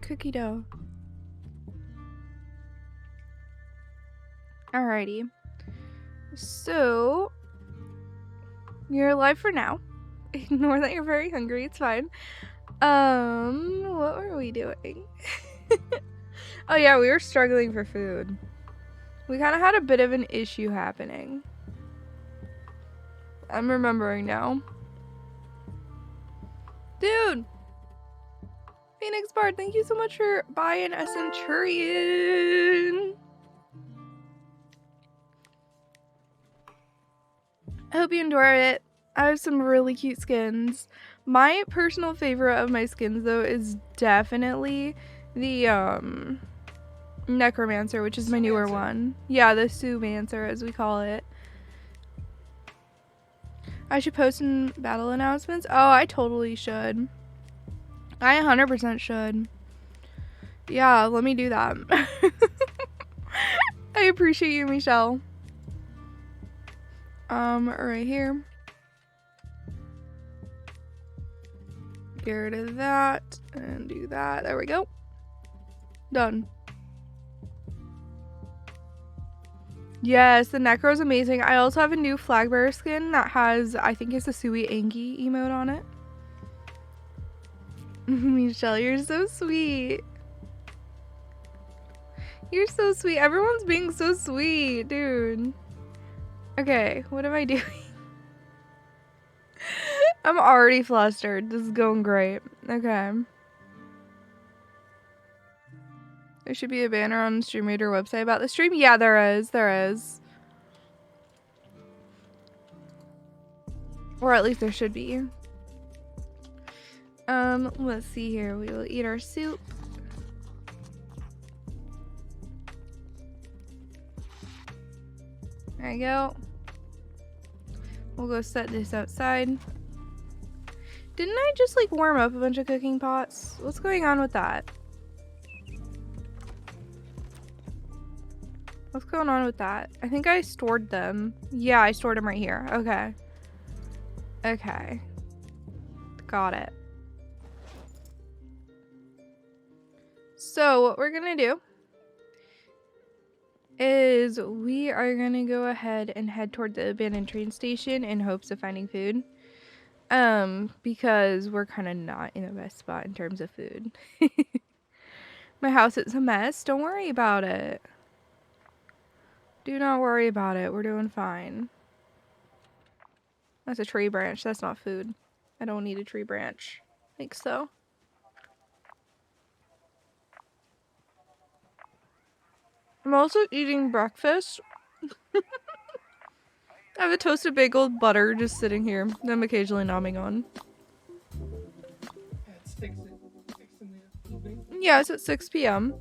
cookie dough. Alrighty. So, you're alive for now. Ignore that you're very hungry, it's fine. What were we doing? Oh yeah, we were struggling for food. We kind of had a bit of an issue happening. I'm remembering now. Dude! Phoenix Bard, thank you so much for buying a Centurion! I hope you enjoy it. I have some really cute skins. My personal favorite of my skins, though, is definitely the, Necromancer, which is my newer one. Yeah, the Suwmancer, as we call it. I should post in battle announcements? Oh, I totally should. I 100% should. Yeah, let me do that. I appreciate you, Michelle. Right here. Get rid of that and do that. There we go. Done. Yes, the Necro's amazing. I also have a new flag bearer skin that has, I think it's the Suwey Angie emote on it. Michelle, you're so sweet. You're so sweet. Everyone's being so sweet, dude. Okay, what am I doing? I'm already flustered. This is going great. Okay. There should be a banner on the Stream Raider website about the stream. Yeah, there is. There is. Or at least there should be. Let's see here. We will eat our soup. There you go. We'll go set this outside. Didn't I just like warm up a bunch of cooking pots? What's going on with that? What's going on with that? I think I stored them. Yeah, I stored them right here. Okay. Okay. Got it. So what we're gonna do is we are gonna go ahead and head toward the abandoned train station in hopes of finding food. Because we're kind of not in the best spot in terms of food. My house is a mess. Don't worry about it. Do not worry about it. We're doing fine. That's a tree branch. That's not food. I don't need a tree branch. I think so. I'm also eating breakfast. I have a toasted bagel with butter just sitting here that I'm occasionally nomming on. Yeah, it's at 6 p.m.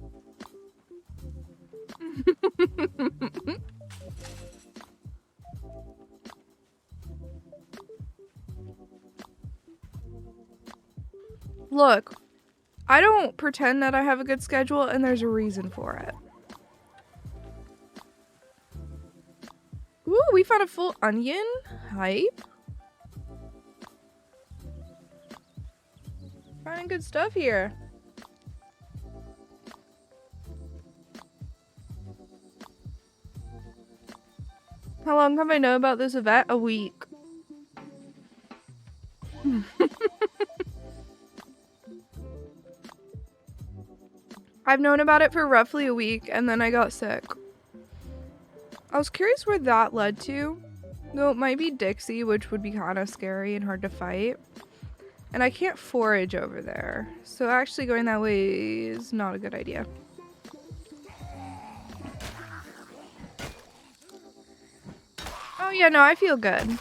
Look, I don't pretend that I have a good schedule, and there's a reason for it. Ooh, we found a full onion. Hype. Finding good stuff here. How long have I known about this event? A week. I've known about it for roughly a week, and then I got sick. I was curious where that led to. Though it might be Dixie, which would be kind of scary and hard to fight. And I can't forage over there. So actually going that way is not a good idea. Oh yeah, no, I feel good.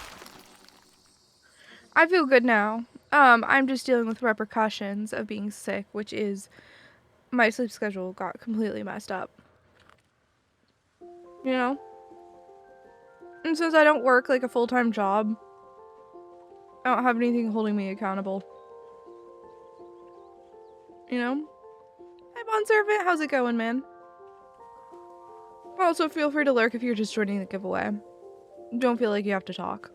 I feel good now. I'm just dealing with repercussions of being sick, which is my sleep schedule got completely messed up. You know? And since I don't work like a full-time job, I don't have anything holding me accountable. You know? Hi, Bond Servant. How's it going, man? Also, feel free to lurk if you're just joining the giveaway. Don't feel like you have to talk.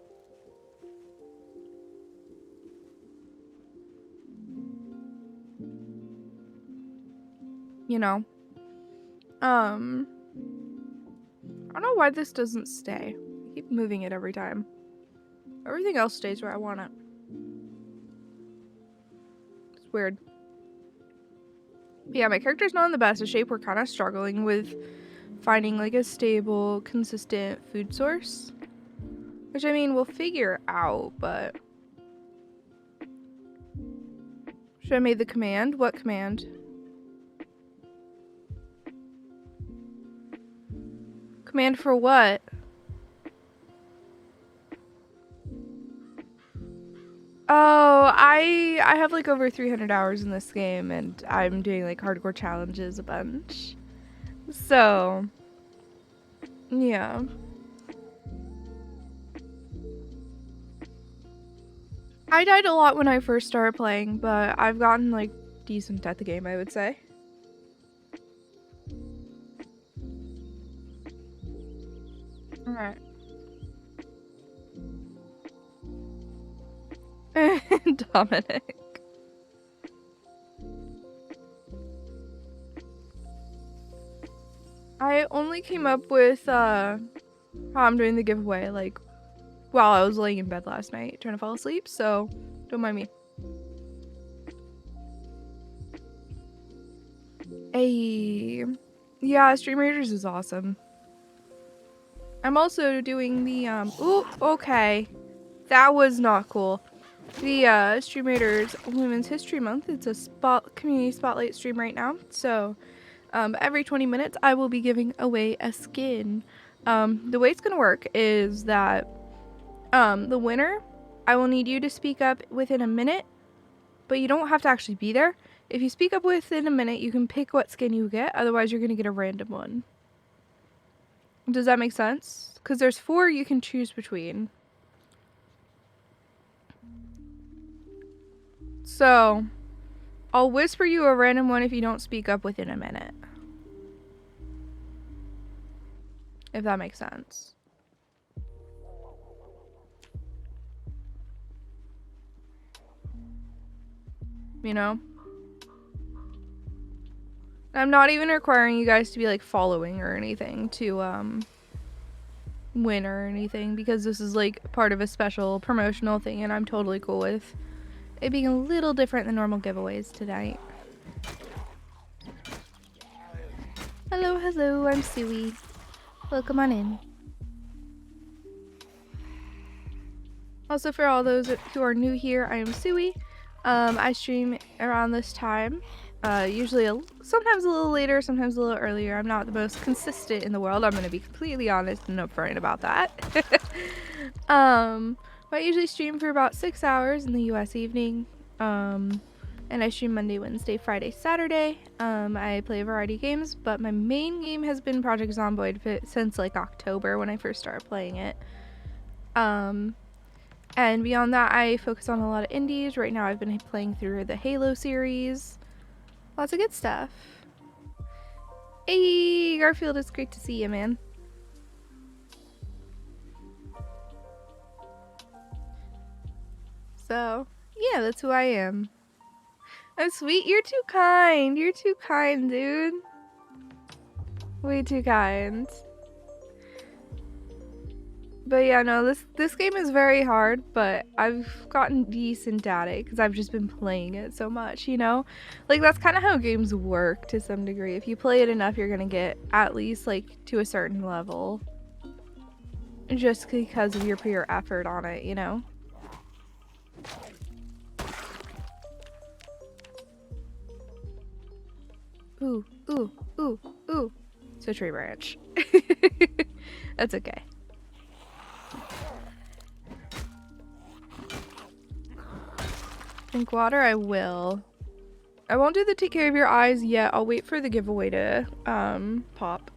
you know. I don't know why this doesn't stay. I keep moving it every time. Everything else stays where I want it. It's weird. But yeah, my character's not in the best of shape. We're kind of struggling with finding like a stable, consistent food source. Which, I mean, we'll figure out, but... Should I make the command? What command? Command for what? Oh, I have like over 300 hours in this game, and I'm doing like hardcore challenges a bunch. So, yeah. I died a lot when I first started playing, but I've gotten like decent at the game, I would say. Alright. Dominic. I only came up with how I'm doing the giveaway like while I was laying in bed last night trying to fall asleep, so don't mind me. Hey, yeah, Stream Raiders is awesome. I'm also doing the ooh, okay, that was not cool. The Stream Raiders Women's History Month. It's a community spotlight stream right now, so every 20 minutes I will be giving away a skin. The way it's gonna work is that the winner, I will need you to speak up within a minute, but you don't have to actually be there. If you speak up within a minute, you can pick what skin you get, otherwise you're gonna get a random one. Does that make sense? Because there's 4 you can choose between. So, I'll whisper you a random one if you don't speak up within a minute. If that makes sense. You know? I'm not even requiring you guys to be like following or anything to win or anything, because this is like part of a special promotional thing, and I'm totally cool with it being a little different than normal giveaways tonight. Hello, hello, I'm Suwey. Welcome on in. Also, for all those who are new here, I am Suwey. I stream around this time. Usually sometimes a little later, sometimes a little earlier. I'm not the most consistent in the world. I'm going to be completely honest and upfront about that. I usually stream for about 6 hours in the US evening. And I stream Monday, Wednesday, Friday, Saturday. I play a variety of games, but my main game has been Project Zomboid since like October when I first started playing it. And beyond that, I focus on a lot of indies. Right now I've been playing through the Halo series. Lots of good stuff. Hey, Garfield, it's great to see you, man. So, yeah, that's who I am. I'm sweet. You're too kind. You're too kind, dude. Way too kind. But yeah, no, this game is very hard, but I've gotten decent at it because I've just been playing it so much, you know? Like, that's kind of how games work to some degree. If you play it enough, you're gonna get at least, like, to a certain level. Just because of your pure effort on it, you know? Ooh, ooh, ooh, ooh. It's a tree branch. That's okay. Drink water, I will. I won't do the take care of your eyes yet. I'll wait for the giveaway to pop.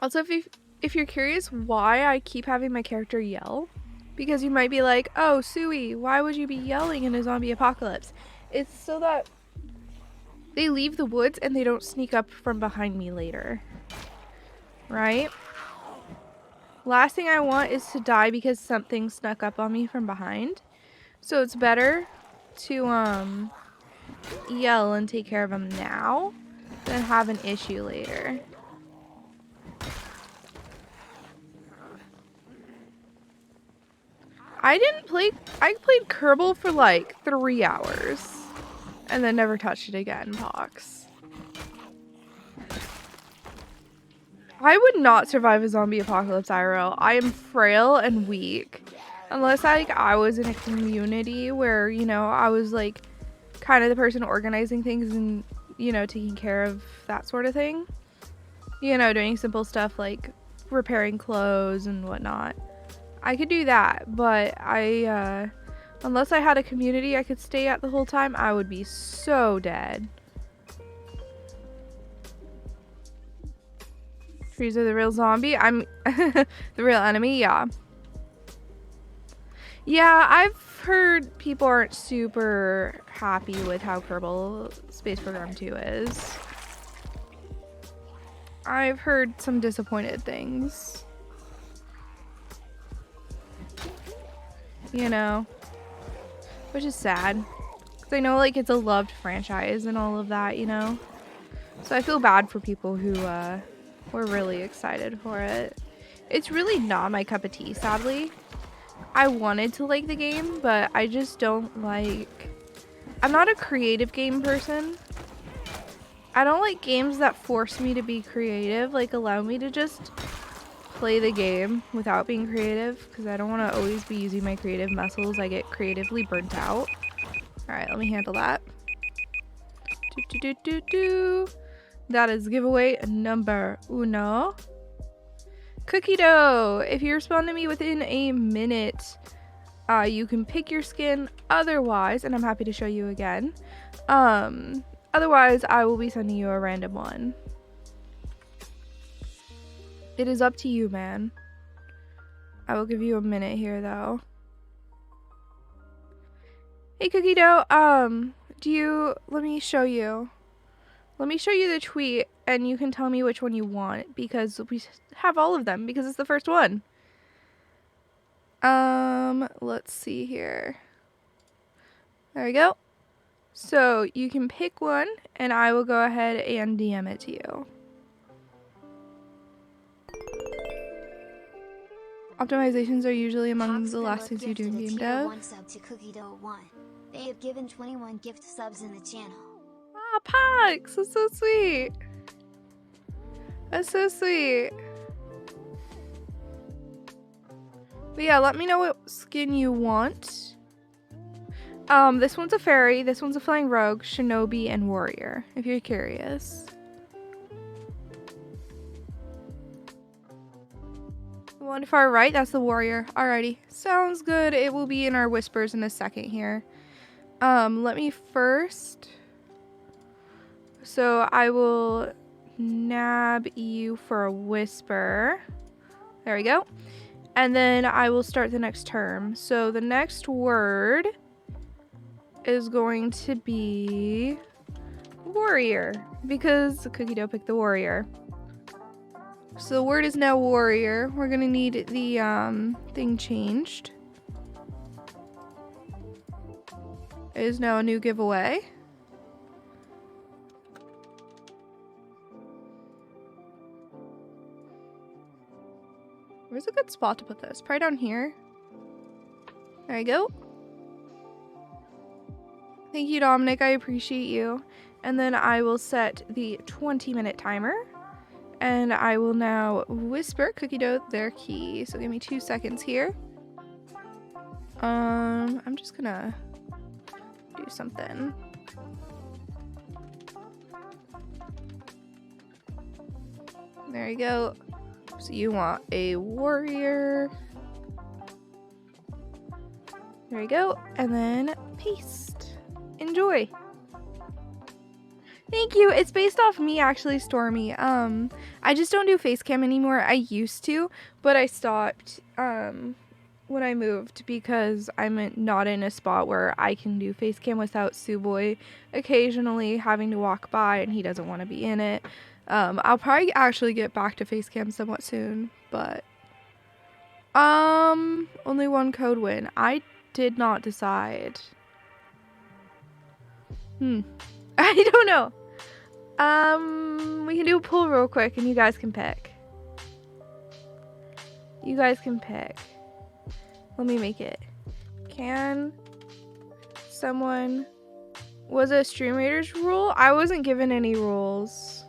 Also, if you're curious why I keep having my character yell, because you might be like, oh, Suwey, why would you be yelling in a zombie apocalypse? It's so that they leave the woods and they don't sneak up from behind me later. Right? Last thing I want is to die because something snuck up on me from behind. So it's better to yell and take care of them now than have an issue later. I played Kerbal for like 3 hours and then never touched it again, Pox. I would not survive a zombie apocalypse IRL. I am frail and weak. Unless I was in a community where, you know, I was like kind of the person organizing things and, you know, taking care of that sort of thing. You know, doing simple stuff like repairing clothes and whatnot. I could do that, but unless I had a community I could stay at the whole time, I would be so dead. Trees are the real zombie. I'm the real enemy, yeah. Yeah, I've heard people aren't super happy with how Kerbal Space Program 2 is. I've heard some disappointed things. You know, which is sad. Because I know, like, it's a loved franchise and all of that, you know? So I feel bad for people who, were really excited for it. It's really not my cup of tea, sadly. I wanted to like the game, but I just don't like... I'm not a creative game person. I don't like games that force me to be creative, like allow me to just play the game without being creative, because I don't want to always be using my creative muscles. I get creatively burnt out. Alright, let me handle that. That is giveaway number uno. Cookie dough. If you respond to me within a minute, you can pick your skin. Otherwise, and I'm happy to show you again. Otherwise, I will be sending you a random one. It is up to you, man. I will give you a minute here, though. Hey, Cookie Dough. Let me show you. Let me show you the tweet, and you can tell me which one you want, because we have all of them, because it's the first one. Let's see here. There we go. So, you can pick one, and I will go ahead and DM it to you. Optimizations are usually among the last things you do in game dev. They have given 21 gift subs in the channel. Ah, Pax! That's so sweet. That's so sweet. But yeah, let me know what skin you want. This one's a fairy, this one's a flying rogue, shinobi, and warrior, if you're curious. The one far right, that's the warrior. Alrighty, sounds good. It will be in our whispers in a second here. Let me first... So I will nab you for a whisper. There we go. And then I will start the next term. So the next word is going to be warrior, because Cookie Dough picked the warrior. So the word is now warrior. We're gonna need the thing changed. It is now a new giveaway. Where's a good spot to put this? Probably down here. There you go. Thank you, Dominic. I appreciate you. And then I will set the 20-minute timer. And I will now whisper Cookie Dough their key. So give me 2 seconds here. I'm just gonna do something. There you go. So you want a warrior. There you go. And then paste. Enjoy. Thank you. It's based off me, actually, Stormy. I just don't do face cam anymore. I used to, but I stopped when I moved because I'm not in a spot where I can do face cam without Suwey occasionally having to walk by, and he doesn't want to be in it. I'll probably actually get back to face cam somewhat soon, but Only one code win. I did not decide. I don't know. We can do a poll real quick and you guys can pick. You guys can pick. Let me make it. Can someone... Was it a Stream Raiders rule? I wasn't given any rules.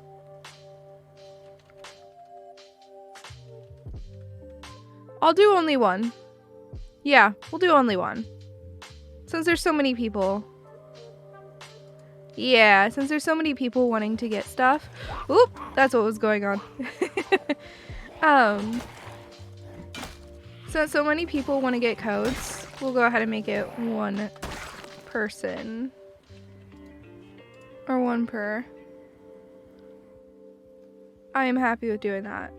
I'll do only one. Yeah, we'll do only one. Since there's so many people. Yeah, since there's so many people wanting to get stuff. Oop, that's what was going on. Since so many people want to get codes, we'll go ahead and make it one person. Or one per. I am happy with doing that.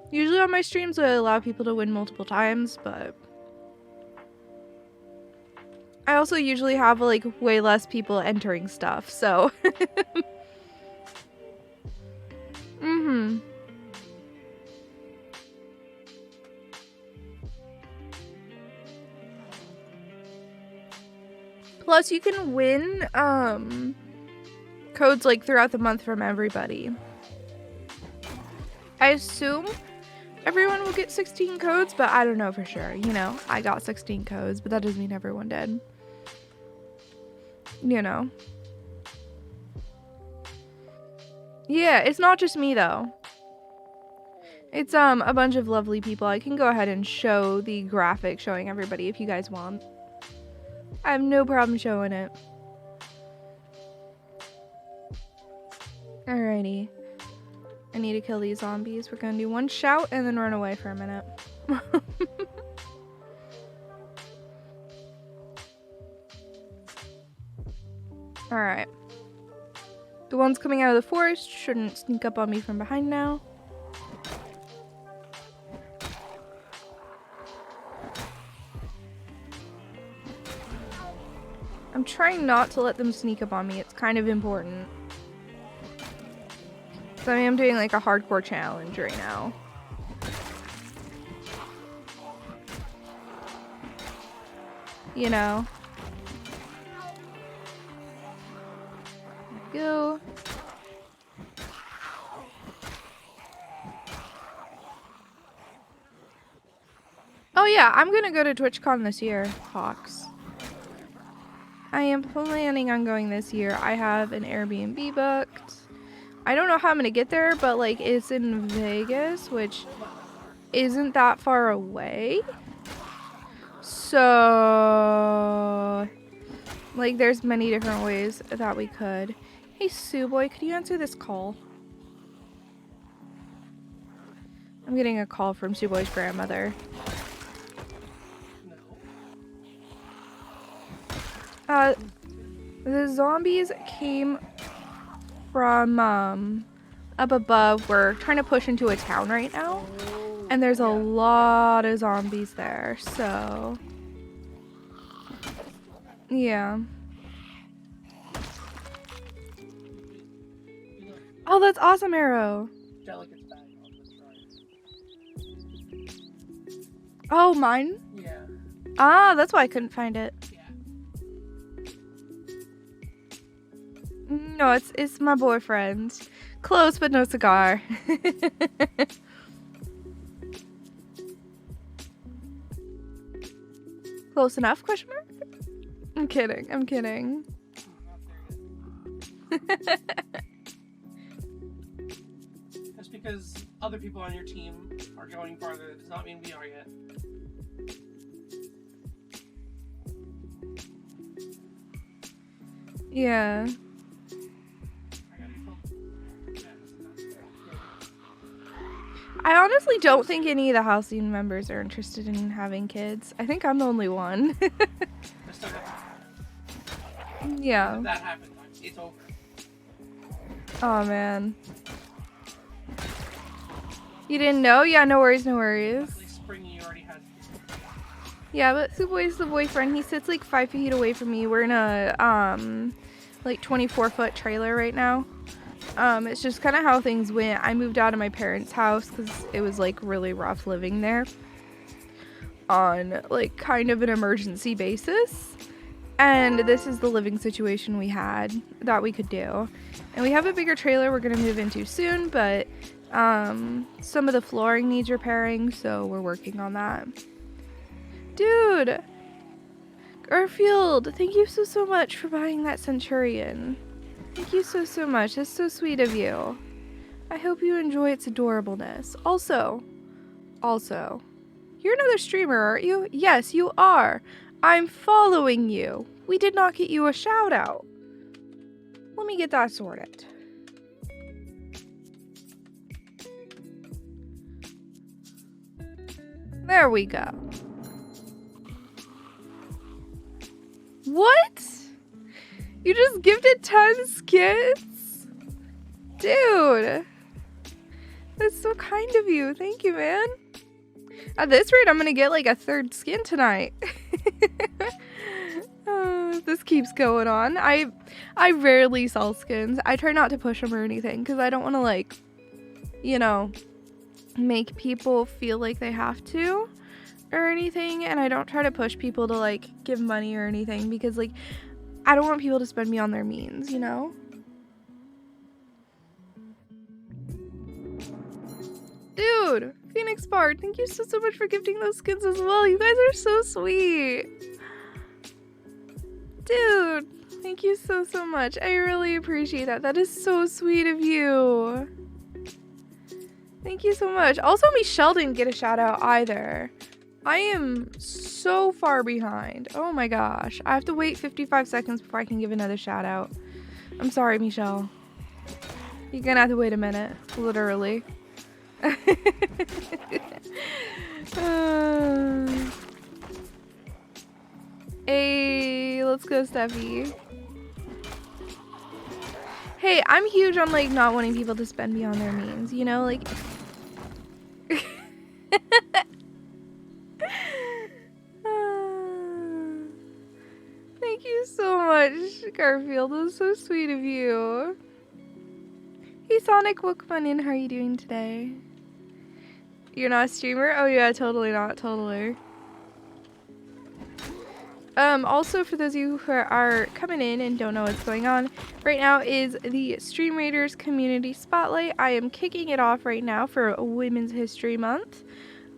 Usually on my streams I allow people to win multiple times, but I also usually have like way less people entering stuff, so Plus you can win codes like throughout the month from everybody. I assume everyone will get 16 codes, but I don't know for sure. You know, I got 16 codes, but that doesn't mean everyone did. You know. Yeah, it's not just me though. It's a bunch of lovely people. I can go ahead and show the graphic showing everybody if you guys want. I have no problem showing it. Alrighty. I need to kill these zombies. We're gonna do one shout and then run away for a minute. Alright. The ones coming out of the forest shouldn't sneak up on me from behind now. I'm trying not to let them sneak up on me. It's kind of important. So I am doing like a hardcore challenge right now. You know. There we go. Oh yeah, I'm gonna go to TwitchCon this year, Hawks. I am planning on going this year. I have an Airbnb booked. I don't know how I'm gonna get there, but like it's in Vegas, which isn't that far away. So like there's many different ways that we could. Hey Suwey, could you answer this call? I'm getting a call from Suwey's grandmother. The zombies came from up above. We're trying to push into a town right now, and there's a lot of zombies there, so yeah. Oh, that's awesome, Arrow. Oh, mine? Yeah. Ah, that's why I couldn't find it. No, it's my boyfriend. Close, but no cigar. Close enough? Question mark? I'm kidding. I'm kidding. Just because other people on your team are going farther does not mean we are yet. Yeah. I honestly don't think any of the housing members are interested in having kids. I think I'm the only one. Yeah. If that happened, it's over. Oh man. You didn't know? Yeah, no worries, no worries. Like Springy already has. Yeah, but Suwey's the boyfriend. He sits like 5 feet away from me. We're in a like 24-foot trailer right now. It's just kind of how things went. I moved out of my parents' house because it was like really rough living there on like kind of an emergency basis. And this is the living situation we had that we could do. And we have a bigger trailer we're going to move into soon, but some of the flooring needs repairing, so we're working on that. Dude! Garfield, thank you so much for buying that Centurion. Thank you so much. That's so sweet of you. I hope you enjoy its adorableness. Also, you're another streamer, aren't you? Yes, you are. I'm following you. We did not get you a shout out. Let me get that sorted. There we go. What? You just gifted 10 skins? Dude. That's so kind of you. Thank you, man. At this rate, I'm gonna get like a 3rd skin tonight. This keeps going on. I rarely sell skins. I try not to push them or anything because I don't want to like, you know, make people feel like they have to or anything. And I don't try to push people to like give money or anything because like I don't want people to spend me on their means, you know? Dude, Phoenix Bard, thank you so much for gifting those skins as well. You guys are so sweet. Dude, thank you so much. I really appreciate that. That is so sweet of you. Thank you so much. Also, Michelle didn't get a shout out either. I am so far behind. Oh my gosh. I have to wait 55 seconds before I can give another shout out. I'm sorry, Michelle. You're gonna have to wait a minute. Literally. Hey, let's go, Steffi. Hey, I'm huge on like not wanting people to spend me on their means, you know, like thank you so much, Garfield. That was so sweet of you. Hey Sonic, welcome in. How are you doing today? You're not a streamer? Oh yeah, totally not, totally. Also, for those of you who are coming in and don't know what's going on, right now is the Stream Raiders Community Spotlight. I am kicking it off right now for Women's History Month.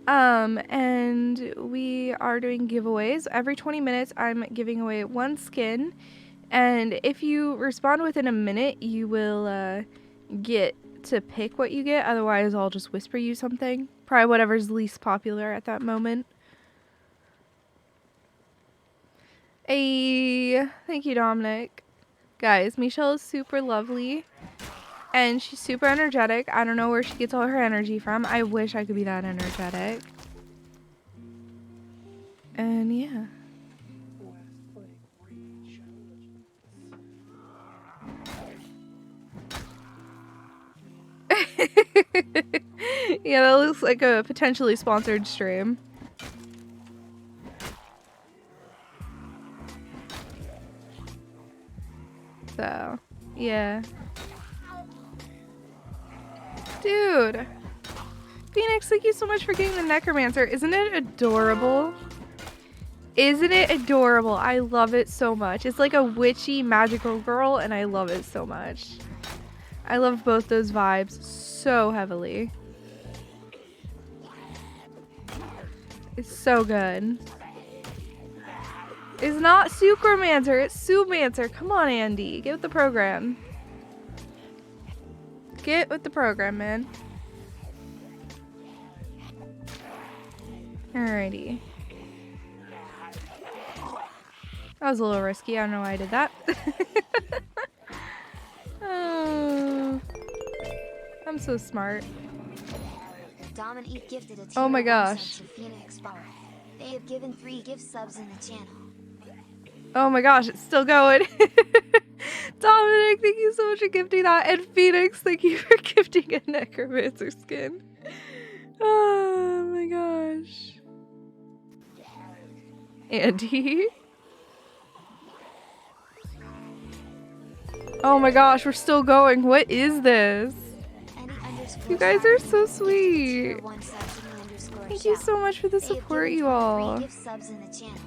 And we are doing giveaways. Every 20 minutes, I'm giving away 1 skin. And if you respond within a minute, you will, get to pick what you get. Otherwise, I'll just whisper you something. Probably whatever's least popular at that moment. Hey, thank you, Dominic. Guys, Michelle is super lovely. And she's super energetic. I don't know where she gets all her energy from. I wish I could be that energetic. And yeah. Yeah, that looks like a potentially sponsored stream. So, yeah. Dude. Phoenix, thank you so much for getting the Necromancer. Isn't it adorable? Isn't it adorable? I love it so much. It's like a witchy magical girl, and I love it so much. I love both those vibes so heavily. It's so good. It's not Sucromancer, it's Sumancer. Come on, Andy. Get with the program. Get with the program, man. Alrighty. That was a little risky. I don't know why I did that. Oh, I'm so smart. Dominique gifted a Oh my tier 1 gosh. sub to Phoenix Bar. They have given 3 gift subs in the channel. Oh my gosh, it's still going. Dominic, thank you so much for gifting that. And Phoenix, thank you for gifting a Necromancer skin. Oh my gosh. Andy? Oh my gosh, we're still going. What is this? Any You guys are so sweet. _1 Thank you so much for the support, you all. Gift subs in the channel.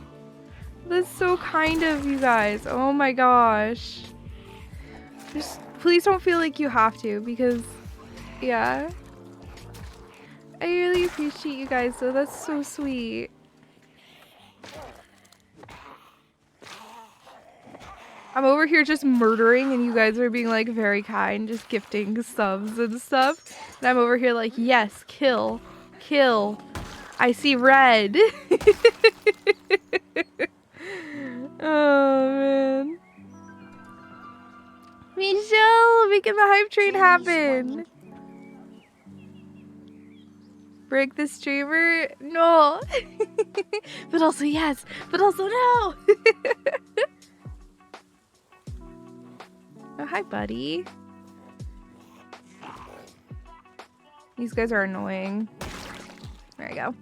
That's so kind of you guys. Oh my gosh. Just please don't feel like you have to, because yeah. I really appreciate you guys, so that's so sweet. I'm over here just murdering and you guys are being like very kind, just gifting subs and stuff. And I'm over here like, yes, kill, kill. I see red. Oh man. Michelle, making the hype train happen. Break the streamer? No. But also yes, but also no. Oh, hi, buddy. These guys are annoying. There you go.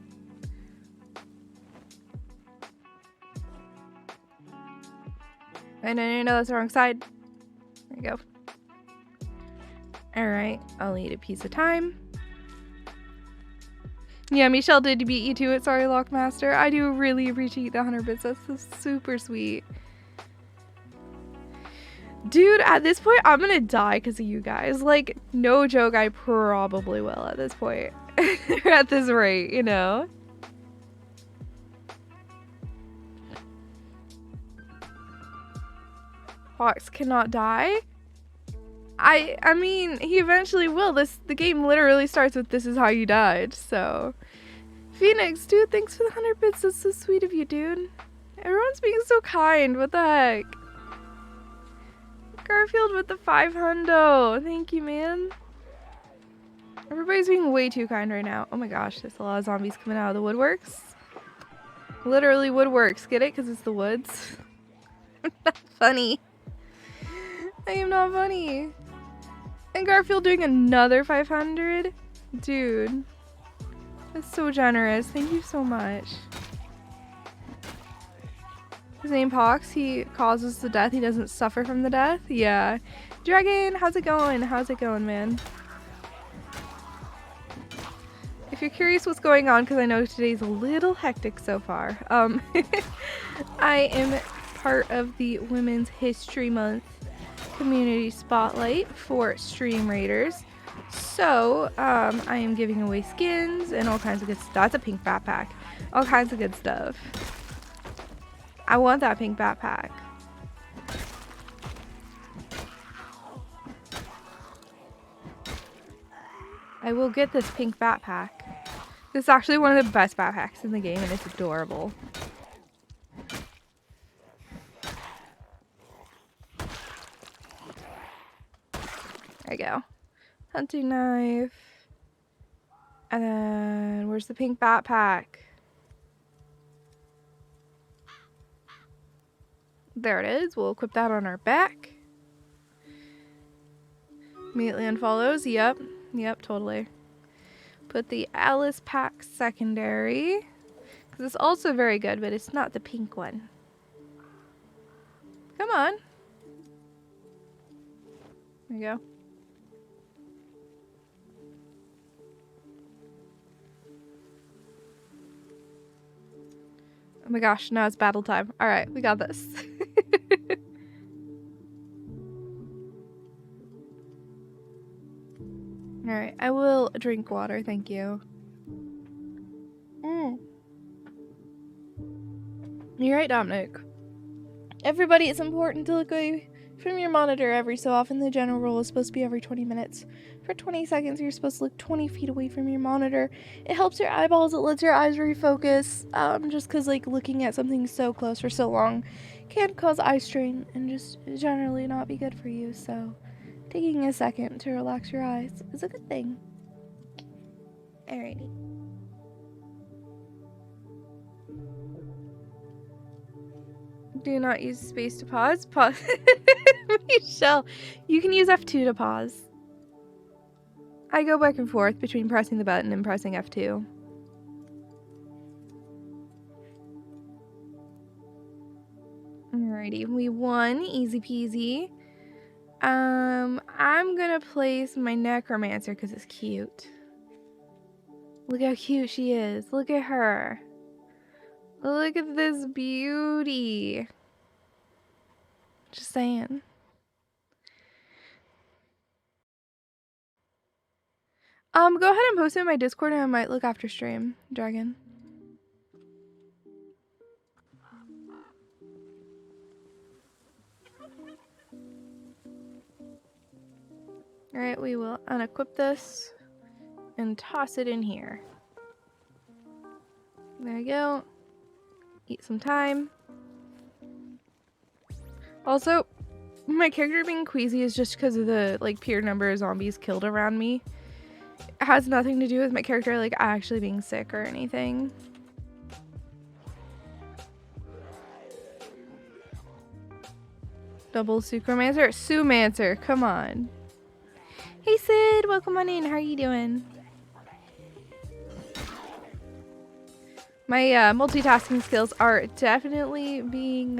No, that's the wrong side. There you go. Alright, I'll eat a piece of time. Yeah, Michelle did beat you to it. Sorry, Lockmaster. I do really appreciate the 100 bits. That's so super sweet. Dude, at this point, I'm gonna die because of you guys. Like, no joke, I probably will at this point. At this rate, you know? Fox cannot die? I mean, he eventually will. The game literally starts with "this is how you died," so. Phoenix, dude, thanks for the 100 bits. That's so sweet of you, dude. Everyone's being so kind. What the heck? Garfield with the 500. Thank you, man. Everybody's being way too kind right now. Oh my gosh, there's a lot of zombies coming out of the woodworks. Literally woodworks. Get it? Because it's the woods. I'm not funny. I am not funny. And Garfield doing another 500? Dude. That's so generous. Thank you so much. His name Pox, he causes the death, he doesn't suffer from the death. Yeah. Dragon, how's it going? How's it going, man? If you're curious what's going on, because I know today's a little hectic so far, I am part of the Women's History Month Community Spotlight for Stream Raiders. So, I am giving away skins and all kinds of good stuff. That's a pink backpack. All kinds of good stuff. I want that pink backpack. I will get this pink backpack. This is actually one of the best backpacks in the game and it's adorable. There you go. Hunting knife. And then, where's the pink backpack? There it is. We'll equip that on our back. Immediately unfollows. Yep. Yep, totally. Put the Alice pack secondary. Because it's also very good, but it's not the pink one. Come on. There you go. Oh my gosh, now it's battle time. Alright, we got this. Alright, I will drink water, thank you. You're right, Dominic. Everybody, it's important to look away from your monitor every so often. The general rule is supposed to be every 20 minutes. For 20 seconds, you're supposed to look 20 feet away from your monitor. It helps your eyeballs, it lets your eyes refocus. Just because, like, looking at something so close for so long can cause eye strain and just generally not be good for you. So, taking a second to relax your eyes is a good thing. Alrighty. Do not use space to pause. Pause. Michelle, you can use F2 to pause. I go back and forth between pressing the button and pressing F2. Alrighty, we won. Easy peasy. I'm gonna place my necromancer because it's cute. Look how cute she is. Look at her. Look at this beauty. Just saying. Go ahead and post it in my Discord and I might look after stream, Dragon. Alright, we will unequip this and toss it in here. There you go. Eat some time. Also, my character being queasy is just because of the like pure number of zombies killed around me. It has nothing to do with my character like actually being sick or anything. Double Sucromancer? Sumancer, come on. Hey Sid, welcome on in. How are you doing? My multitasking skills are definitely being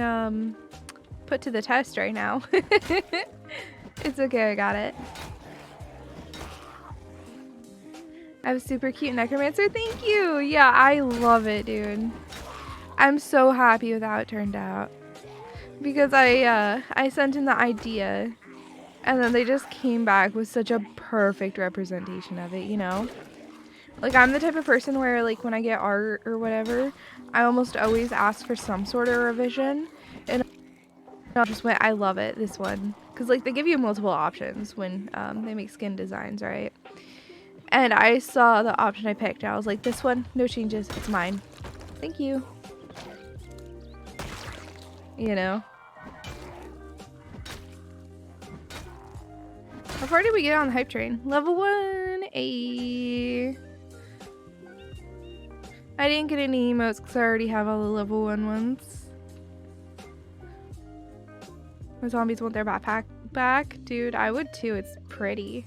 put to the test right now. It's okay, I got it. I have a super cute necromancer. Thank you. Yeah, I love it, dude. I'm so happy with how it turned out. Because I sent in the idea and then they just came back with such a perfect representation of it, you know? Like, I'm the type of person where, like, when I get art or whatever, I almost always ask for some sort of revision. And I just went, I love it, this one. Because, like, they give you multiple options when they make skin designs, right? And I saw the option I picked. And I was like, this one, no changes, it's mine. Thank you. You know? How far did we get on the hype train? Level 1, A. I didn't get any emotes because I already have all the level 1 ones. My zombies want their backpack back. Dude, I would too. It's pretty.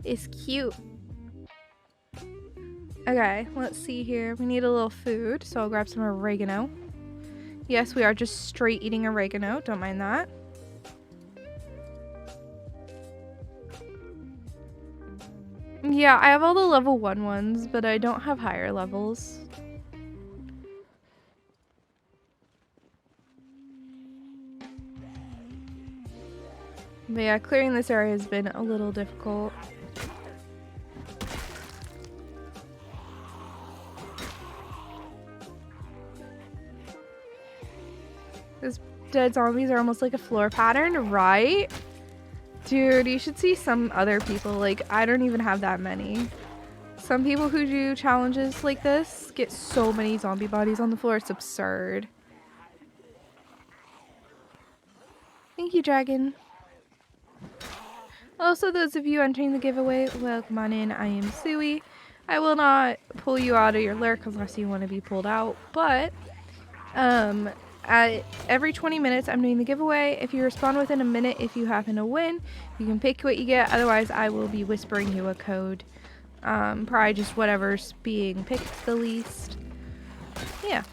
It's cute. Okay, let's see here. We need a little food, so I'll grab some oregano. Yes, we are just straight eating oregano. Don't mind that. Yeah, I have all the level 1 ones, but I don't have higher levels. But yeah, clearing this area has been a little difficult. Those dead zombies are almost like a floor pattern, right? Dude, you should see some other people. Like, I don't even have that many. Some people who do challenges like this get so many zombie bodies on the floor. It's absurd. Thank you, Dragon. Also, those of you entering the giveaway, welcome on in. I am Suwey. I will not pull you out of your lurk unless you want to be pulled out, but at every 20 minutes I'm doing the giveaway. If you respond within a minute, if you happen to win, you can pick what you get. Otherwise, I will be whispering you a code. Probably just whatever's being picked the least. Yeah.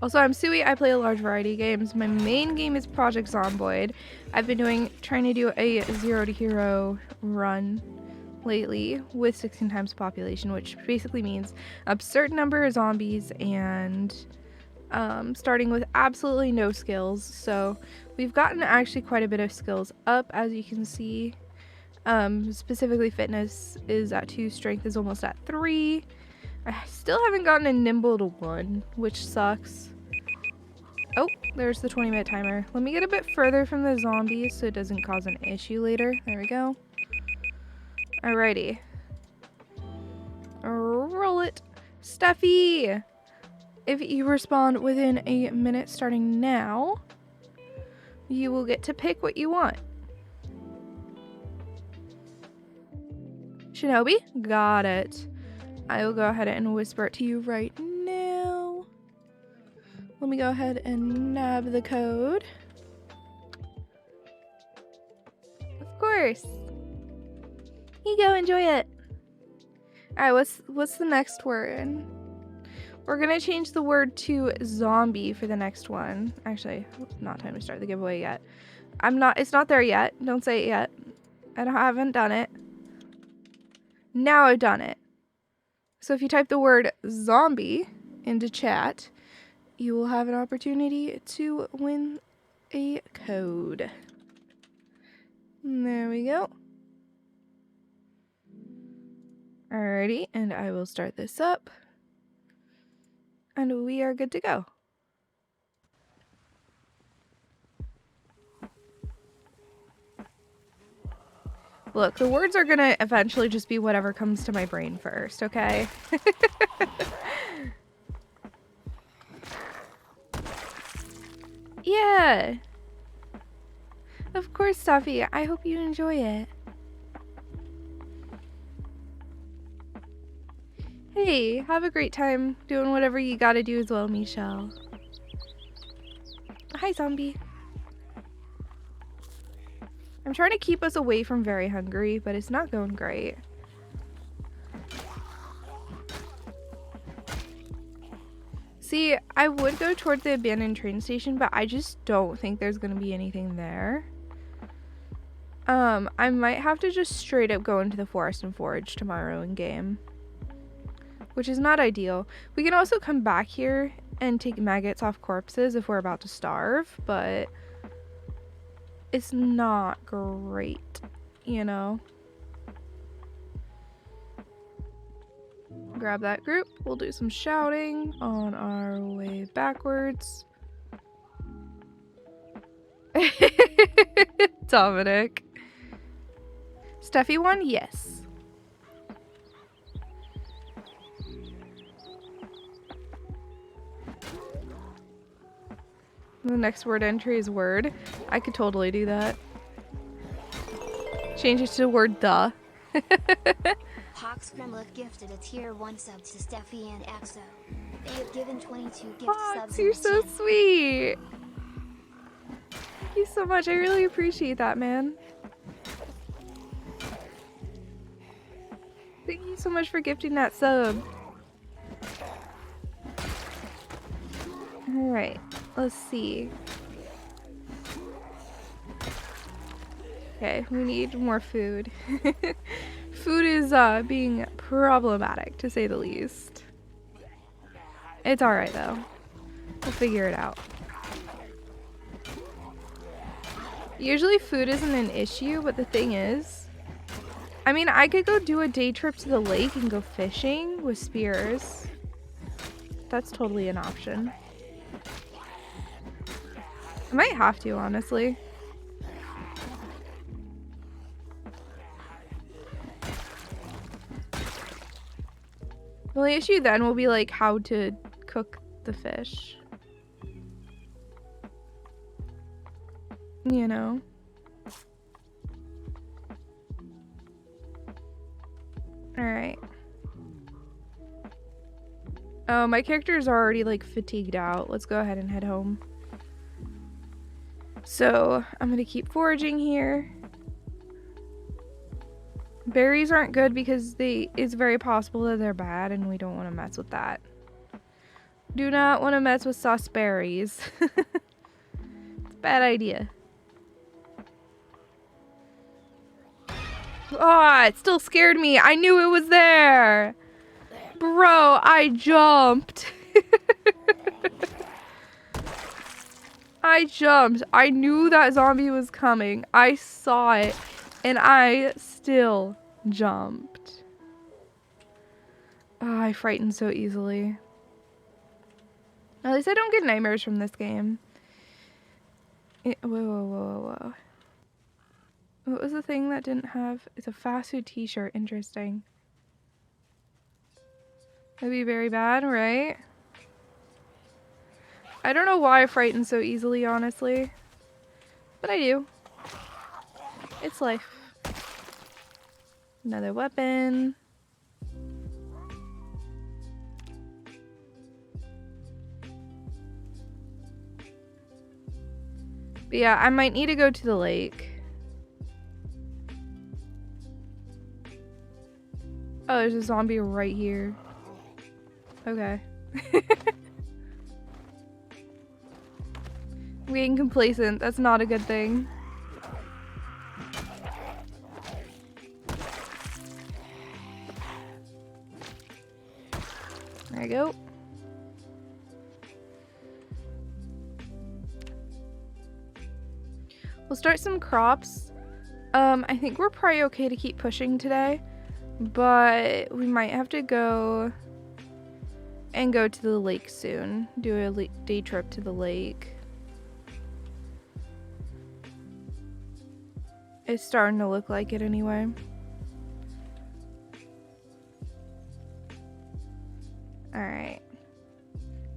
Also, I'm Suwey. I play a large variety of games. My main game is Project Zomboid. I've been trying to do a 0 to hero run lately with 16 times population, which basically means a certain number of zombies and starting with absolutely no skills. So we've gotten actually quite a bit of skills up, as you can see. Specifically fitness is at 2, strength is almost at 3. I still haven't gotten a nimble to 1, which sucks. Oh, there's the 20-minute timer. Let me get a bit further from the zombies so it doesn't cause an issue later. There we go. Alrighty. Roll it. Stuffy! If you respond within a minute starting now, you will get to pick what you want. Shinobi? Got it. I will go ahead and whisper it to you right now. Let me go ahead and nab the code. Of course. Here you go, enjoy it. Alright, what's the next word? We're gonna change the word to zombie for the next one. Actually, not time to start the giveaway yet. It's not there yet. Don't say it yet. I haven't done it. Now I've done it. So if you type the word zombie into chat, you will have an opportunity to win a code. There we go. Alrighty, and I will start this up. And we are good to go. Look, the words are gonna eventually just be whatever comes to my brain first, okay? Yeah. Of course, Stuffy. I hope you enjoy it. Hey, have a great time doing whatever you gotta do as well, Michelle. Hi, zombie. I'm trying to keep us away from very hungry, but it's not going great. See, I would go toward the abandoned train station, but I just don't think there's gonna be anything there. I might have to just straight up go into the forest and forage tomorrow in game, which is not ideal. We can also come back here and take maggots off corpses if we're about to starve, but it's not great, you know? Grab that group. We'll do some shouting on our way backwards. Dominic. Steffi won? Yes. The next word entry is word. I could totally do that. Change it to the word duh. Hawks Gremlith gifted a tier 1 sub to Steffi and Axo. They have given 22 gift Hawks, subs. you're so sweet. Thank you so much. I really appreciate that, man. Thank you so much for gifting that sub. Alright, let's see. Okay, we need more food. Food is being problematic, to say the least. It's alright, though. We'll figure it out. Usually food isn't an issue, but the thing is, I mean, I could go do a day trip to the lake and go fishing with spears. That's totally an option. I might have to, honestly. The only issue then will be like how to cook the fish. You know? Alright. Oh, my character is already like fatigued out. Let's go ahead and head home. So, I'm gonna keep foraging here. Berries aren't good because it's very possible that they're bad and we don't want to mess with that. Do not want to mess with sauce berries. It's a bad idea. Oh, it still scared me. I knew it was there. Bro, I jumped. I jumped. I knew that zombie was coming. I saw it. And I still jumped. Oh, I frighten so easily. At least I don't get nightmares from this game. Whoa. What was the thing that didn't have? It's a fast food t-shirt. Interesting. That'd be very bad, right? I don't know why I frighten so easily, honestly. But I do. It's life. Another weapon. But yeah, I might need to go to the lake. Oh, there's a zombie right here. Okay. Being complacent, that's not a good thing. There you go. We'll start some crops. I think we're probably okay to keep pushing today, but we might have to go to the lake soon. Do a day trip to the lake. It's starting to look like it anyway. Alright.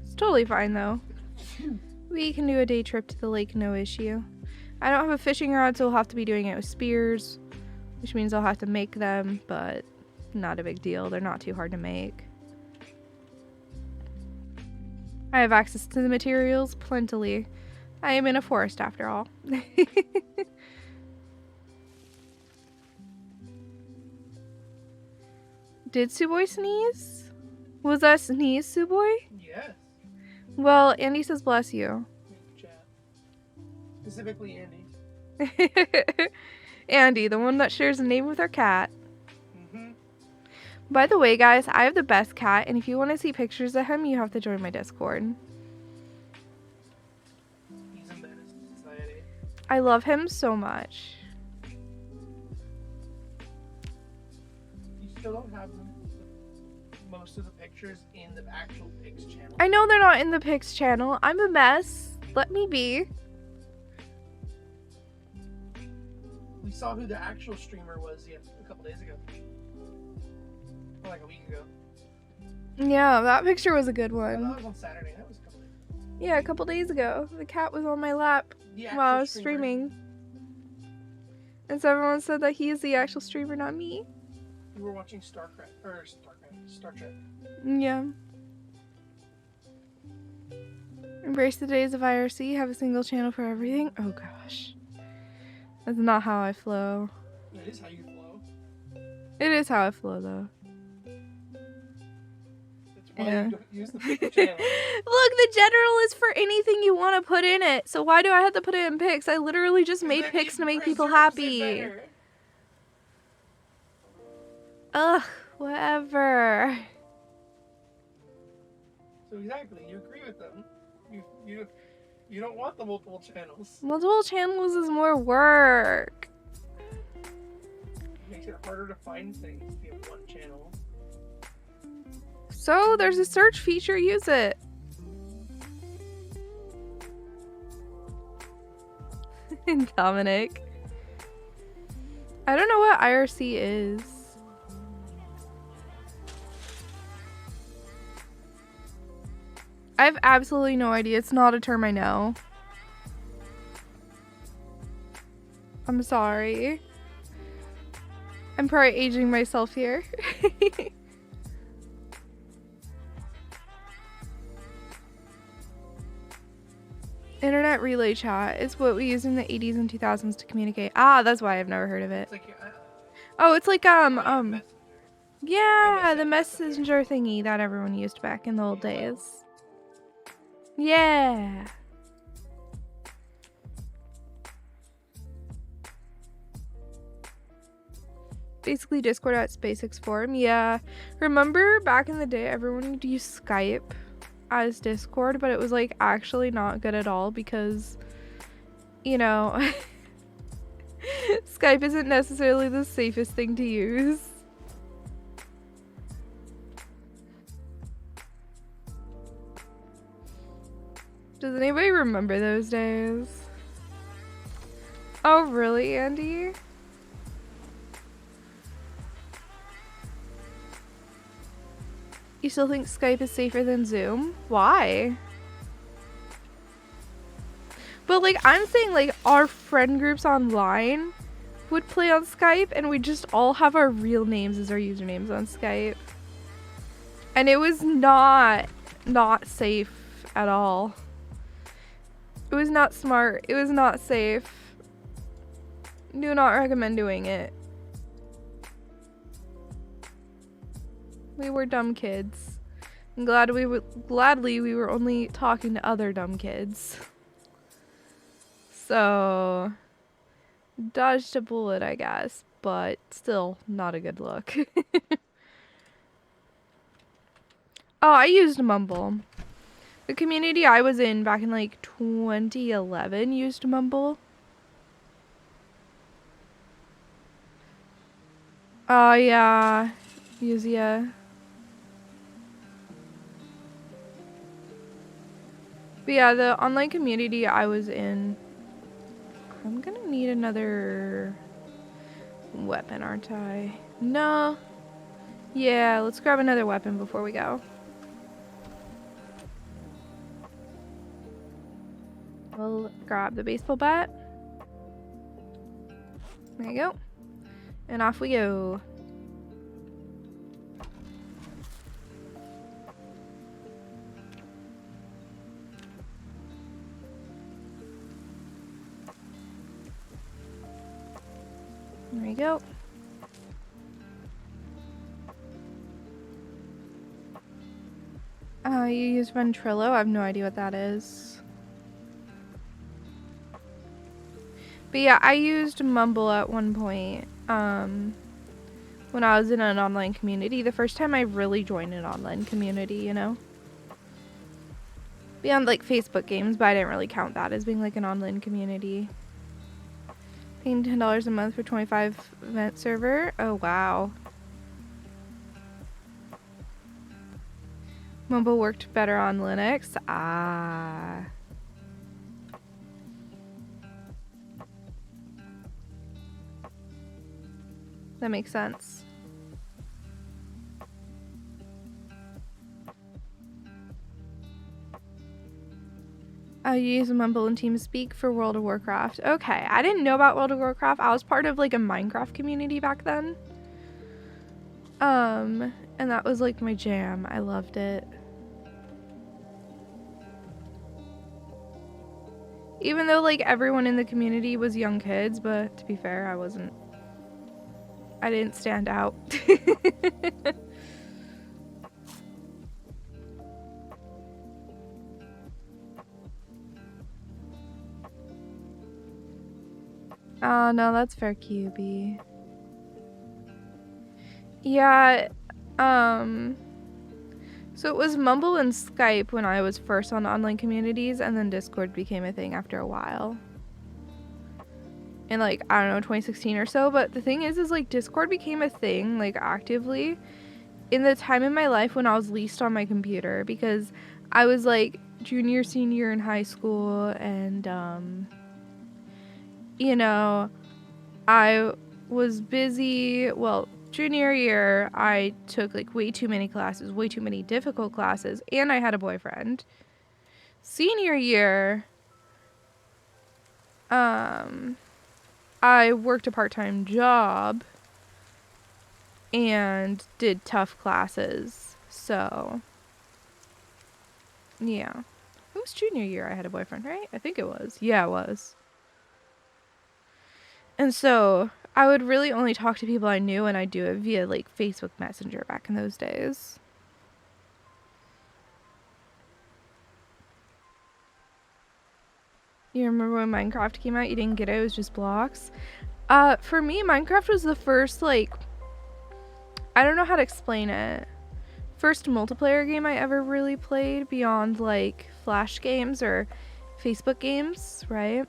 It's totally fine though. We can do a day trip to the lake, no issue. I don't have a fishing rod, so we'll have to be doing it with spears, which means I'll have to make them, but not a big deal. They're not too hard to make. I have access to the materials plentifully. I am in a forest after all. Did Suwey sneeze? Was that sneeze, Suwey? Yes. Well, Andy says bless you. Chat. Specifically Andy. Andy, the one that shares a name with our cat. Mm-hmm. By the way, guys, I have the best cat, and if you want to see pictures of him, you have to join my Discord. He's a menace to society. I love him so much. You still don't have most of the pictures in the actual Pigs channel. I know they're not in the Pics channel. I'm a mess. Let me be. We saw who the actual streamer was a couple days ago. Or like a week ago. Yeah, that picture was a good Oh, that one. was on Saturday. That was a couple days ago. Yeah, a couple days ago. The cat was on my lap The while I actual was streamer. streaming. And so everyone said that he is the actual streamer, not me. We were watching Star Trek. Yeah. Embrace the days of IRC. Have a single channel for everything. Oh gosh. That's not how I flow. It is how you flow. It is how I flow, though. That's why Yeah. you don't use the Pigs channel. Look, the general is for anything you want to put in it. So why do I have to put it in pics? I literally just made Then pics it to make people preserves it happy. better. Ugh, whatever. So exactly, you agree with them. You don't want the multiple channels. Multiple channels is more work. It makes it harder to find things if you have one channel. So there's a search feature, use it. Dominic. I don't know what IRC is. I have absolutely no idea. It's not a term I know. I'm sorry. I'm probably aging myself here. Internet relay chat is what we used in the 80s and 2000s to communicate. Ah, that's why I've never heard of it. It's like Oh, it's like Messenger. yeah, the messenger thingy that everyone used back in the old days. Yeah. Basically Discord at SpaceX Forum. Yeah. Remember back in the day everyone would use Skype as Discord, but it was like actually not good at all because, you know, Skype isn't necessarily the safest thing to use. Does anybody remember those days? Oh, really, Andy? You still think Skype is safer than Zoom? Why? But like, I'm saying like our friend groups online would play on Skype and we just all have our real names as our usernames on Skype. And it was not safe at all. It was not smart. It was not safe. Do not recommend doing it. We were dumb kids. Gladly we were only talking to other dumb kids. So, dodged a bullet, I guess, but still not a good look. Oh, I used Mumble. The community I was in back in like 2011 used Mumble. Oh, yeah. Yeah. But yeah, the online community I was in... I'm gonna need another weapon, aren't I? No. Yeah, let's grab another weapon before we go. We'll grab the baseball bat. There you go. And off we go. There you go. You use Ventrilo? I have no idea what that is. But yeah, I used Mumble at one point. When I was in an online community. The first time I really joined an online community, you know? Beyond like Facebook games, but I didn't really count that as being like an online community. Paying $10 a month for 25 event server. Oh wow. Mumble worked better on Linux. Ah. That makes sense. You use Mumble and TeamSpeak for World of Warcraft. Okay, I didn't know about World of Warcraft. I was part of like a Minecraft community back then. And that was like my jam. I loved it. Even though like everyone in the community was young kids, but to be fair, I didn't stand out. Oh, no, that's fair, QB. Yeah, so it was Mumble and Skype when I was first on online communities, and then Discord became a thing after a while. In like, I don't know, 2016 or so, but the thing is like Discord became a thing, like actively, in the time in my life when I was least on my computer, because I was like junior, senior in high school, and you know, I was busy. Well, junior year, I took like way too many classes, way too many difficult classes, and I had a boyfriend. Senior year, I worked a part-time job and did tough classes. So, yeah. It was junior year I had a boyfriend, right? I think it was. Yeah, it was. And so I would really only talk to people I knew, and I'd do it via like Facebook Messenger back in those days. You remember when Minecraft came out? You didn't get it, it was just blocks. For me, Minecraft was the first, like, I don't know how to explain it. First multiplayer game I ever really played beyond like Flash games or Facebook games, right?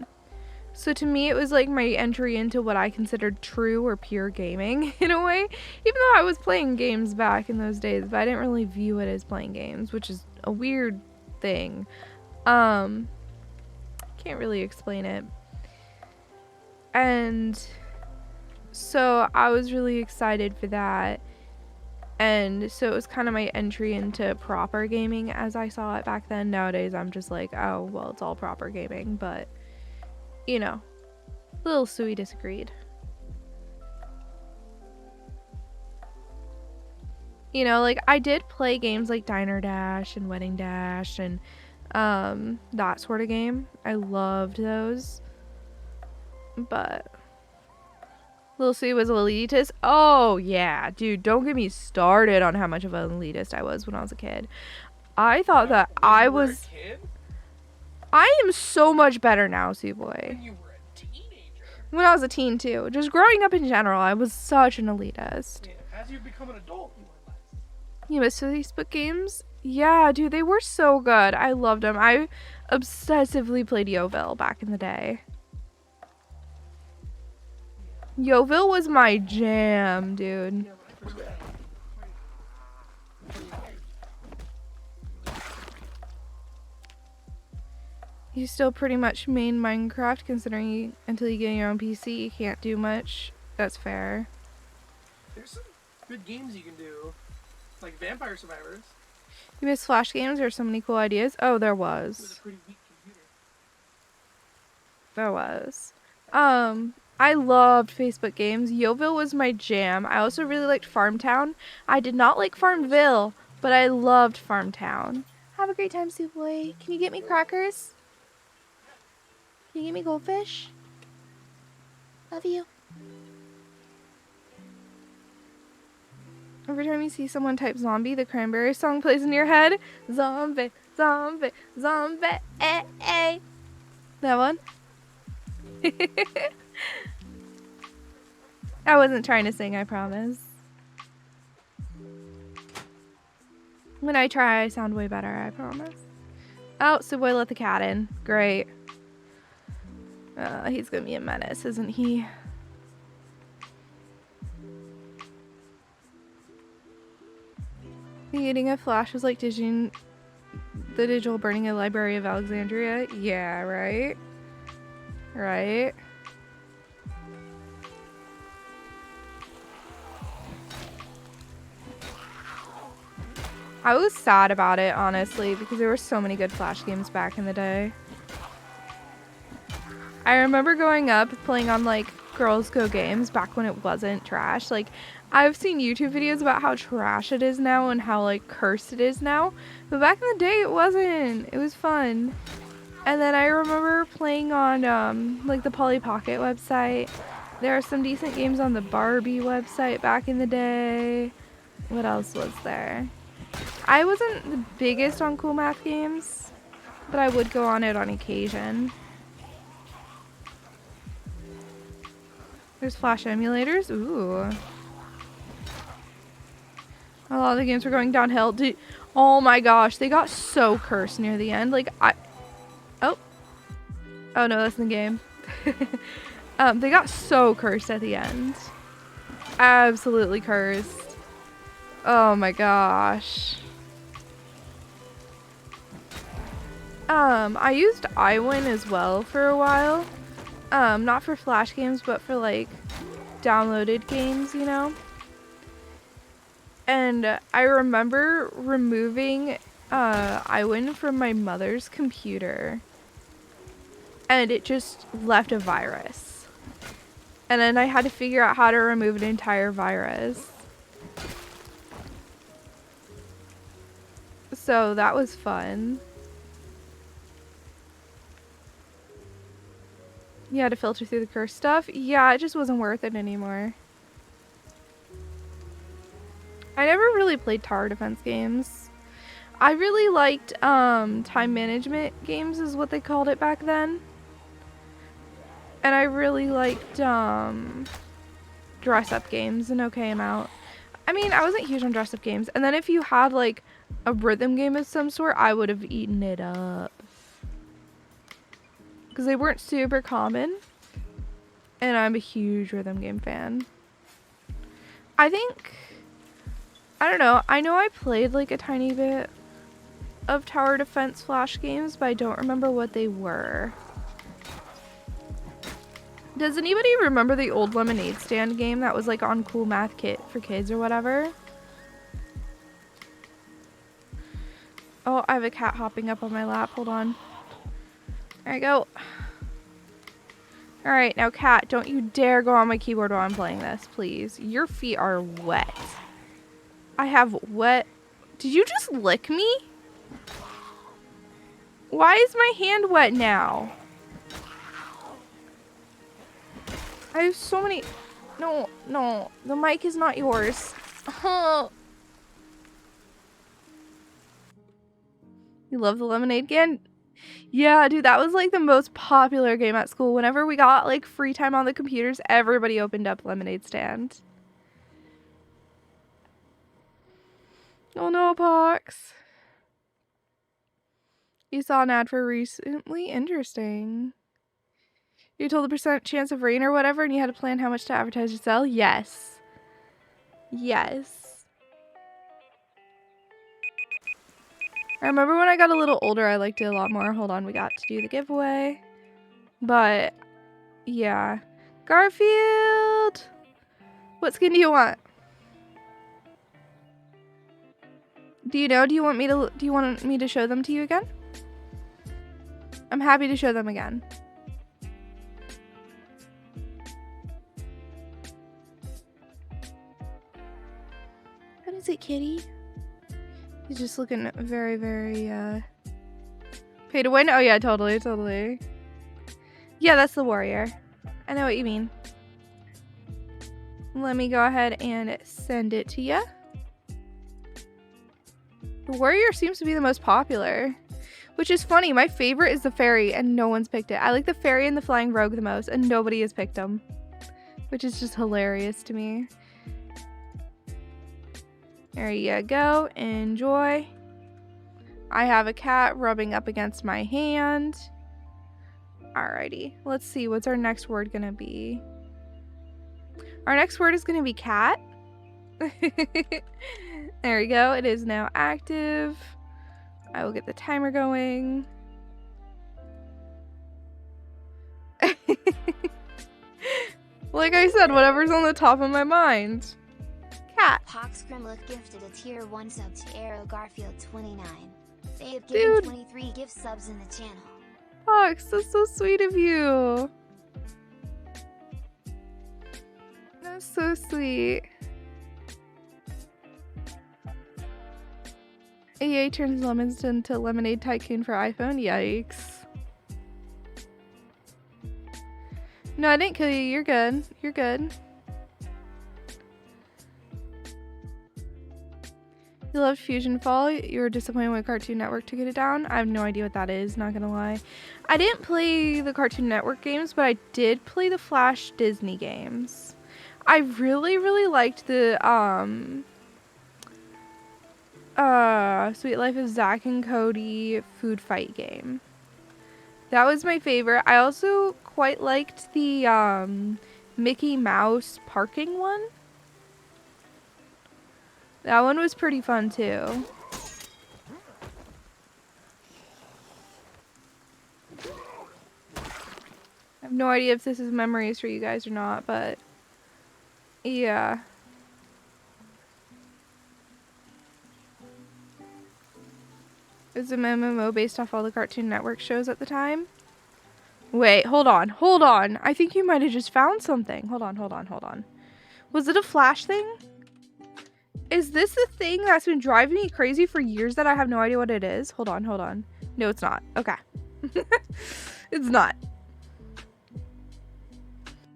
So to me, it was like my entry into what I considered true or pure gaming in a way. Even though I was playing games back in those days, but I didn't really view it as playing games, which is a weird thing. Can't really explain it. And so I was really excited for that. And so it was kind of my entry into proper gaming as I saw it back then. Nowadays, I'm just like, oh, well, it's all proper gaming, but you know, little Suwey disagreed. You know, like I did play games like Diner Dash and Wedding Dash and that sort of game. I loved those. But Little Suwey was an elitist. Oh, yeah. Dude, don't get me started on how much of an elitist I was when I was a kid. I thought that I was... a kid? I am so much better now, Suwey. When you were a teenager. When I was a teen, too. Just growing up in general, I was such an elitist. Yeah, as you become an adult, you learn less. You miss Facebook games? Yeah, dude, they were so good. I loved them. I obsessively played Yoville back in the day. Yoville was my jam, dude. Yeah, when I first You still pretty much main Minecraft, considering until you get your own PC, you can't do much. That's fair. There's some good games you can do, like Vampire Survivors. You miss Flash games? There's so many cool ideas. Oh, there It was was. a pretty weak computer. There was. I loved Facebook games. Yoville was my jam. I also really liked Farmtown. I did not like Farmville, but I loved Farmtown. Have a great time, Suwey. Can you get me crackers? Can you get me goldfish? Love you. Every time you see someone type zombie, the Cranberry song plays in your head. Zombie, zombie, zombie, eh, eh. That one? I wasn't trying to sing, I promise. When I try, I sound way better, I promise. Oh, Suwey let the cat in. Great. He's gonna be a menace, isn't he? Eating a flash was like the digital burning a Library of Alexandria. Yeah, right? Right? I was sad about it, honestly, because there were so many good Flash games back in the day. I remember growing up playing on, like, Girls Go Games back when it wasn't trash. Like, I've seen YouTube videos about how trash it is now and how, like, cursed it is now. But back in the day, it wasn't. It was fun. And then I remember playing on, like, the Polly Pocket website. There are some decent games on the Barbie website back in the day. What else was there? I wasn't the biggest on Cool Math games, but I would go on it on occasion. There's Flash emulators. Ooh. A lot of the games were going downhill. Oh my gosh, they got so cursed near the end. Like, Oh no, that's in the game. They got so cursed at the end. Absolutely cursed. Oh my gosh. I used iWin as well for a while. Not for Flash games, but for, like, downloaded games, you know? And I remember removing iWin from my mother's computer. And it just left a virus. And then I had to figure out how to remove an entire virus. So that was fun. You had to filter through the cursed stuff? Yeah, it just wasn't worth it anymore. I never really played tower defense games. I really liked time management games is what they called it back then. And I really liked dress up games an okay amount. I mean, I wasn't huge on dress up games. And then if you had like a rhythm game of some sort, I would have eaten it up. Because they weren't super common. And I'm a huge rhythm game fan. I don't know. I know I played like a tiny bit of tower defense Flash games, but I don't remember what they were. Does anybody remember the old lemonade stand game that was like on Cool Math Kit for kids or whatever? Oh, I have a cat hopping up on my lap. Hold on. There I go. Alright, now cat, don't you dare go on my keyboard while I'm playing this, please. Your feet are wet. I have wet... Did you just lick me? Why is my hand wet now? I have so many... No, no. The mic is not yours. Oh. You love the lemonade can? Yeah, dude, that was like the most popular game at school. Whenever we got like free time on the computers, everybody opened up Lemonade Stand. Oh no, Pox. You saw an ad for recently? Interesting. You told the percent chance of rain or whatever, and you had to plan how much to advertise or sell? Yes. Yes. I remember when I got a little older, I liked it a lot more. Hold on, we got to do the giveaway. But, yeah. Garfield! What skin do you want? Do you know? Do you want me to show them to you again? I'm happy to show them again. What is it, kitty? He's just looking very, very, pay to win? Oh yeah, totally, totally. Yeah, that's the warrior. I know what you mean. Let me go ahead and send it to you. The warrior seems to be the most popular. Which is funny, my favorite is the fairy and no one's picked it. I like the fairy and the flying rogue the most and nobody has picked them. Which is just hilarious to me. There you go, enjoy. I have a cat rubbing up against my hand. Alrighty, let's see, what's our next word gonna be? Our next word is gonna be cat. There we go, it is now active. I will get the timer going. Like I said, whatever's on the top of my mind. Cat. Pox Grimlock gifted a tier 1 sub to Arrow Garfield 29. They have given 23 gift subs in the channel. Pox, that's so sweet of you. That's so sweet. EA turns lemons into Lemonade Tycoon for iPhone? Yikes. No, I didn't kill you. You're good. You're good. You loved Fusion Fall. You were disappointed when Cartoon Network took it down. I have no idea what that is, not gonna lie. I didn't play the Cartoon Network games, but I did play the Flash Disney games. I really, really liked the, Sweet Life of Zack and Cody food fight game. That was my favorite. I also quite liked the Mickey Mouse parking one. That one was pretty fun too. I have no idea if this is memories for you guys or not, but yeah. It was an MMO based off all the Cartoon Network shows at the time. Wait, hold on, hold on. I think you might have just found something. Hold on, hold on, hold on. Was it a Flash thing? Is this the thing that's been driving me crazy for years that I have no idea what it is? Hold on, hold on. No, it's not. Okay. It's not.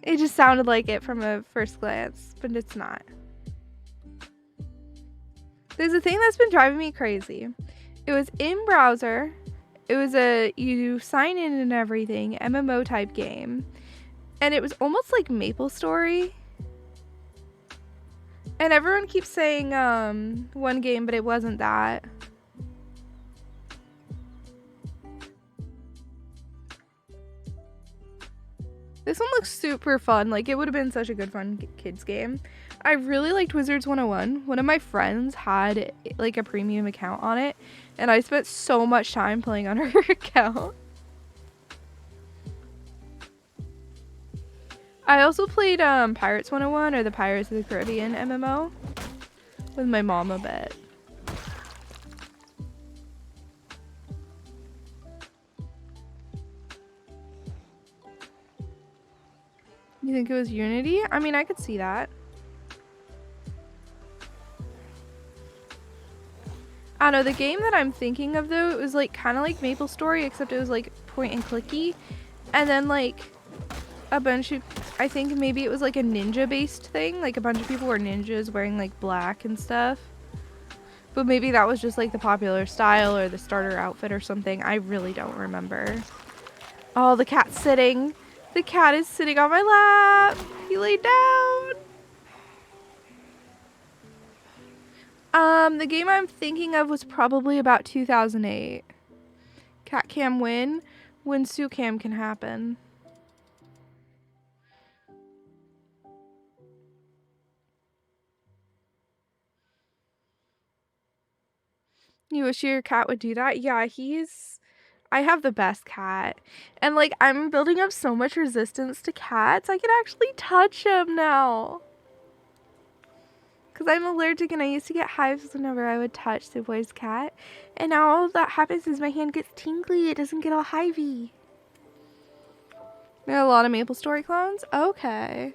It just sounded like it from a first glance, but it's not. There's a thing that's been driving me crazy. It was in browser. It was you sign in and everything, MMO type game. And it was almost like MapleStory. And everyone keeps saying one game, but it wasn't that. This one looks super fun. Like, it would have been such a good fun kids game. I really liked Wizards 101. One of my friends had like a premium account on it, and I spent so much time playing on her account. I also played Pirates 101 or the Pirates of the Caribbean MMO with my mom a bit. You think it was Unity? I mean, I could see that. I don't know, the game that I'm thinking of though, it was like kind of like MapleStory, except it was like point and clicky. And then like a bunch of, I think maybe it was like a ninja based thing, like a bunch of people were ninjas wearing like black and stuff, but maybe that was just like the popular style or the starter outfit or something. I really don't remember. Oh, the cat's sitting. The cat is sitting on my lap. He laid down. The game I'm thinking of was probably about 2008. Cat cam win when Sue cam can happen. You wish your cat would do that? Yeah, I have the best cat. And like, I'm building up so much resistance to cats. I can actually touch him now. Because I'm allergic and I used to get hives whenever I would touch the boy's cat. And now all that happens is my hand gets tingly. It doesn't get all hivey. There are a lot of Maple Story clones? Okay.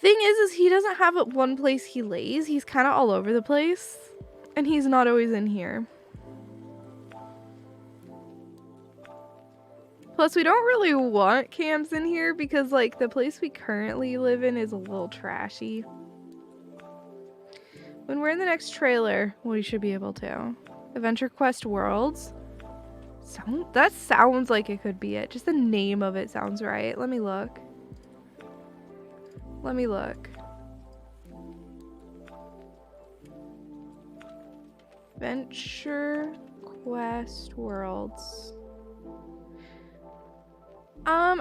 Thing is he doesn't have one place he lays. He's kind of all over the place. And he's not always in here. Plus, we don't really want cams in here because, like, the place we currently live in is a little trashy. When we're in the next trailer, we should be able to. Adventure Quest Worlds. That sounds like it could be it. Just the name of it sounds right. Let me look. Let me look. Adventure Quest Worlds.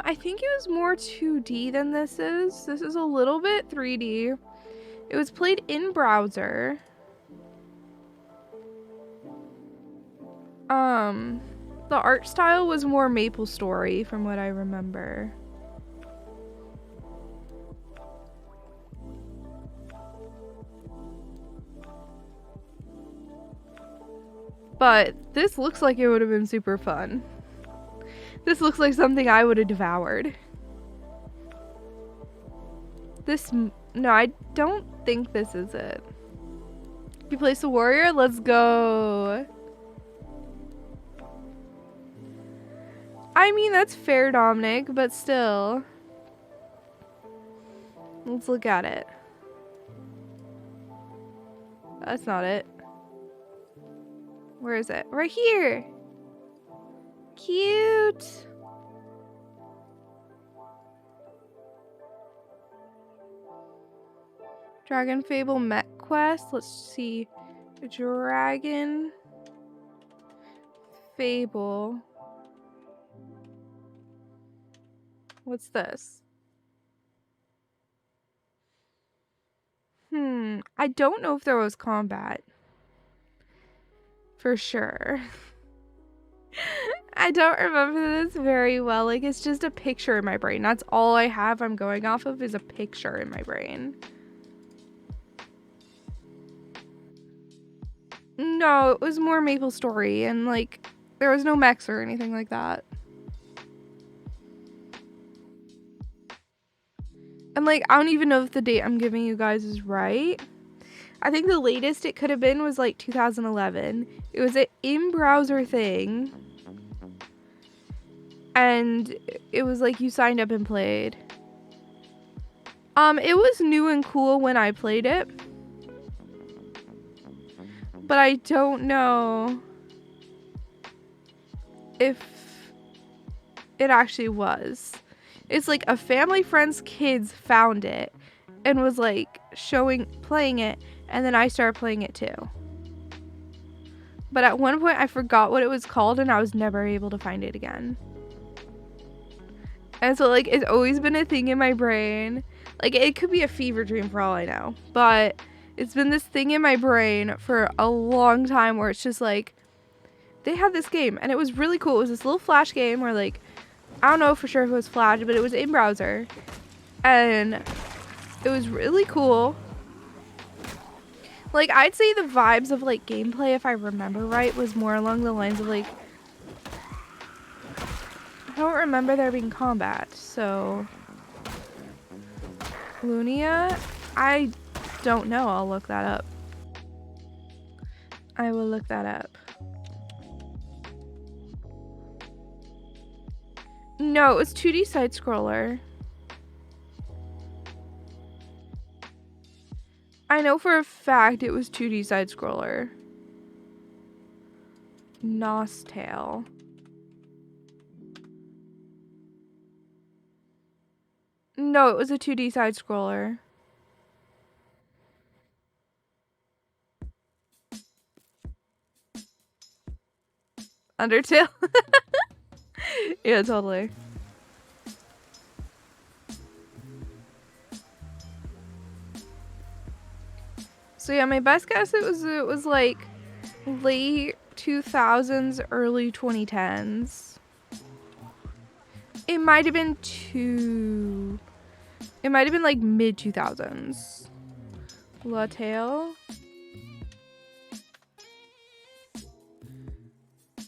I think it was more 2D than this is. This is a little bit 3D. It was played in browser. The art style was more Maple Story from what I remember. But this looks like it would have been super fun. This looks like something I would have devoured. No, I don't think this is it. You place a warrior? Let's go. I mean, that's fair, Dominic, but still. Let's look at it. That's not it. Where is it? Right here. Cute. Dragon Fable Met Quest. Let's see. Dragon Fable. What's this? I don't know if there was combat. For sure. I don't remember this very well. Like, it's just a picture in my brain. That's all I have I'm going off of is a picture in my brain. No, it was more Maple Story, and like, there was no mechs or anything like that. And like, I don't even know if the date I'm giving you guys is right. I think the latest it could have been was like 2011. It was an in-browser thing. And it was like you signed up and played. It was new and cool when I played it. But I don't know if it actually was. It's like a family friend's kids found it and was like playing it, and then I started playing it too. But at one point I forgot what it was called and I was never able to find it again. And so like, it's always been a thing in my brain. Like, it could be a fever dream for all I know, but it's been this thing in my brain for a long time where it's just like, they had this game and it was really cool. It was this little Flash game where like, I don't know for sure if it was Flash, but it was in browser. And it was really cool. Like, I'd say the vibes of like gameplay, if I remember right, was more along the lines of like, I don't remember there being combat, so Lunia, I don't know. I'll look that up. I will look that up. No, it was 2D side scroller. I know for a fact it was 2D side scroller. Nostale. No, it was a 2D side scroller. Undertale? Yeah, totally. So yeah, my best guess it was like late 2000s, early 2010s. It might have been it might have been like mid 2000s. Lattale.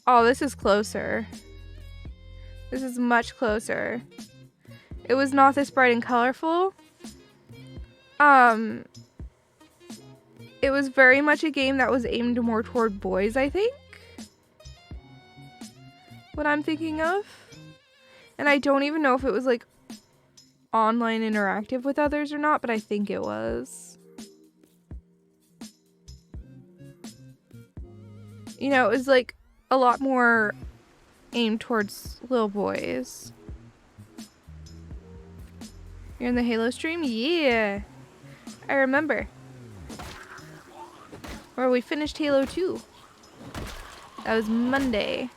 Oh, this is closer. This is much closer. It was not this bright and colorful. It was very much a game that was aimed more toward boys, I think. What I'm thinking of. And I don't even know if it was like online interactive with others or not, but I think it was. You know, it was like a lot more aimed towards little boys. You're in the Halo stream? Yeah. I remember. Where we finished Halo 2. That was Monday.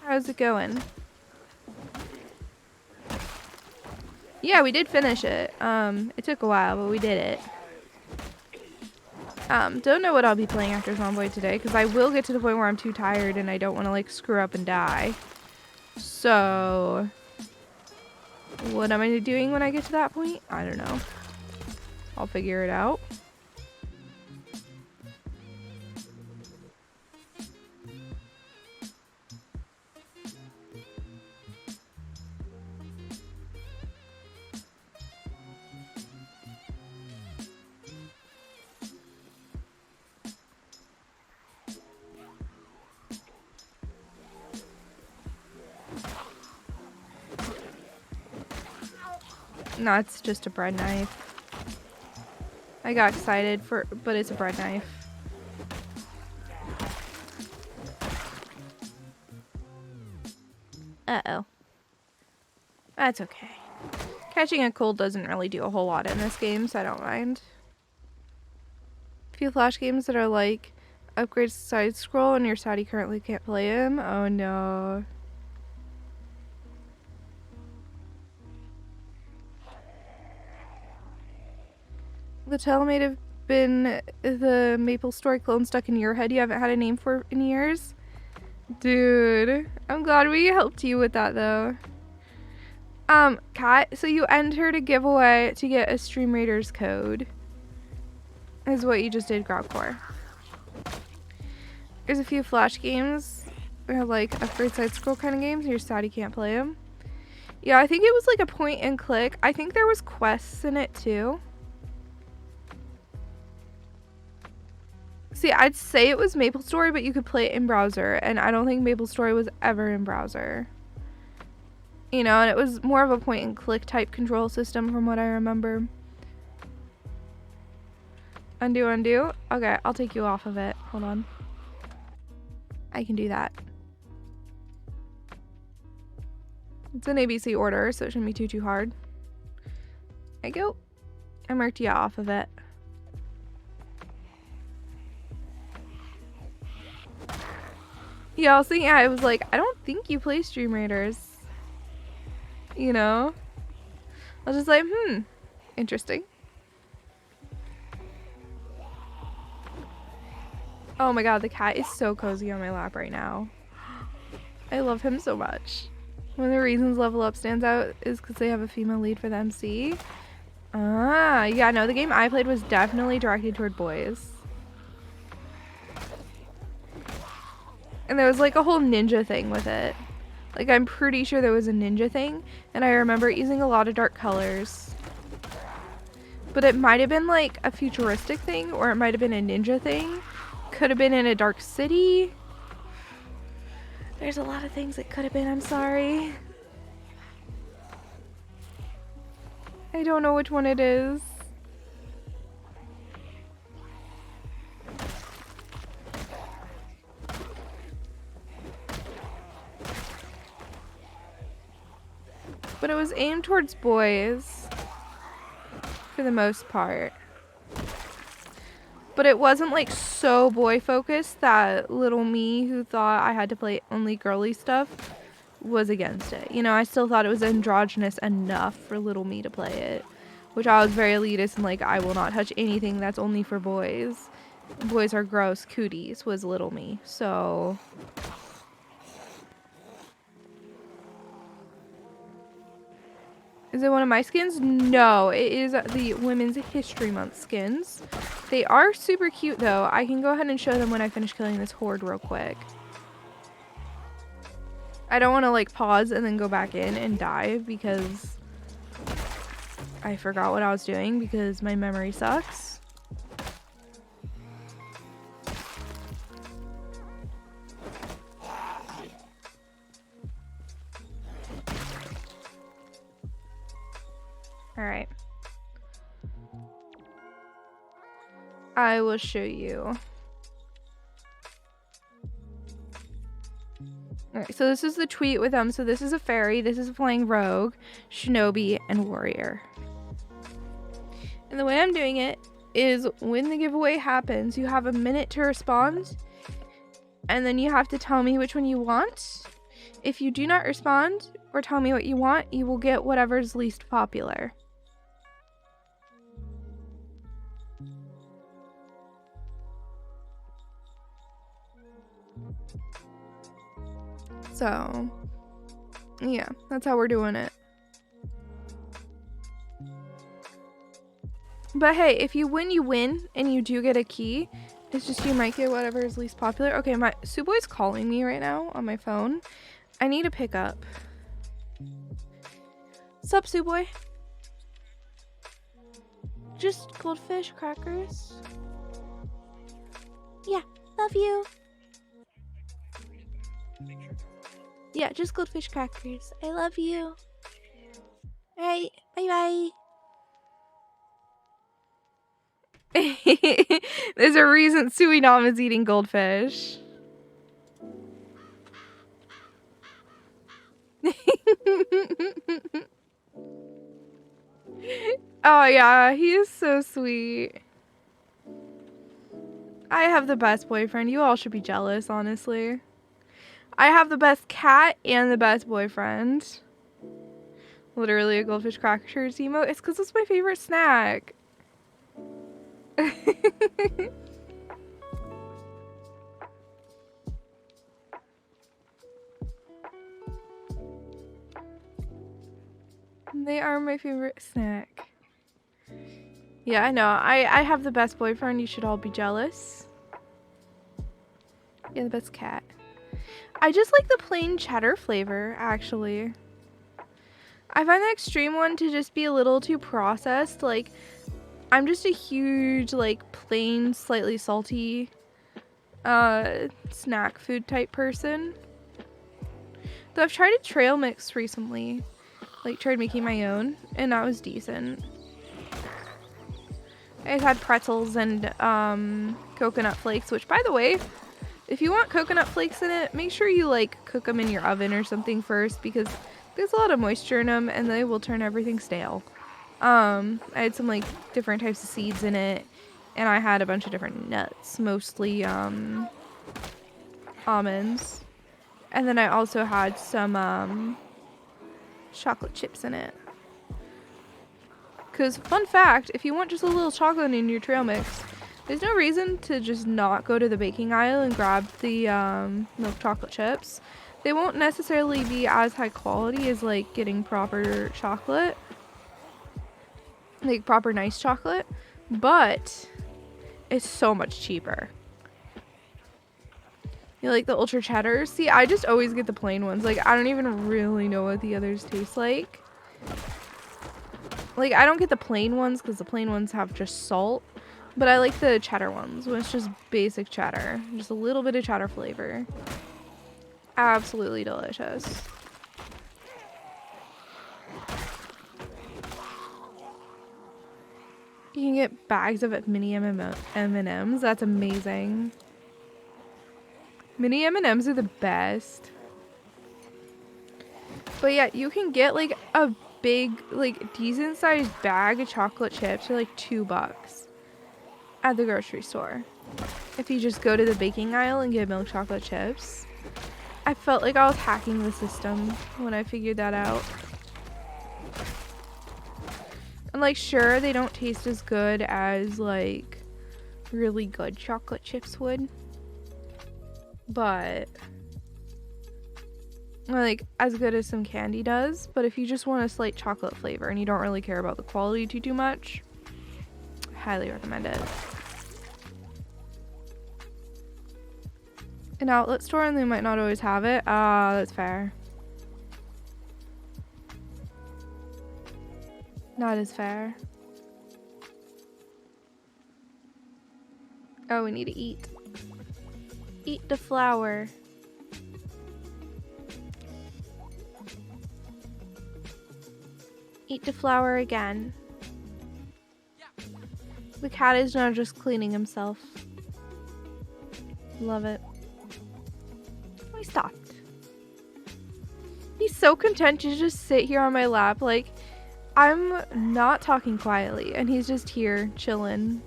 How's it going? Yeah, we did finish it. It took a while, but we did it. Don't know what I'll be playing after Zomboid today, because I will get to the point where I'm too tired and I don't want to, like, screw up and die. So, what am I doing when I get to that point? I don't know. I'll figure it out. No, it's just a bread knife. I got excited but it's a bread knife. Uh-oh. That's okay. Catching a cold doesn't really do a whole lot in this game, so I don't mind. A few Flash games that are like upgrade side scroll and your Saudi currently can't play them. Oh no. The tale may have been the Maple Story clone stuck in your head you haven't had a name for in years. Dude, I'm glad we helped you with that though. Kat, so you entered a giveaway to get a Stream Raiders code. Is what you just did, Grogcore. There's a few Flash games. They're like upgrade side scroll kind of games. Your Saudi can't play them. Yeah, I think it was like a point and click. I think there was quests in it too. See, I'd say it was MapleStory, but you could play it in browser, and I don't think MapleStory was ever in browser. You know, and it was more of a point and click type control system from what I remember. Undo, undo. Okay, I'll take you off of it. Hold on. I can do that. It's an ABC order, so it shouldn't be too hard. There you go. I marked you off of it. Yeah, I was thinking, I was like, I don't think you play Stream Raiders. You know? I was just like, interesting. Oh my god, the cat is so cozy on my lap right now. I love him so much. One of the reasons Level Up stands out is because they have a female lead for the MC. Ah, yeah, no, the game I played was definitely directed toward boys. And there was like a whole ninja thing with it. Like, I'm pretty sure there was a ninja thing, and I remember it using a lot of dark colors. But it might have been like a futuristic thing, or it might have been a ninja thing. Could have been in a dark city. There's a lot of things it could have been. I'm sorry. I don't know which one it is. But it was aimed towards boys for the most part. But it wasn't like so boy focused that little me who thought I had to play only girly stuff was against it. You know, I still thought it was androgynous enough for little me to play it, which I was very elitist and like, I will not touch anything that's only for boys. Boys are gross, cooties was little me. So is it one of my skins? No, it is the Women's History Month skins. They are super cute though. I can go ahead and show them when I finish killing this horde real quick. I don't want to like pause and then go back in and dive because I forgot what I was doing because my memory sucks. Alright. I will show you. Alright, so this is the tweet with them. So this is a fairy, this is a flying rogue, shinobi, and warrior. And the way I'm doing it is when the giveaway happens, you have a minute to respond. And then you have to tell me which one you want. If you do not respond or tell me what you want, you will get whatever's least popular. So, yeah, that's how we're doing it. But hey, if you win, you win, and you do get a key. It's just you might get whatever is least popular. Okay, my Suwey's calling me right now on my phone. I need to pick up. Sup, Suwey? Just goldfish crackers. Yeah, love you. Yeah, just goldfish crackers. I love you. Alright, bye bye. There's a reason Suwey Nam is eating goldfish. Oh yeah, he is so sweet. I have the best boyfriend. You all should be jealous, honestly. I have the best cat and the best boyfriend. Literally a goldfish crackers emote. It's because it's my favorite snack. They are my favorite snack. Yeah, I know. I have the best boyfriend. You should all be jealous. Yeah, the best cat. I just like the plain cheddar flavor, actually. I find the extreme one to just be a little too processed. Like, I'm just a huge, like, plain, slightly salty snack food type person. Though I've tried a trail mix recently. Like, tried making my own, and that was decent. I had pretzels and coconut flakes, which, by the way, if you want coconut flakes in it, make sure you like cook them in your oven or something first because there's a lot of moisture in them and they will turn everything stale. I had some like different types of seeds in it, and I had a bunch of different nuts, mostly almonds, and then I also had some chocolate chips in it. Because, fun fact, if you want just a little chocolate in your trail mix, there's no reason to just not go to the baking aisle and grab the milk chocolate chips. They won't necessarily be as high quality as, like, getting proper chocolate. Like, proper nice chocolate. But it's so much cheaper. You like the ultra cheddar? See, I just always get the plain ones. Like, I don't even really know what the others taste like. Like, I don't get the plain ones because the plain ones have just salt. But I like the cheddar ones when it's just basic cheddar. Just a little bit of cheddar flavor. Absolutely delicious. You can get bags of mini M&Ms. That's amazing. Mini M&Ms are the best. But yeah, you can get like a big, like decent sized bag of chocolate chips for like $2 at the grocery store. If you just go to the baking aisle and get milk chocolate chips. I felt like I was hacking the system when I figured that out. And like, sure, they don't taste as good as like really good chocolate chips would. But like as good as some candy does. But if you just want a slight chocolate flavor and you don't really care about the quality too much, I highly recommend it. An outlet store and they might not always have it. Ah, that's fair. Not as fair. Oh, we need to eat. Eat the flour. Eat the flour again. The cat is now just cleaning himself. Love it. Oh, he stopped. He's so content to just sit here on my lap. Like, I'm not talking quietly, and he's just here chilling.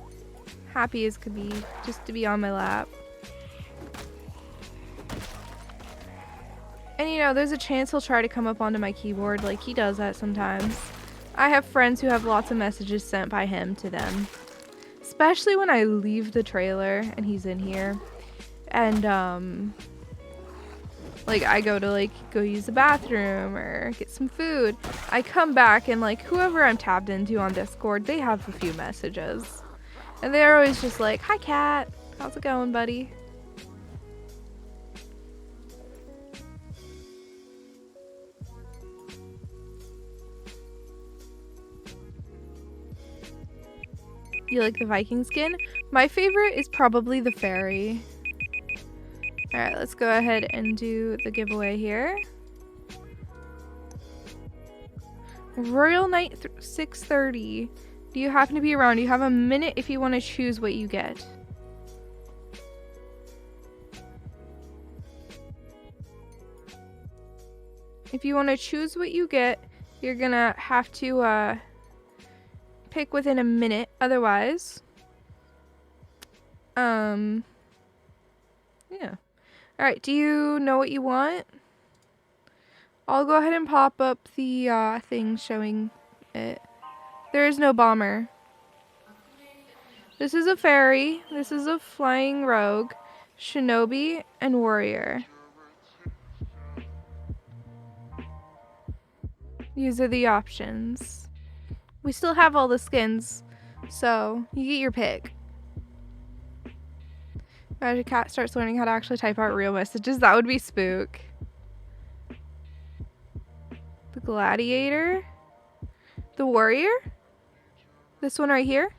Happy as could be just to be on my lap. And you know, there's a chance he'll try to come up onto my keyboard. Like, he does that sometimes. I have friends who have lots of messages sent by him to them. Especially when I leave the trailer and he's in here. And, like, I go to, go use the bathroom or get some food. I come back and, like, whoever I'm tabbed into on Discord, they have a few messages. And they're always just like, "Hi, cat. How's it going, buddy?" You like the Viking skin? My favorite is probably the fairy. Alright, let's go ahead and do the giveaway here. Royal Knight 630. Do you happen to be around? You have a minute if you want to choose what you get. If you want to choose what you get, you're gonna have to pick within a minute. Otherwise, yeah. Alright, do you know what you want? I'll go ahead and pop up the thing showing it. There is no bomber. This is a fairy. This is a flying rogue, shinobi, and warrior. These are the options. We still have all the skins, so you get your pick. Imagine cat starts learning how to actually type out real messages. That would be spook. The gladiator. The warrior. This one right here.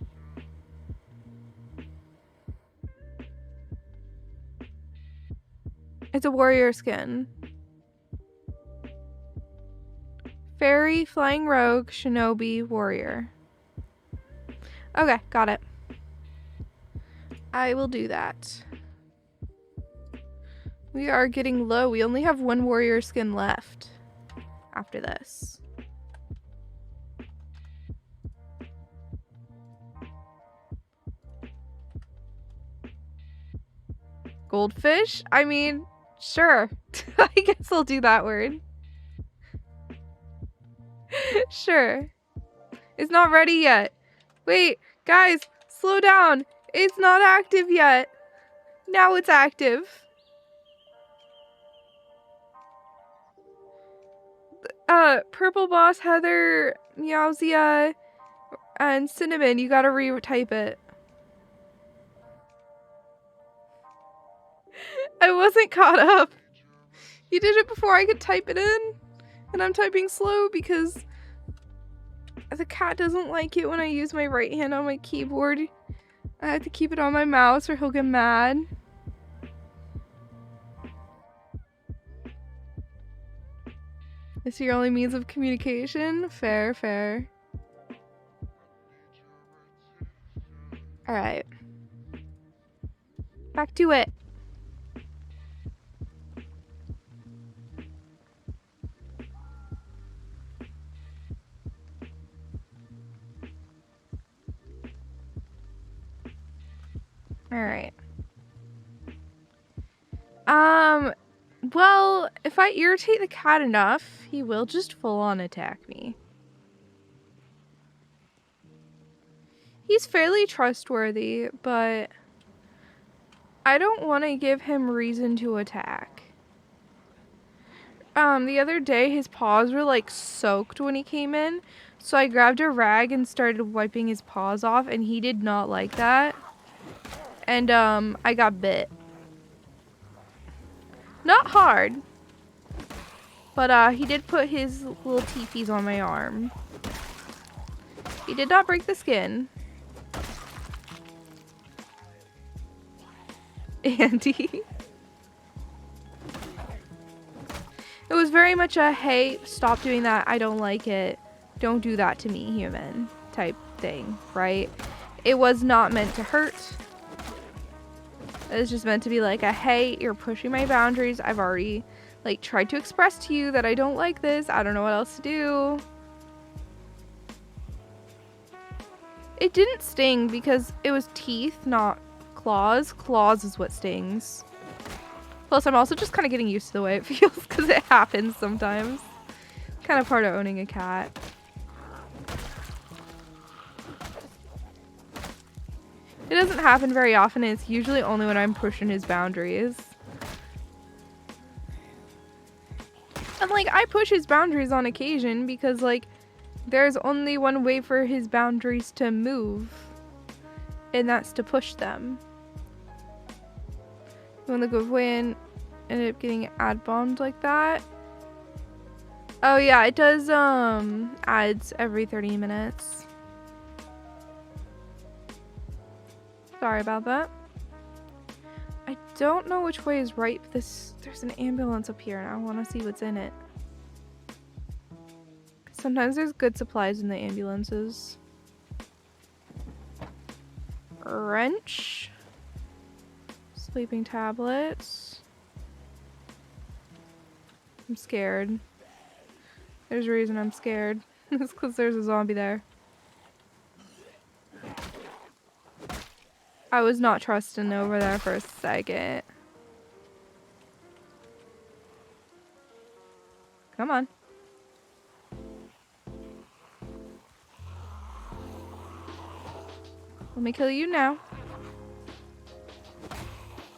It's a warrior skin. Fairy, flying rogue, shinobi, warrior. Okay, got it. I will do that. We are getting low. We only have one warrior skin left after this. Goldfish? I mean, sure. I guess I'll do that word. Sure. It's not ready yet. Wait, guys, slow down. It's not active yet. Now it's active. Purple Boss, Heather, Meowsia, and Cinnamon, you gotta retype it. I wasn't caught up. You did it before I could type it in. And I'm typing slow because the cat doesn't like it when I use my right hand on my keyboard. I have to keep it on my mouse or he'll get mad. It's your only means of communication? Fair, fair. Alright. Back to it. Alright. Well, if I irritate the cat enough, he will just full on attack me. He's fairly trustworthy, but I don't want to give him reason to attack. The other day his paws were like soaked when he came in, so I grabbed a rag and started wiping his paws off, and he did not like that. And I got bit. Not hard, but he did put his little teepees on my arm. He did not break the skin. Andy. It was very much a, hey, stop doing that, I don't like it, don't do that to me, human, type thing, right? It was not meant to hurt. It was just meant to be like a, hey, you're pushing my boundaries, I've already, like, tried to express to you that I don't like this, I don't know what else to do. It didn't sting because it was teeth, not claws. Claws is what stings. Plus, I'm also just kind of getting used to the way it feels because it happens sometimes. Kind of part of owning a cat. It doesn't happen very often, and it's usually only when I'm pushing his boundaries. And, like, I push his boundaries on occasion because, like, there's only one way for his boundaries to move, and that's to push them. When the giveaway ended up getting ad bombed like that. Oh yeah, it does ads every 30 minutes. Sorry about that. I don't know which way is right. There's an ambulance up here and I want to see what's in it. Sometimes there's good supplies in the ambulances. Wrench. Sleeping tablets. I'm scared. There's a reason I'm scared. It's because there's a zombie there. I was not trusting over there for a second. Come on. Let me kill you now.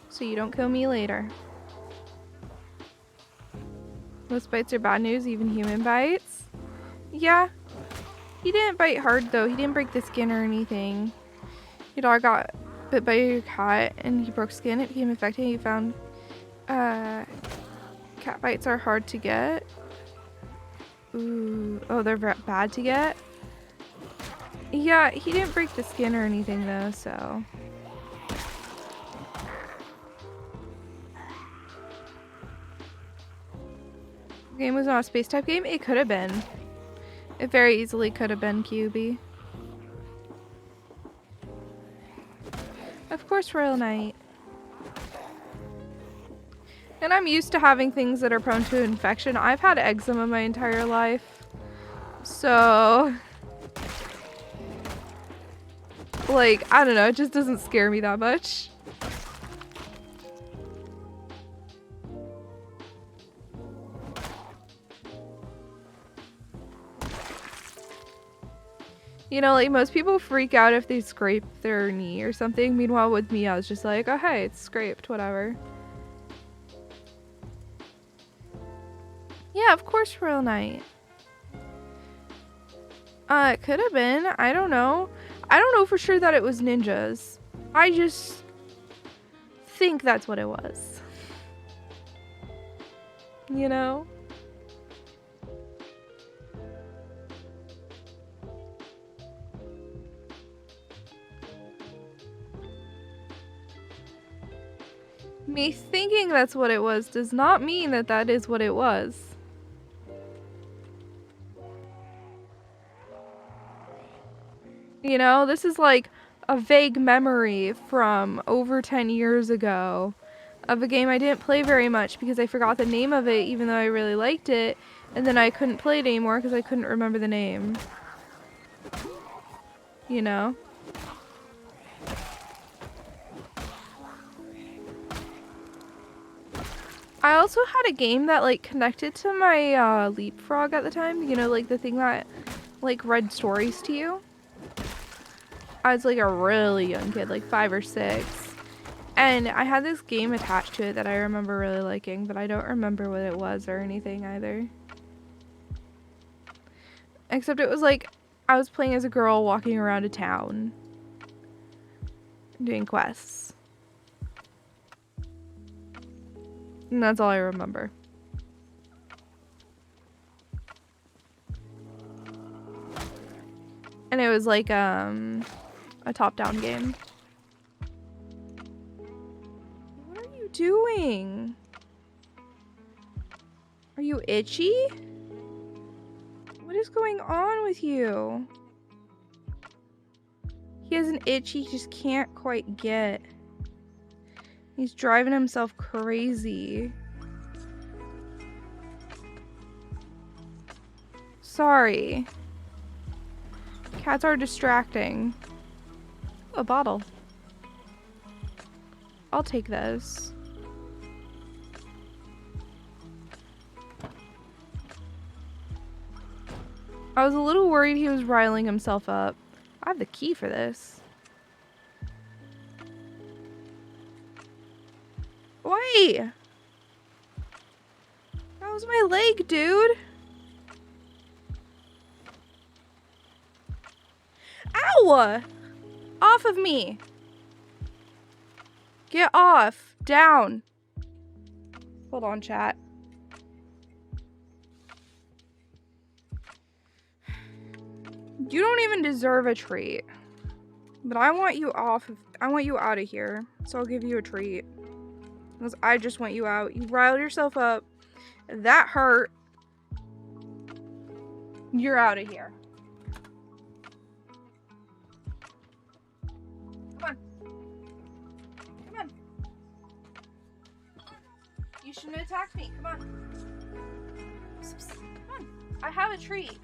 So you don't kill me later. Most bites are bad news, even human bites. Yeah. He didn't bite hard though. He didn't break the skin or anything. Your dog got bit by your cat and he broke skin. It became infected. He found cat bites are hard to get. Ooh. Oh, they're bad to get? Yeah, he didn't break the skin or anything though, so. The game was not a space type game? It could have been. It very easily could have been QB. Of course, Royal Knight. And I'm used to having things that are prone to infection. I've had eczema my entire life. So, like, I don't know, it just doesn't scare me that much. You know, like, most people freak out if they scrape their knee or something. Meanwhile, with me, I was just like, oh, hey, it's scraped, whatever. Yeah, of course, Royal Knight. It could have been. I don't know. I don't know for sure that it was ninjas. I just think that's what it was. You know? Me thinking that's what it was does not mean that that is what it was. You know, this is like a vague memory from over 10 years ago of a game I didn't play very much because I forgot the name of it even though I really liked it, and then I couldn't play it anymore because I couldn't remember the name. You know? I also had a game that like connected to my leapfrog at the time, you know, like the thing that like read stories to you. I was like a really young kid, like 5 or 6. And I had this game attached to it that I remember really liking, but I don't remember what it was or anything either. Except it was like I was playing as a girl walking around a town doing quests. And that's all I remember. And it was like a top-down game. What are you doing? Are you itchy? What is going on with you? He has an itch he just can't quite get. He's driving himself crazy. Sorry. Cats are distracting. A bottle. I'll take those. I was a little worried he was riling himself up. I have the key for this. Wait! That was my leg, dude! Ow! Off of me! Get off! Down! Hold on, chat. You don't even deserve a treat. But I want you I want you out of here. So I'll give you a treat. Because I just want you out. You riled yourself up. That hurt. You're out of here. Come on. Come on. You shouldn't attack me. Come on. Come on. I have a treat.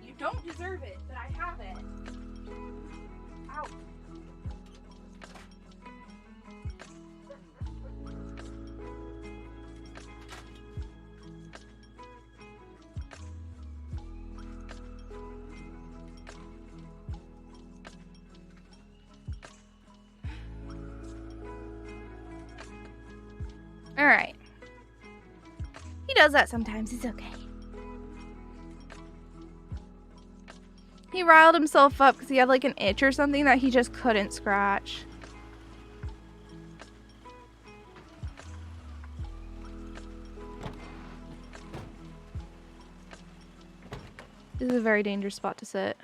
You don't deserve it, but I have it. Ow. Alright. He does that sometimes. It's okay. He riled himself up because he had like an itch or something that he just couldn't scratch. This is a very dangerous spot to sit.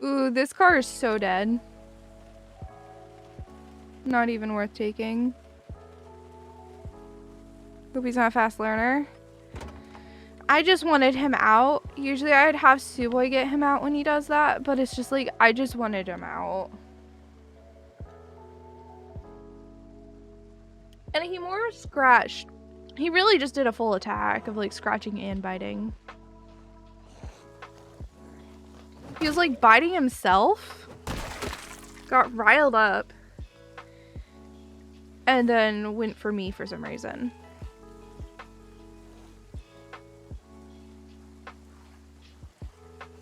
Ooh, this car is so dead. Not even worth taking. Hope he's not a fast learner. I just wanted him out. Usually I'd have Suwey get him out when he does that, but it's just like, I just wanted him out. And he more scratched. He really just did a full attack of like scratching and biting. He was like biting himself. Got riled up. And then went for me for some reason.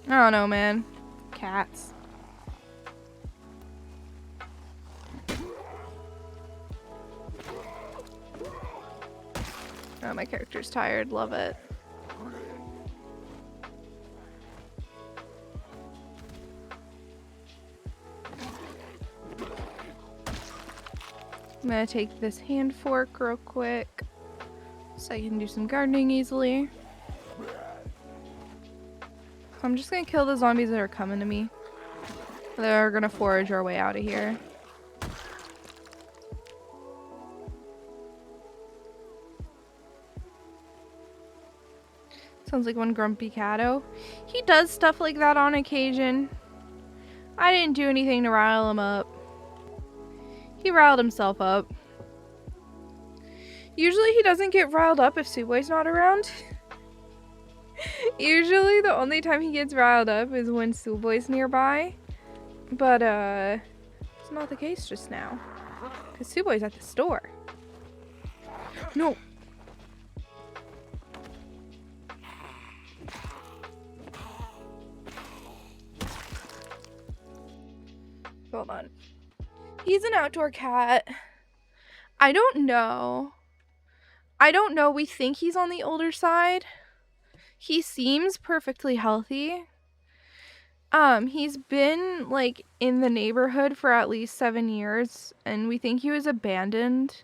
I don't know, man. Cats. Oh, my character's tired. Love it. I'm gonna take this hand fork real quick so I can do some gardening easily. I'm just gonna kill the zombies that are coming to me. They're gonna forage our way out of here. Sounds like one grumpy catto. He does stuff like that on occasion. I didn't do anything to rile him up. He riled himself up. Usually he doesn't get riled up if Suwey's not around. Usually the only time he gets riled up is when Suwey's nearby. But it's not the case just now. Because Suwey's at the store. No. Hold on. He's an outdoor cat. I don't know. We think he's on the older side. He seems perfectly healthy. He's been like in the neighborhood for at least 7 years, and we think he was abandoned.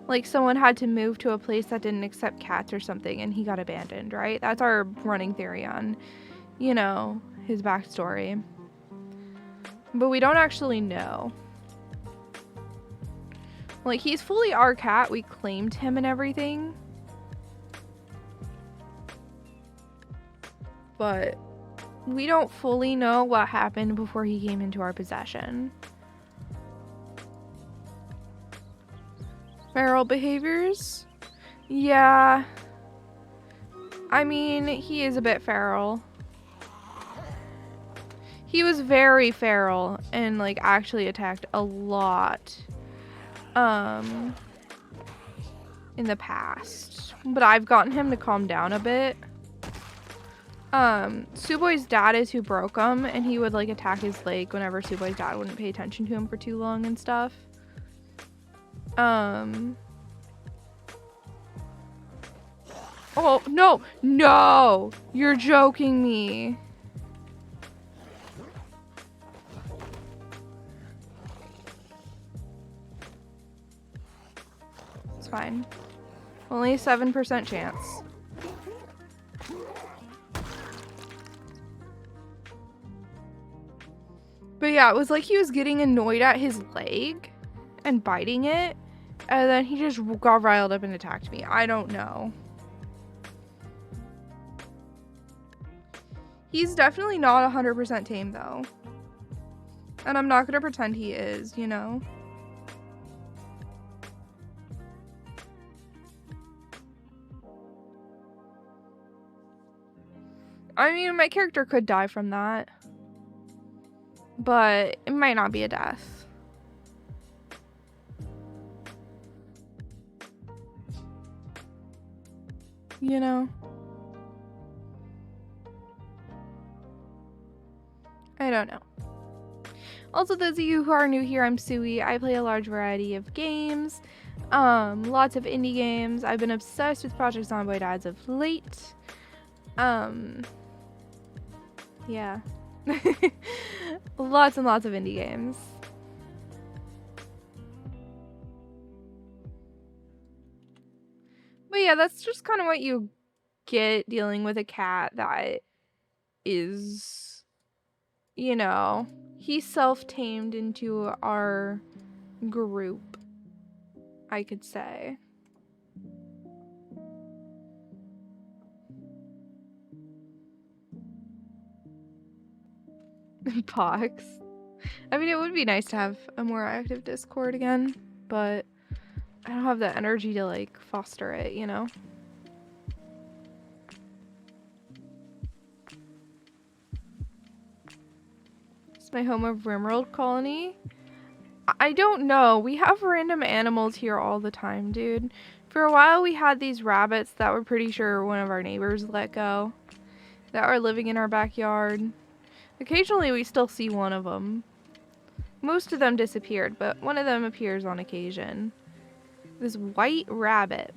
Like someone had to move to a place that didn't accept cats or something, and he got abandoned, right? That's our running theory on, you know, his backstory. But we don't actually know. Like, he's fully our cat. We claimed him and everything. But we don't fully know what happened before he came into our possession. Feral behaviors? Yeah. I mean, he is a bit feral. He was very feral and like actually attacked a lot in the past. But I've gotten him to calm down a bit. Suwey's dad is who broke him, and he would like attack his leg whenever Suwey's dad wouldn't pay attention to him for too long and stuff. Oh, no! No! You're joking me. It's fine. Only a 7% chance. But yeah, it was like he was getting annoyed at his leg and biting it, and then he just got riled up and attacked me. I don't know. He's definitely not 100% tame though. And I'm not gonna pretend he is, you know? I mean, my character could die from that. But it might not be a death. You know? I don't know. Also, those of you who are new here, I'm Suwey. I play a large variety of games. Lots of indie games. I've been obsessed with Project Zomboid as of late. Yeah. Lots and lots of indie games. But yeah, that's just kind of what you get dealing with a cat that is, you know, he's self-tamed into our group, I could say. Pox. I mean, it would be nice to have a more active Discord again, but I don't have the energy to like foster it, you know? It's my home of Rimworld Colony. I don't know. We have random animals here all the time, dude. For a while we had these rabbits that we're pretty sure one of our neighbors let go, that are living in our backyard. Occasionally we still see one of them. Most of them disappeared, but one of them appears on occasion. This white rabbit.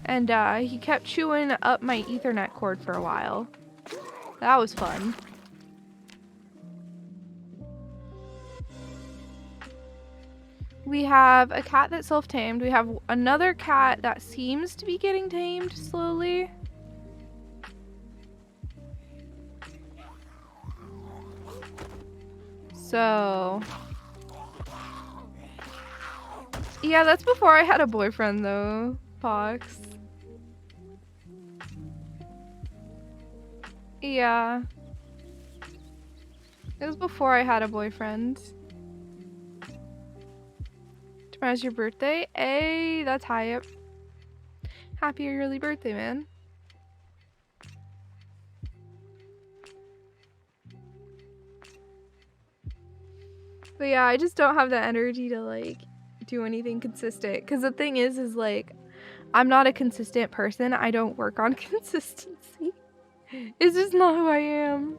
And he kept chewing up my Ethernet cord for a while. That was fun. We have a cat that's self-tamed. We have another cat that seems to be getting tamed slowly. So, yeah, that's before I had a boyfriend though, Pox. Yeah. It was before I had a boyfriend. Tomorrow's your birthday? Hey, that's high up. Happy early birthday, man. But yeah, I just don't have the energy to like do anything consistent. Cause the thing is like, I'm not a consistent person. I don't work on consistency. It's just not who I am.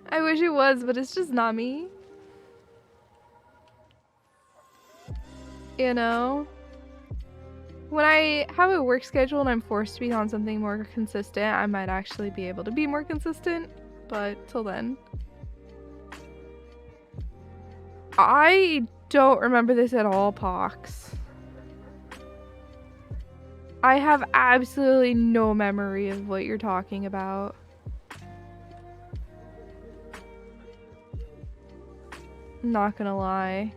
I wish it was, but it's just not me. You know? When I have a work schedule and I'm forced to be on something more consistent, I might actually be able to be more consistent. But till then. I don't remember this at all, Pox. I have absolutely no memory of what you're talking about. I'm not gonna lie.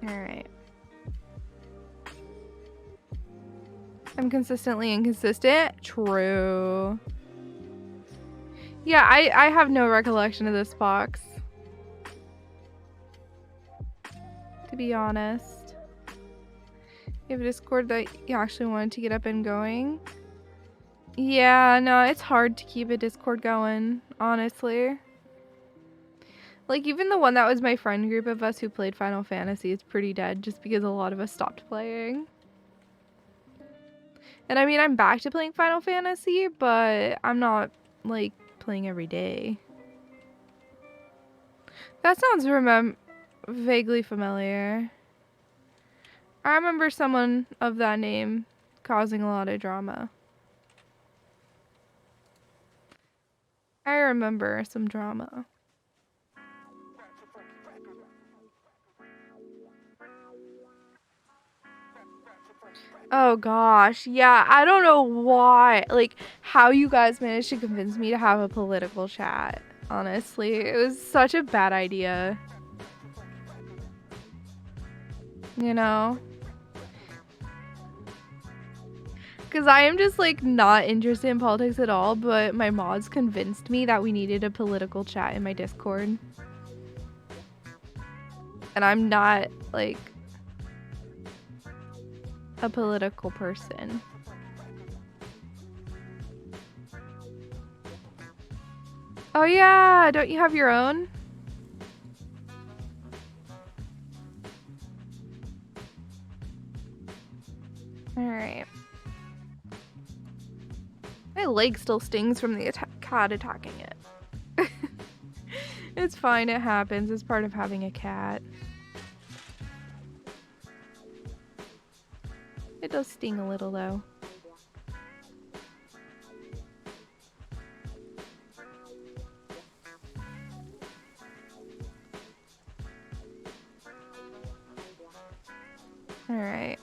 Alright. I'm consistently inconsistent? True. Yeah, I have no recollection of this box. To be honest. You have a Discord that you actually wanted to get up and going? Yeah, no, it's hard to keep a Discord going, honestly. Like, even the one that was my friend group of us who played Final Fantasy is pretty dead just because a lot of us stopped playing. And I mean, I'm back to playing Final Fantasy, but I'm not, like, playing every day. That sounds vaguely familiar. I remember someone of that name causing a lot of drama. I remember some drama. Oh gosh, yeah, I don't know why, like, how you guys managed to convince me to have a political chat, honestly. It was such a bad idea. You know? Because I am just, like, not interested in politics at all, but my mods convinced me that we needed a political chat in my Discord. And I'm not, like, a political person. Oh yeah, don't you have your own? Alright. My leg still stings from the cat attacking it. It's fine, it happens. It's part of having a cat. It does sting a little though. Alright.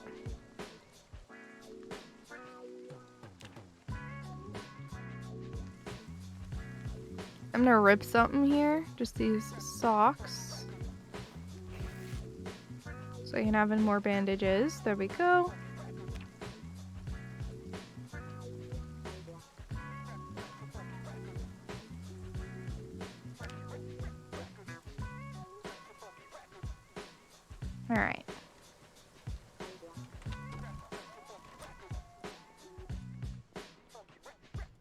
I'm gonna rip something here. Just these socks. So I can have in more bandages. There we go. Alright.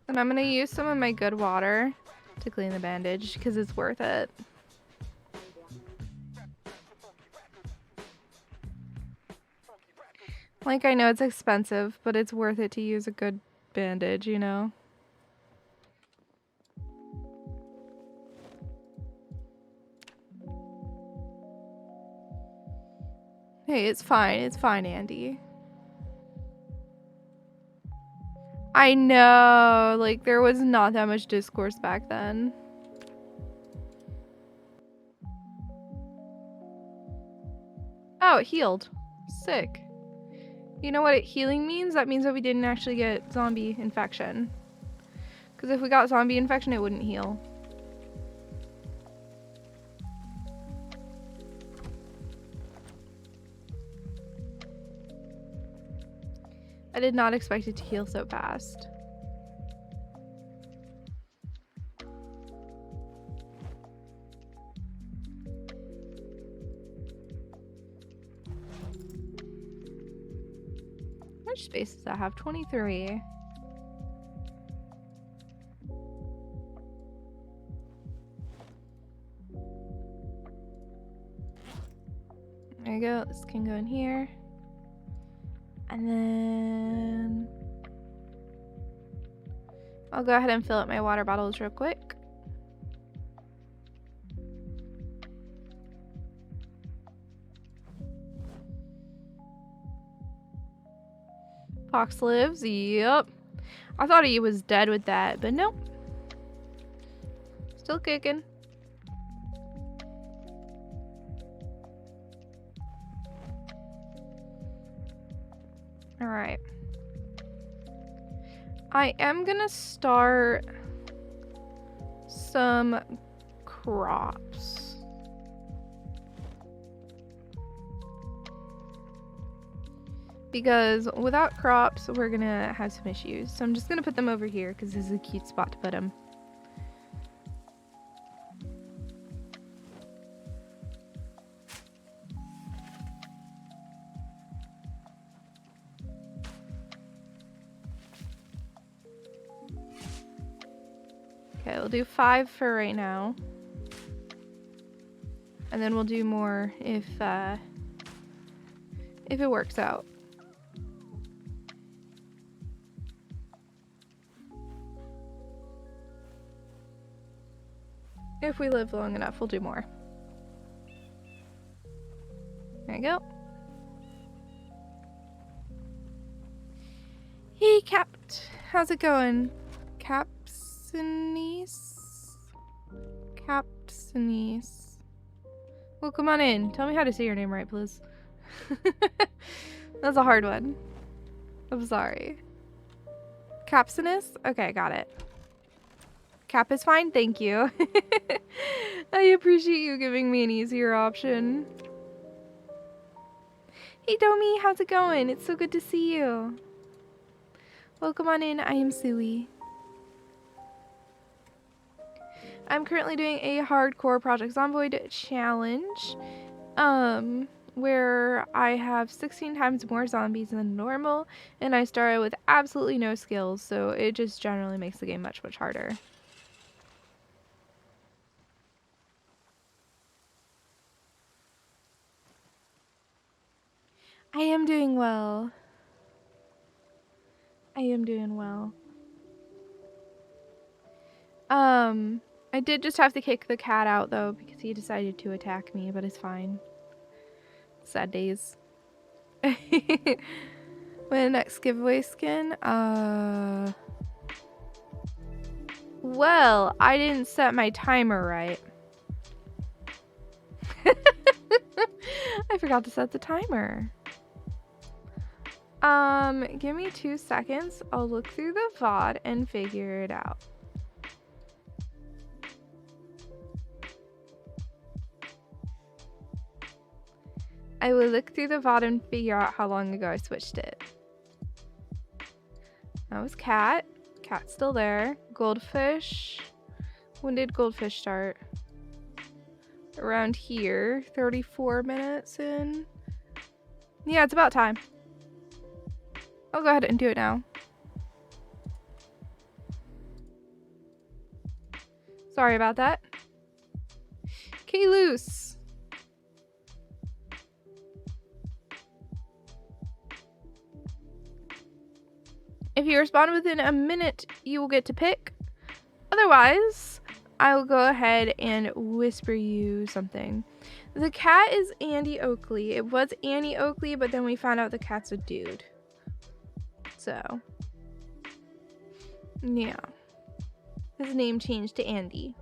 And I'm gonna use some of my good water to clean the bandage because it's worth it. Like, I know it's expensive, but it's worth it to use a good bandage, you know? Hey, it's fine. It's fine, Andy. I know, like, there was not that much discourse back then. Oh, it healed. Sick. You know what healing means? That means that we didn't actually get zombie infection. Because if we got zombie infection, it wouldn't heal. I did not expect it to heal so fast. How much space does that have? 23. There you go. This can go in here. And then I'll go ahead and fill up my water bottles real quick. Fox lives. Yep. I thought he was dead with that, but nope. Still kicking. Alright. I am gonna start some crops. Because without crops, we're gonna have some issues. So I'm just gonna put them over here because this is a cute spot to put them. Okay, we'll do 5 for right now. And then we'll do more if it works out. If we live long enough, we'll do more. There you go. Hey, Capt. How's it going? Capsinese? Capsinese. Well, come on in. Tell me how to say your name right, please. That's a hard one. I'm sorry. Capsinus? Okay, got it. Cap is fine, thank you. I appreciate you giving me an easier option. Hey Domi, how's it going? It's so good to see you. Welcome on in, I am Suwey. I'm currently doing a hardcore Project Zomboid challenge. Where I have 16 times more zombies than normal, and I started with absolutely no skills, so it just generally makes the game much, much harder. I am doing well. I am doing well. I did just have to kick the cat out though because he decided to attack me, but it's fine. Sad days. My next giveaway skin? Well, I didn't set my timer right. I forgot to set the timer. Give me 2 seconds. I'll look through the VOD and figure it out. I will look through the VOD and figure out how long ago I switched it. That was Cat. Cat's still there. Goldfish. When did Goldfish start? Around here. 34 minutes in. Yeah, it's about time. I'll go ahead and do it now. Sorry about that. K-Loose. If you respond within a minute, you will get to pick. Otherwise, I will go ahead and whisper you something. The cat is Andy Oakley. It was Annie Oakley, but then we found out the cat's a dude. So, yeah. His name changed to Andy.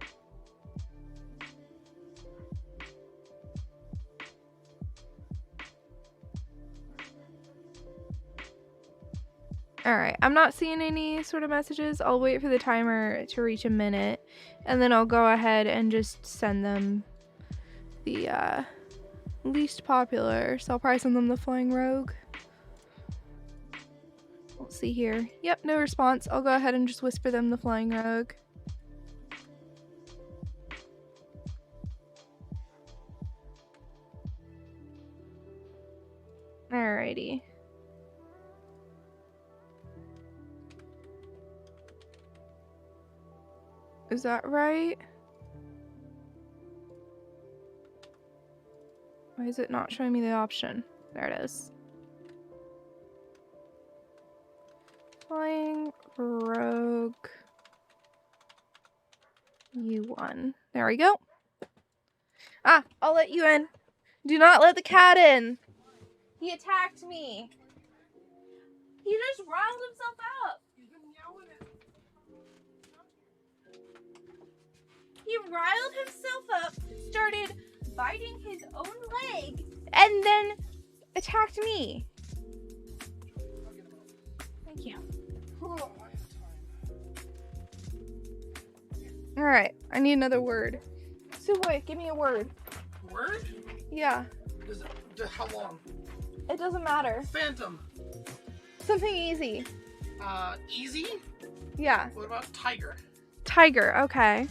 Alright, I'm not seeing any sort of messages. I'll wait for the timer to reach a minute, and then I'll go ahead and just send them the least popular. So I'll probably send them the Flying Rogue. Let's see here. Yep, no response. I'll go ahead and just whisper them the Flying Rogue. Alrighty. Is that right? Why is it not showing me the option? There it is. Flying Rogue U1. There we go. Ah, I'll let you in. Do not let the cat in. He attacked me. He just riled himself up. He riled himself up, started biting his own leg, and then attacked me. Thank you. Alright, I need another word. Suwey, give me a word. Word? Yeah. How long? It doesn't matter. Phantom. Something easy. Easy? Yeah. What about tiger? Tiger, okay.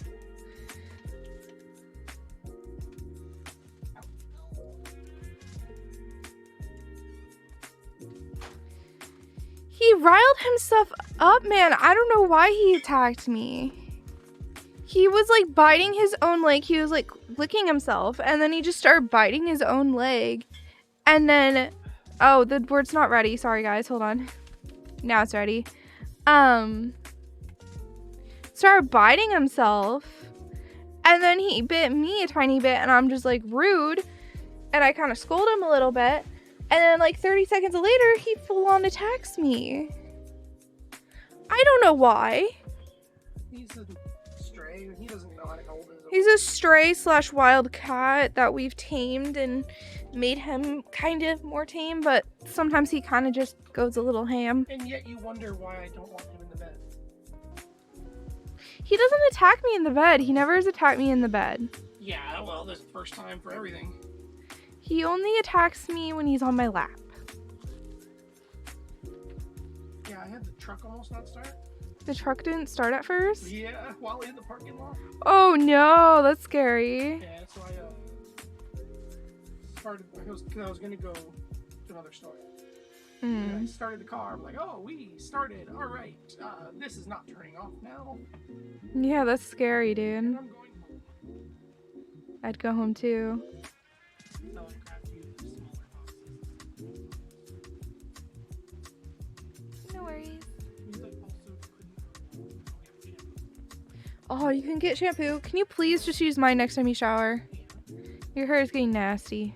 He riled himself up, man. I don't know why he attacked me. He was like biting his own leg. He was like licking himself, and then he just started biting his own leg. And then, oh, the word's not ready. Sorry, guys. Hold on. Now it's ready. Started biting himself, and then he bit me a tiny bit, and I'm just like rude, and I kind of scold him a little bit. And then like 30 seconds later, he full on attacks me. I don't know why. He's a stray. He doesn't know how to hold his own. He's a stray / wild cat that we've tamed and made him kind of more tame, but sometimes he kind of just goes a little ham. And yet you wonder why I don't want him in the bed. He doesn't attack me in the bed. He never has attacked me in the bed. Yeah, well, this is the first time for everything. He only attacks me when he's on my lap. Yeah, I had the truck almost not start. The truck didn't start at first? Yeah, while in the parking lot. Oh no, that's scary. Yeah, so I started. I was gonna go to another store. And I started the car. I'm like, oh, we started. All right, this is not turning off now. Yeah, that's scary, dude. And I'm going home. I'd go home too. So I grabbed you smaller boxes. No worries. You also couldn't go get shampoo. Oh, you can get shampoo. Can you please just use mine next time you shower? Your hair is getting nasty.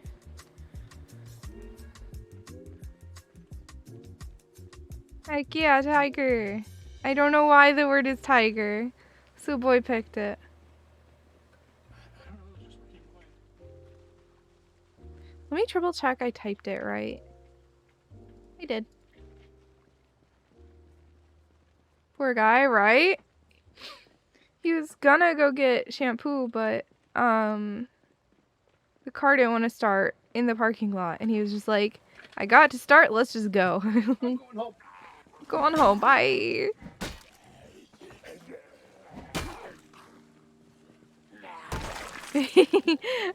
Heck yeah, tiger. I don't know why the word is tiger. Suwey picked it. I don't know, it was just what came to mind. Let me triple check I typed it right. I did. Poor guy, right? He was gonna go get shampoo, but the car didn't want to start in the parking lot, and he was just like, I got to start, let's just go. I'm going home. Going home, bye.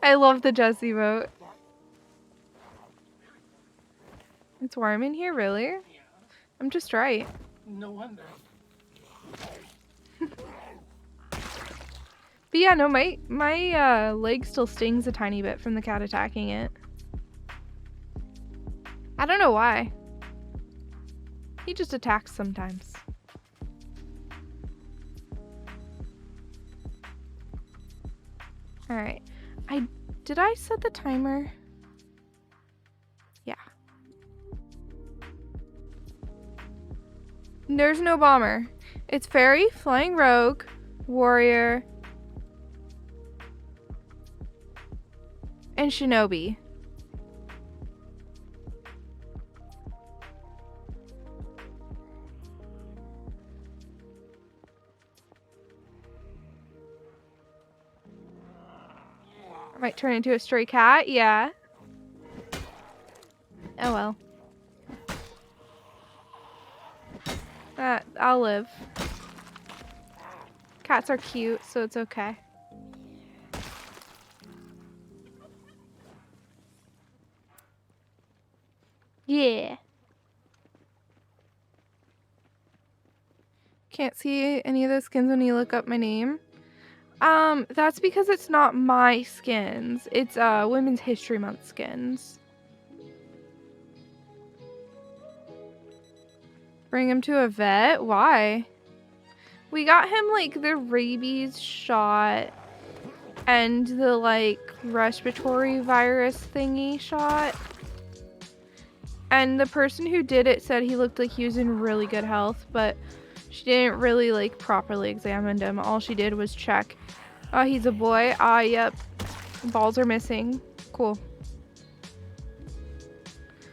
I love the Jessie vote. It's warm in here, really? Yeah, I'm just right. no wonder. But yeah, no, my leg still stings a tiny bit from the cat attacking it. I don't know why. He just attacks sometimes. Alright. Did I set the timer? Yeah. There's no bomber. It's fairy, flying rogue, warrior, and shinobi. I might turn into a stray cat, yeah. Oh well. I'll live. Cats are cute, so it's okay. Yeah. Can't see any of those skins when you look up my name. That's because it's not my skins. It's Women's History Month skins. Bring him to a vet? Why? We got him like the rabies shot and the like respiratory virus thingy shot. And the person who did it said he looked like he was in really good health, but she didn't really like properly examine him. All she did was check. He's a boy. Yep. Balls are missing. Cool.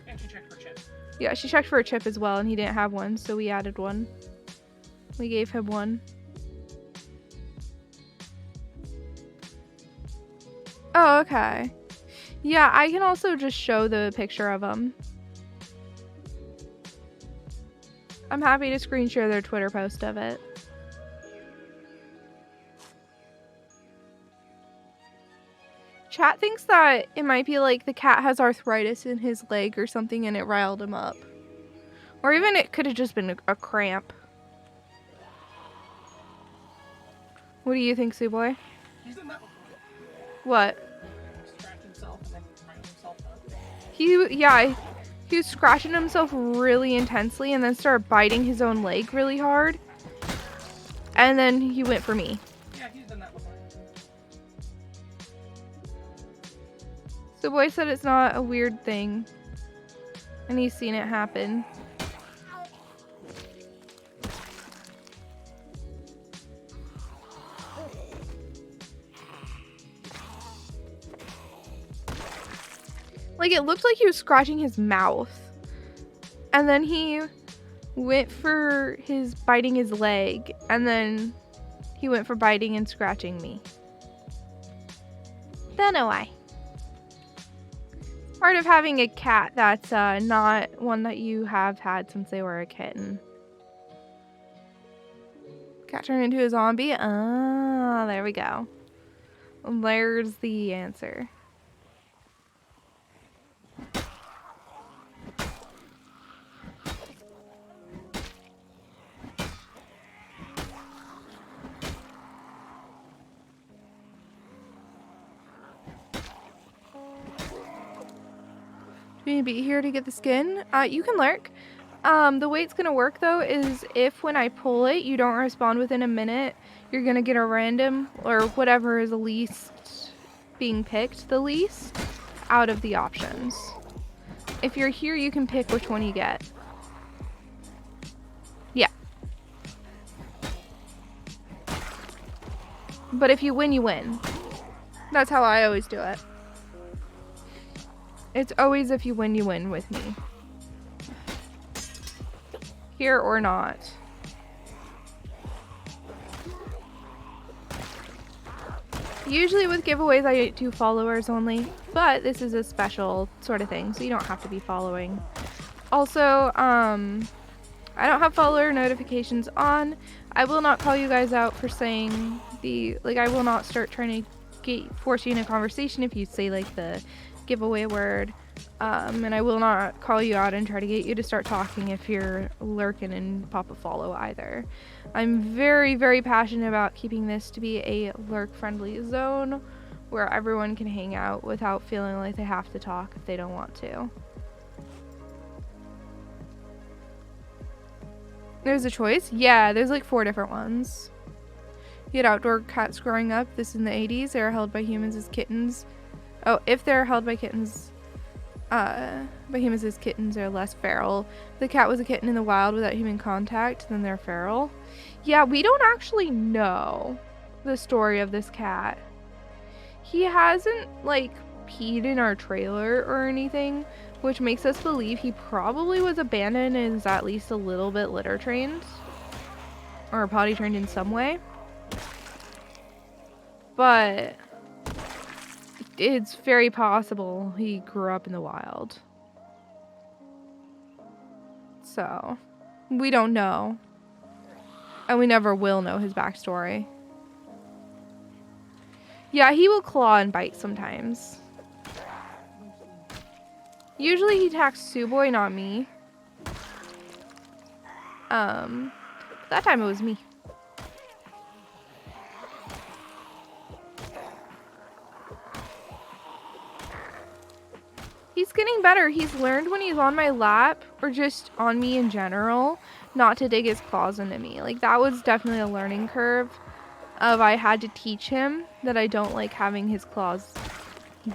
And she checked for chip. Yeah, she checked for a chip as well, and he didn't have one, so we added one. We gave him one. Oh, okay. Yeah, I can also just show the picture of him. I'm happy to screen share their Twitter post of it. Chat thinks that it might be like the cat has arthritis in his leg or something and it riled him up. Or even it could have just been a cramp. What do you think, Suwey? He's done that before. What? Scratched himself and then riled himself up. He was scratching himself really intensely and then started biting his own leg really hard. And then he went for me. Yeah, he's done that before. Suwey said it's not a weird thing. And he's seen it happen. Like, it looked like he was scratching his mouth. And then he went for his biting his leg. And then he went for biting and scratching me. Don't know why. Part of having a cat that's not one that you have had since they were a kitten. Cat turned into a zombie? Ah, there we go. There's the answer. Do you be here to get the skin? You can lurk. The way it's gonna work though is if when I pull it, you don't respond within a minute, you're gonna get a random or whatever is the least being picked, the least out of the options. If you're here, you can pick which one you get. Yeah. But if you win, you win. That's how I always do it. It's always if you win with me. Here or not. Usually with giveaways I do followers only, but this is a special sort of thing, so you don't have to be following. Also, I don't have follower notifications on. I will not call you guys out for saying I will not start trying to force you in a conversation if you say like the giveaway word, and I will not call you out and try to get you to start talking if you're lurking and pop a follow either. I'm very, very passionate about keeping this to be a lurk friendly zone where everyone can hang out without feeling like they have to talk if they don't want to. There's a choice? Yeah, there's like 4 different ones. You had outdoor cats growing up. This in the 80s. They are held by humans as kittens. Oh, if they're held by kittens, as kittens are less feral. If the cat was a kitten in the wild without human contact, then they're feral. Yeah, we don't actually know the story of this cat. He hasn't, like, peed in our trailer or anything, which makes us believe he probably was abandoned and is at least a little bit litter trained. Or potty trained in some way. But it's very possible he grew up in the wild. So, we don't know. And we never will know his backstory. Yeah, he will claw and bite sometimes. Usually he attacks Suwey, not me. That time it was me. He's getting better. He's learned when he's on my lap, or just on me in general, not to dig his claws into me. Like, that was definitely a learning curve of I had to teach him that I don't like having his claws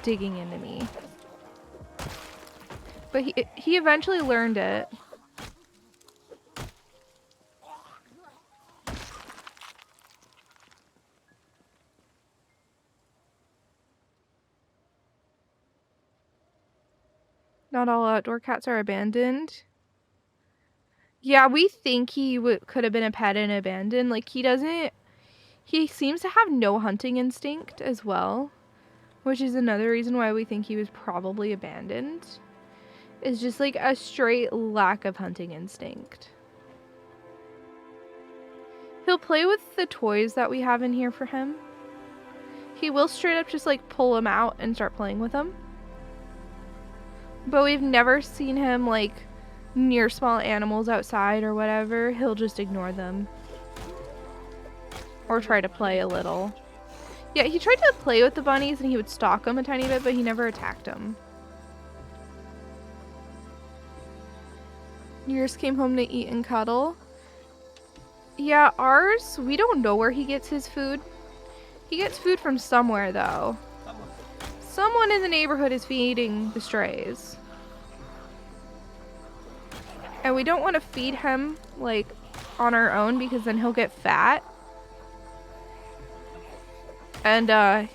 digging into me. But he eventually learned it. Not all outdoor cats are abandoned. Yeah, we think he could have been a pet and abandoned. Like, he seems to have no hunting instinct as well, which is another reason why we think he was probably abandoned. It's just like a straight lack of hunting instinct. He'll play with the toys that we have in here for him. He will straight up just like pull them out and start playing with them. But we've never seen him like near small animals outside or whatever. He'll just ignore them. Or try to play a little. Yeah, he tried to play with the bunnies and he would stalk them a tiny bit, but he never attacked them. Yours came home to eat and cuddle. Yeah, ours, we don't know where he gets his food. He gets food from somewhere, though. Someone in the neighborhood is feeding the strays. And we don't want to feed him, like, on our own because then he'll get fat. And,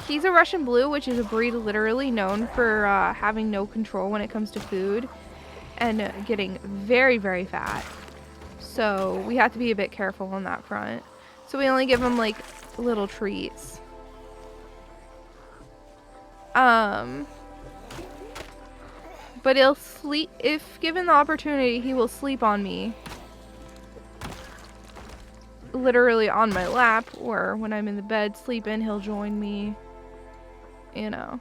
he's a Russian Blue, which is a breed literally known for having no control when it comes to food. And getting very, very fat. So we have to be a bit careful on that front. So we only give him like little treats. But he'll sleep, if given the opportunity, he will sleep on me. Literally on my lap, or when I'm in the bed sleeping, he'll join me. You know.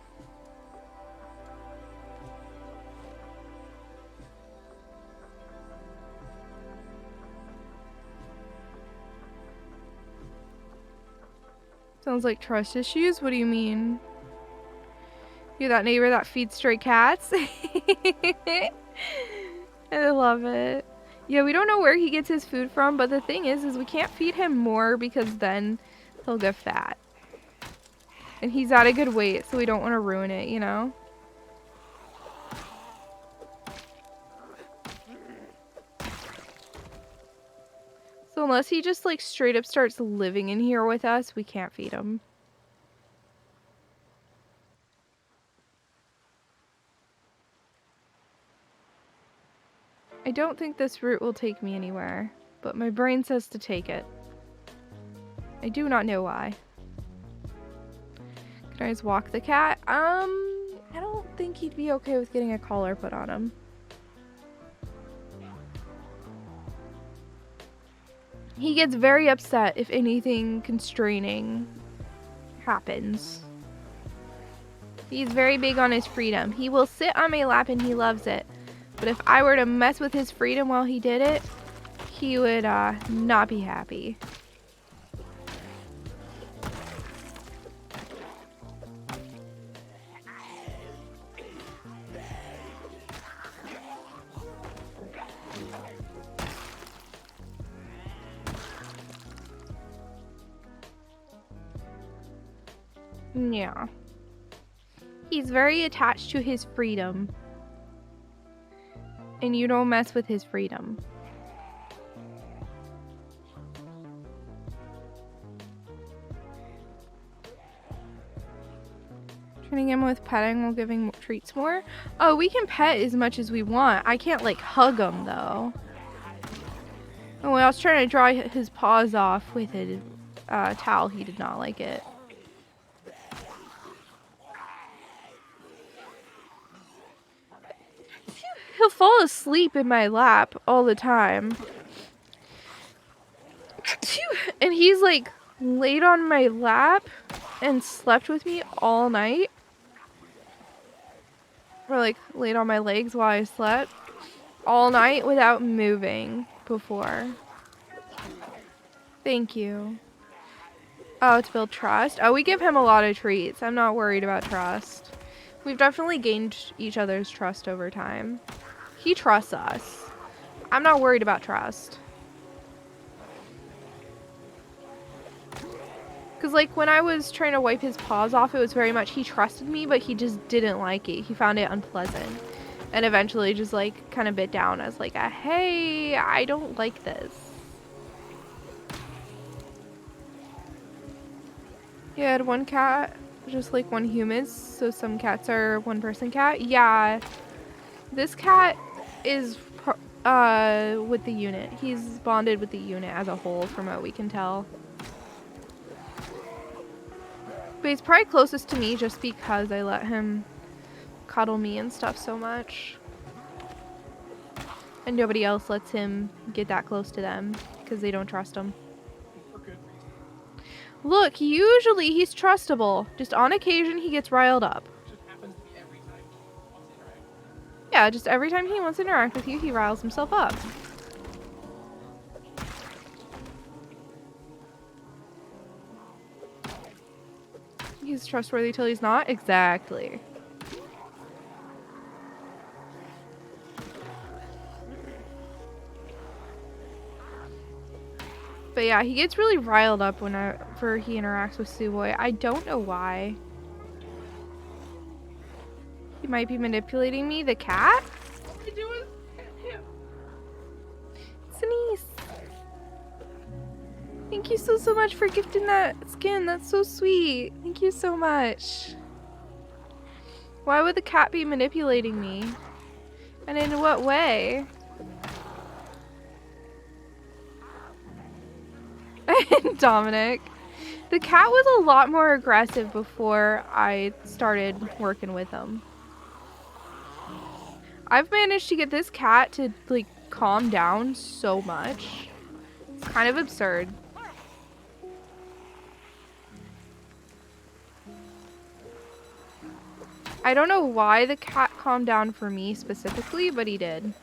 Sounds like trust issues. What do you mean? You're that neighbor that feeds stray cats? I love it. Yeah, we don't know where he gets his food from, but the thing is we can't feed him more because then he'll get fat. And he's at a good weight, so we don't want to ruin it, you know? So unless he just like straight up starts living in here with us, we can't feed him. I don't think this route will take me anywhere, but my brain says to take it. I do not know why. Can I just walk the cat? I don't think he'd be okay with getting a collar put on him. He gets very upset if anything constraining happens. He's very big on his freedom. He will sit on my lap and he loves it. But if I were to mess with his freedom while he did it, he would not be happy. Yeah. He's very attached to his freedom. And you don't mess with his freedom. Training him with petting while giving treats more? Oh, we can pet as much as we want. I can't, like, hug him, though. Oh, when I was trying to dry his paws off with a towel, he did not like it. fall asleep in my lap all the time. And he's like laid on my lap and slept with me all night. Or like laid on my legs while I slept all night without moving before. Thank you. Oh, to build trust? Oh, we give him a lot of treats. I'm not worried about trust. We've definitely gained each other's trust over time. He trusts us. I'm not worried about trust. Because, like, when I was trying to wipe his paws off, it was very much he trusted me, but he just didn't like it. He found it unpleasant. And eventually just, like, kind of bit down as, like, hey, I don't like this. He had one cat, just like one human, so some cats are one-person cat. Yeah, this cat is with the unit. He's bonded with the unit as a whole, from what we can tell. But he's probably closest to me just because I let him cuddle me and stuff so much. And nobody else lets him get that close to them because they don't trust him. Look, usually he's trustable. Just on occasion he gets riled up. Just happens to be every time he wants to interact. Yeah, just every time he wants to interact with you, he riles himself up. He's trustworthy till he's not? Exactly. But yeah, he gets really riled up whenever he interacts with Suwey. I don't know why. He might be manipulating me. The cat? What are you doing? Denise. Thank you so much for gifting that skin. That's so sweet. Thank you so much. Why would the cat be manipulating me? And in what way? Dominic. The cat was a lot more aggressive before I started working with him. I've managed to get this cat to like calm down so much. It's kind of absurd. I don't know why the cat calmed down for me specifically, but he did.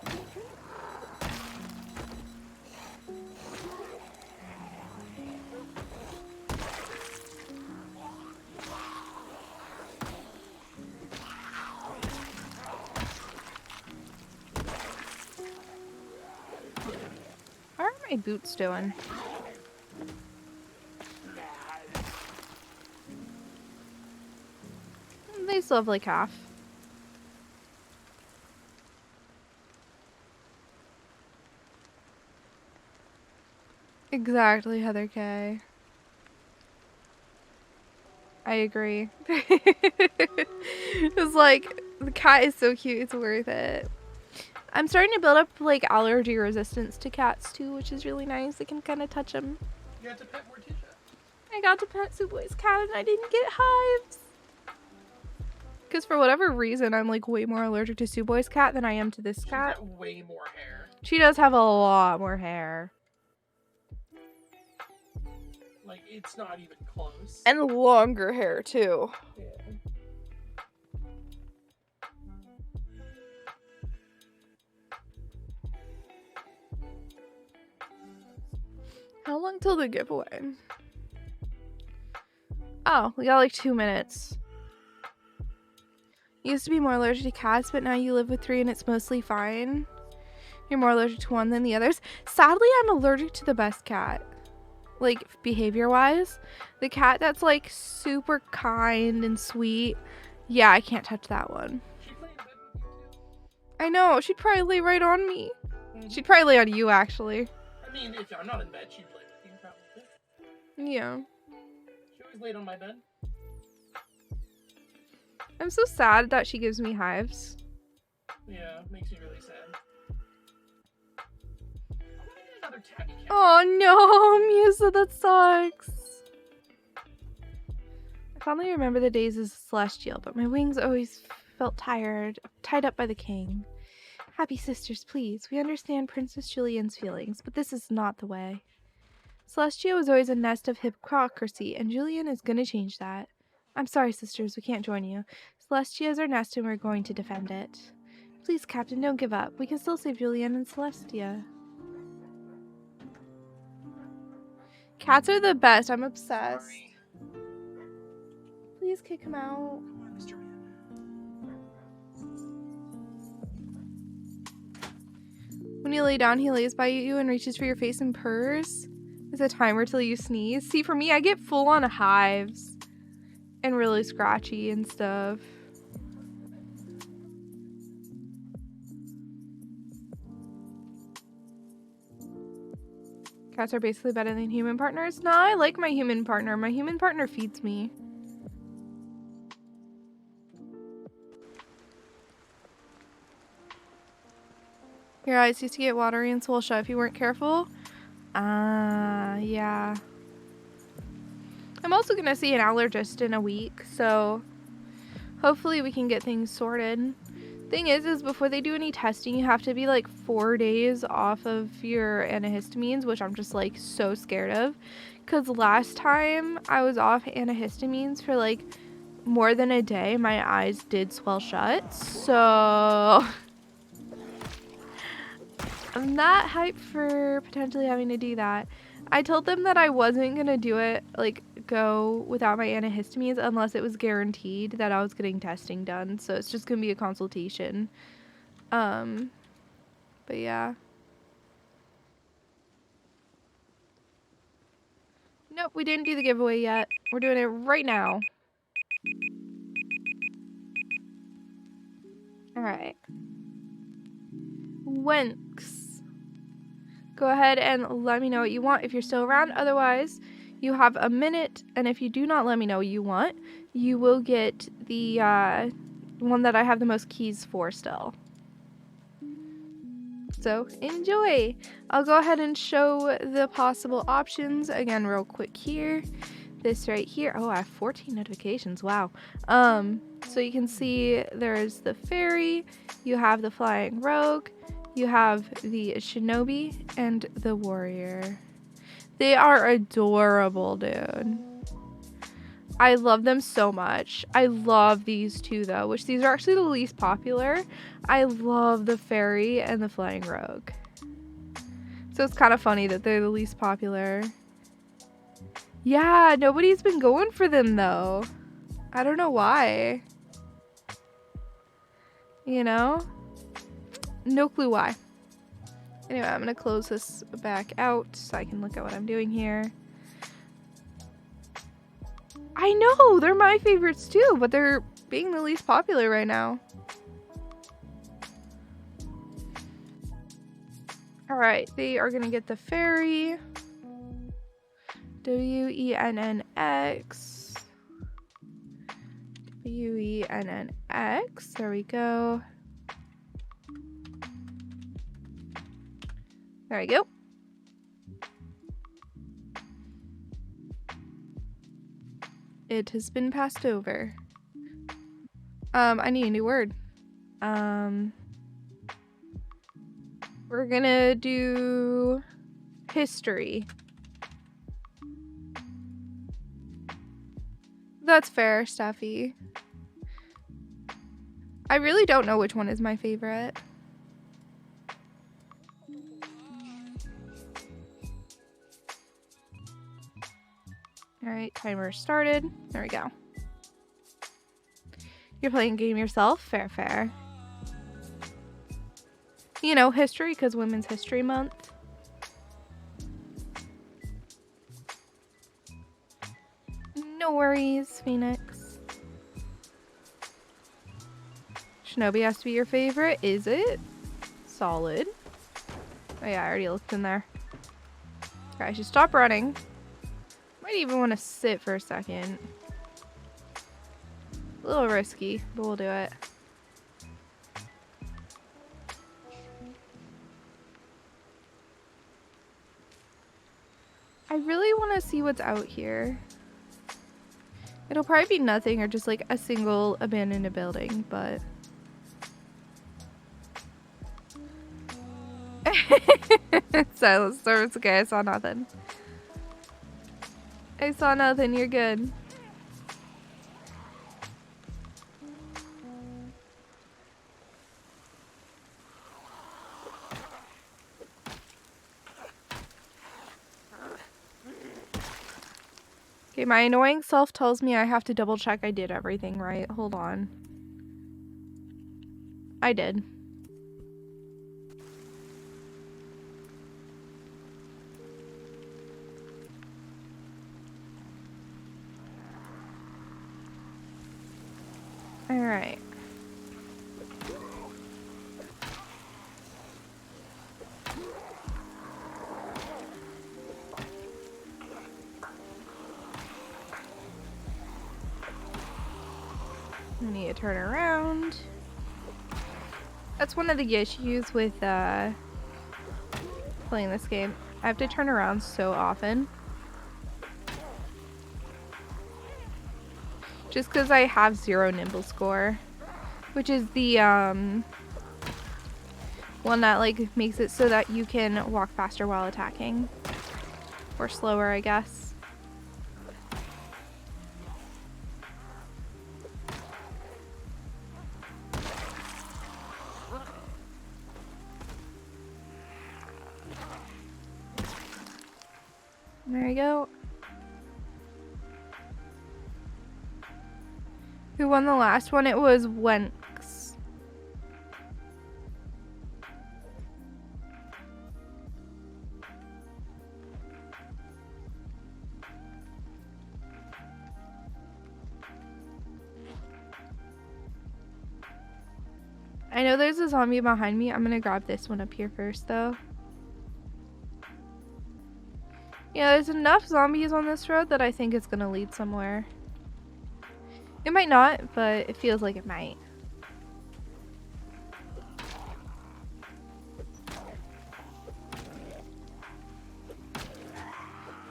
How are my boots doing? They still have like half. Exactly, Heather K. I agree. It's like, the cat is so cute, it's worth it. I'm starting to build up like allergy resistance to cats too, which is really nice. I can kind of touch them. You got to pet Morticia. I got to pet Suwey's cat and I didn't get hives. Because for whatever reason, I'm like way more allergic to Suwey's cat than I am to this cat. She's got way more hair. She does have a lot more hair. Like, it's not even close. And longer hair too. Yeah. How long till the giveaway? Oh, we got like 2 minutes. You used to be more allergic to cats, but now you live with 3 and it's mostly fine. You're more allergic to one than the others. Sadly, I'm allergic to the best cat. Like, behavior-wise. The cat that's like super kind and sweet. Yeah, I can't touch that one. She'd lay in bed with you too. I know, she'd probably lay right on me. Mm-hmm. She'd probably lay on you, actually. I mean, if I'm not in bed, she'd lay with you probably. Yeah. She always laid on my bed. I'm so sad that she gives me hives. Yeah, makes me really sad. I want to get another tabby cat. Oh no, Musa, that sucks. I finally remember the days as a celestial, but my wings always felt tired, tied up by the king. Happy sisters, please. We understand Princess Julian's feelings, but this is not the way. Celestia was always a nest of hypocrisy, and Julian is going to change that. I'm sorry, sisters, we can't join you. Celestia is our nest, and we're going to defend it. Please, Captain, don't give up. We can still save Julian and Celestia. Cats are the best. I'm obsessed. Sorry. Please kick him out. Come on, Mr. Man. When you lay down, he lays by you and reaches for your face and purrs. There's a timer till you sneeze. See, for me, I get full-on hives. And really scratchy and stuff. Cats are basically better than human partners. No, I like my human partner. My human partner feeds me. Your eyes used to get watery and swell shut if you weren't careful. Yeah. I'm also gonna see an allergist in a week, so hopefully we can get things sorted. Thing is before they do any testing, you have to be like 4 days off of your antihistamines, which I'm just like so scared of. Because last time I was off antihistamines for like more than a day, my eyes did swell shut. So I'm not hyped for potentially having to do that. I told them that I wasn't gonna do it, like go without my antihistamines unless it was guaranteed that I was getting testing done. So it's just gonna be a consultation. But yeah. Nope, we didn't do the giveaway yet. We're doing it right now. Alright. Wenks. Go ahead and let me know what you want if you're still around. Otherwise, you have a minute, and if you do not let me know what you want, you will get the one that I have the most keys for still. So enjoy! I'll go ahead and show the possible options again real quick here. This right here. Oh, I have 14 notifications. Wow. So you can see there's the fairy, you have the flying rogue, you have the shinobi, and the warrior. They are adorable, dude. I love them so much. I love these two, though, which these are actually the least popular. I love the fairy and the flying rogue. So it's kind of funny that they're the least popular. Yeah, nobody's been going for them, though. I don't know why. You know? No clue why. Anyway, I'm going to close this back out so I can look at what I'm doing here. I know! They're my favorites too, but they're being the least popular right now. Alright, they are going to get the fairy. W-E-N-N-X. W-E-N-N-X. There we go. There we go. It has been passed over. I need a new word. We're gonna do history. That's fair, Steffi. I really don't know which one is my favorite. Alright, timer started. There we go. You're playing a game yourself? Fair, fair. You know, history, because Women's History Month. No worries, Phoenix. Shinobi has to be your favorite. Is it? Solid. Oh yeah, I already looked in there. Okay, I should stop running. Might even want to sit for a second. A little risky, but we'll do it. I really want to see what's out here. It'll probably be nothing or just like a single abandoned building, but Silence service. Okay, I saw nothing. I saw nothing. You're good. Okay, my annoying self tells me I have to double check I did everything right. Hold on. I did. Alright. I need to turn around. That's one of the issues with playing this game. I have to turn around so often. Just because I have 0 nimble score. Which is the one that like makes it so that you can walk faster while attacking. Or slower, I guess. There you go. Who won the last one? It was Wenx. I know there's a zombie behind me. I'm gonna grab this one up here first, though. Yeah, there's enough zombies on this road that I think it's gonna lead somewhere. It might not, but it feels like it might.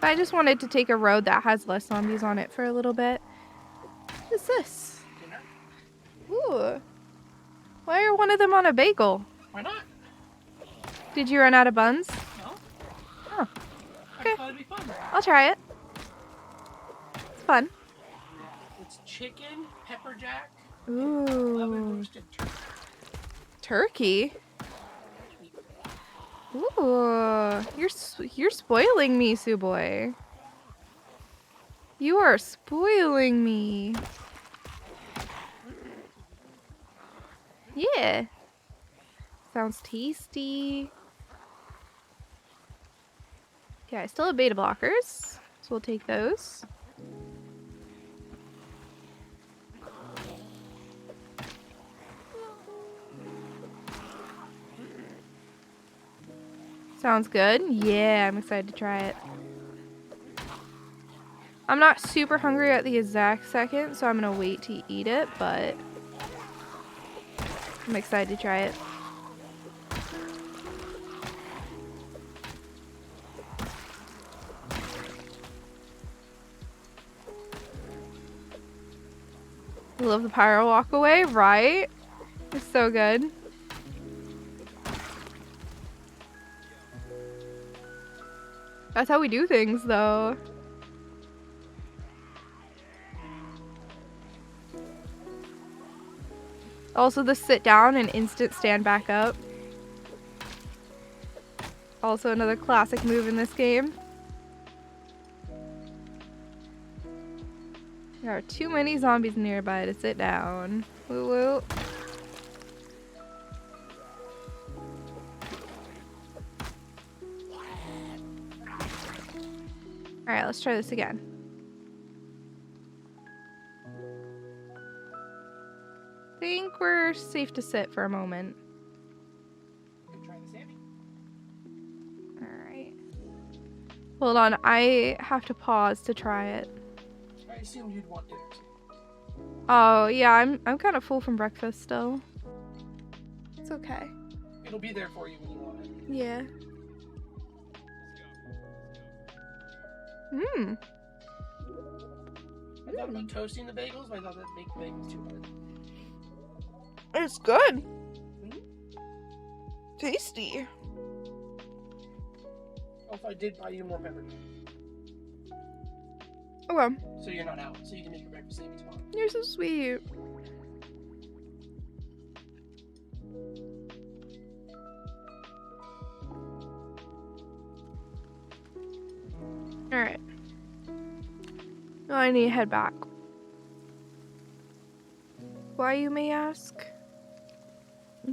I just wanted to take a road that has less zombies on it for a little bit. What is this? Ooh. Why are one of them on a bagel? Why not? Did you run out of buns? No. Oh. Okay. I thought it'd be fun. I'll try it. It's fun. It's chicken, pepper jack, Ooh. oven roasted Turkey? Ooh. You're spoiling me, Suwey. You are spoiling me. Yeah. Sounds tasty. Okay, I still have beta blockers, so we'll take those. Sounds good. Yeah, I'm excited to try it. I'm not super hungry at the exact second, so I'm gonna wait to eat it, but I'm excited to try it. I love the pyro walk away, right? It's so good. That's how we do things, though. Also, the sit down and instant stand back up. Also another classic move in this game. There are too many zombies nearby to sit down. Woo woo. Alright, let's try this again. I think we're safe to sit for a moment. Try the Sammy. Alright. Hold on, I have to pause to try it. I assumed you'd want dinner. Oh, yeah, I'm kind of full from breakfast still. It's okay. It'll be there for you when you want it. Yeah. Mmm. I thought about toasting the bagels, but I thought that'd make the bagels too hard. It's good. Tasty. Also, I did buy you more pepper. Okay. So you're not out. So you can make your breakfast maybe tomorrow. You're so sweet. Alright. Now I need to head back. Why, you may ask?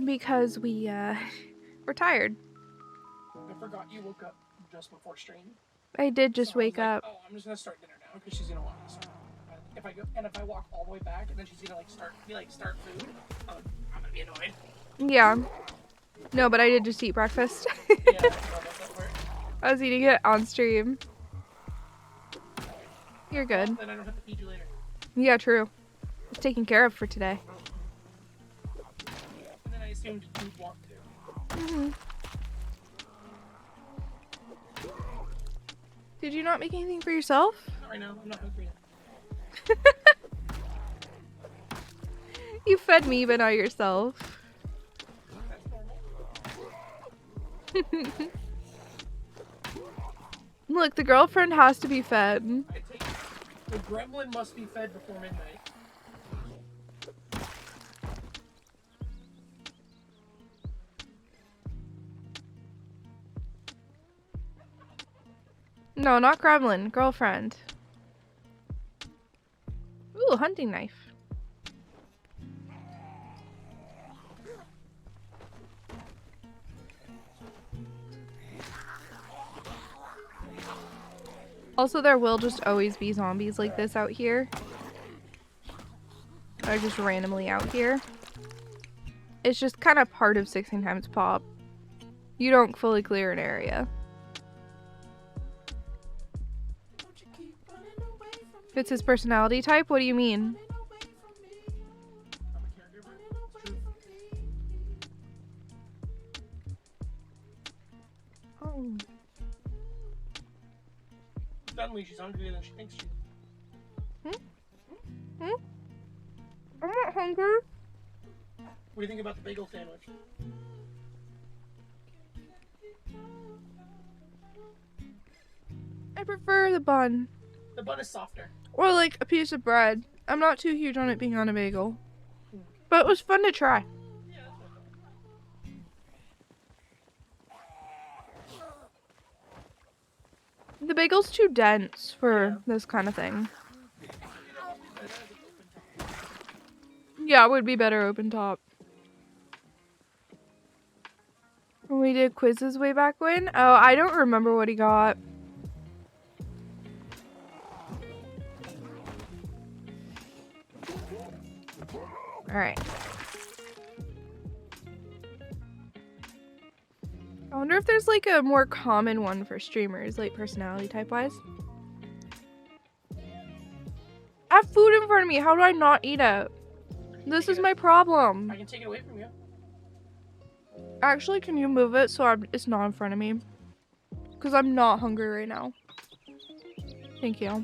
Because we're tired. I forgot you woke up just before stream. I did just So I was wake like, up. oh, I'm just gonna start dinner now because she's gonna walk. If I walk all the way back and then she's gonna start food, I'm gonna be annoyed. Yeah. No, but I did just eat breakfast. Yeah, I forgot about that part. I was eating it on stream. You're good. Well, then I don't have to feed you later. Yeah, true. It's taken care of for today. And then I assumed you'd want to. Mm-hmm. Did you not make anything for yourself? Not right now. I'm not hungry yet. You fed me, but not yourself. That's normal. Look, the girlfriend has to be fed. I take the gremlin must be fed before midnight. No, not gremlin. Girlfriend. Ooh, hunting knife. Also, there will just always be zombies like this out here. Are just randomly out here. It's just kind of part of 16 times pop. You don't fully clear an area. If it's his personality type, what do you mean? I'm a caregiver. It's true. Oh. Suddenly she's hungrier than she thinks she is. I'm not hungry. What do you think about the bagel sandwich? I prefer the bun. The bun is softer. Or like a piece of bread. I'm not too huge on it being on a bagel. But it was fun to try. Yeah, that's what I The bagel's too dense for this kind of thing. Yeah, it would be better open top. When we did quizzes way back when? Oh, I don't remember what he got. Alright. I wonder if there's like a more common one for streamers, like personality type wise. I have food in front of me. How do I not eat it? This is my problem. I can take it away from you. Actually, can you move it so it's not in front of me? Because I'm not hungry right now. Thank you.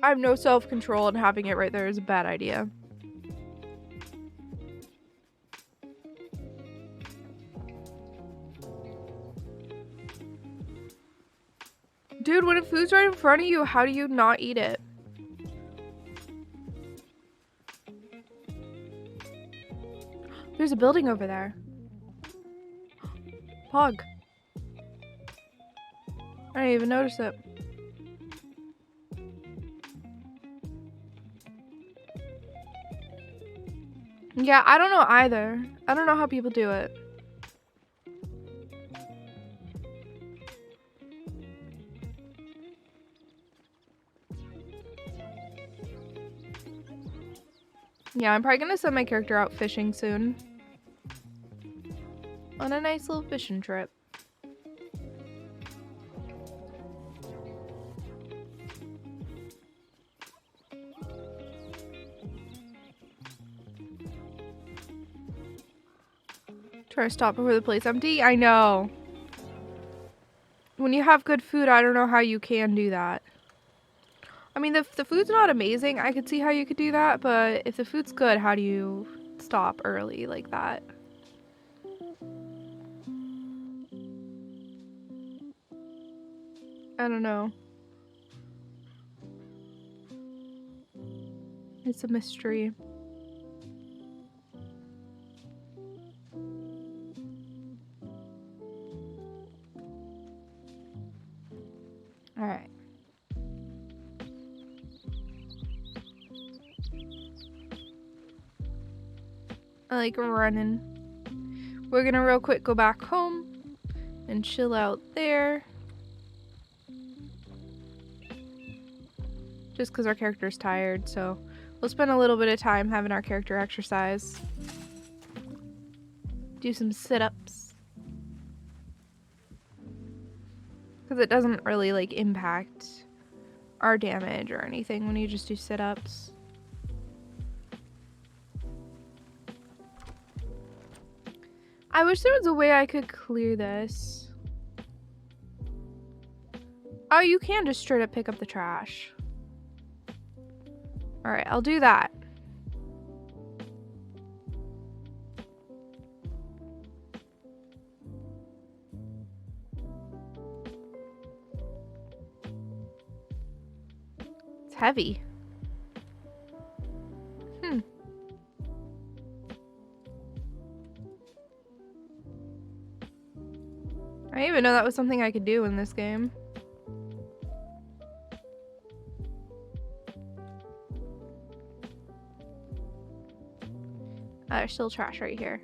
I have no self-control, and having it right there is a bad idea. Dude, when food's right in front of you, how do you not eat it? There's a building over there. Pog. I didn't even notice it. Yeah, I don't know either. I don't know how people do it. Yeah, I'm probably gonna send my character out fishing soon. On a nice little fishing trip. Try to stop before the plate's empty? I know. When you have good food, I don't know how you can do that. I mean, if the food's not amazing, I could see how you could do that, but if the food's good, how do you stop early like that? I don't know. It's a mystery. All right. I like running. We're gonna real quick go back home and chill out there. Just because our character's tired, so we'll spend a little bit of time having our character exercise. Do some sit-ups. Because it doesn't really like impact our damage or anything when you just do sit-ups. I wish there was a way I could clear this. Oh, you can just straight up pick up the trash. Alright, I'll do that. It's heavy. I didn't even know that was something I could do in this game. There's still trash right here.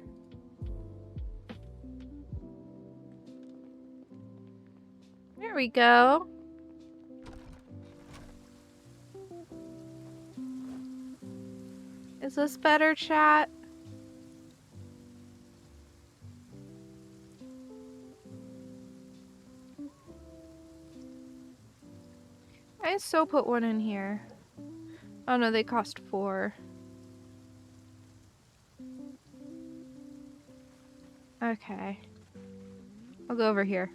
There we go. Is this better, chat? I so put one in here. Oh no, they cost 4. Okay. I'll go over here.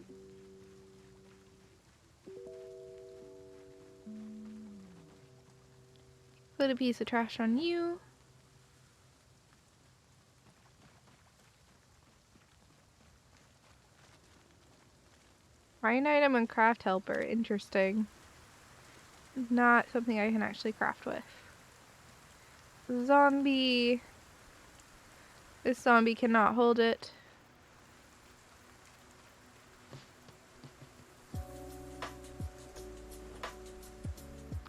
Put a piece of trash on you. Find item and craft helper. Interesting. Not something I can actually craft with. Zombie. This zombie cannot hold it.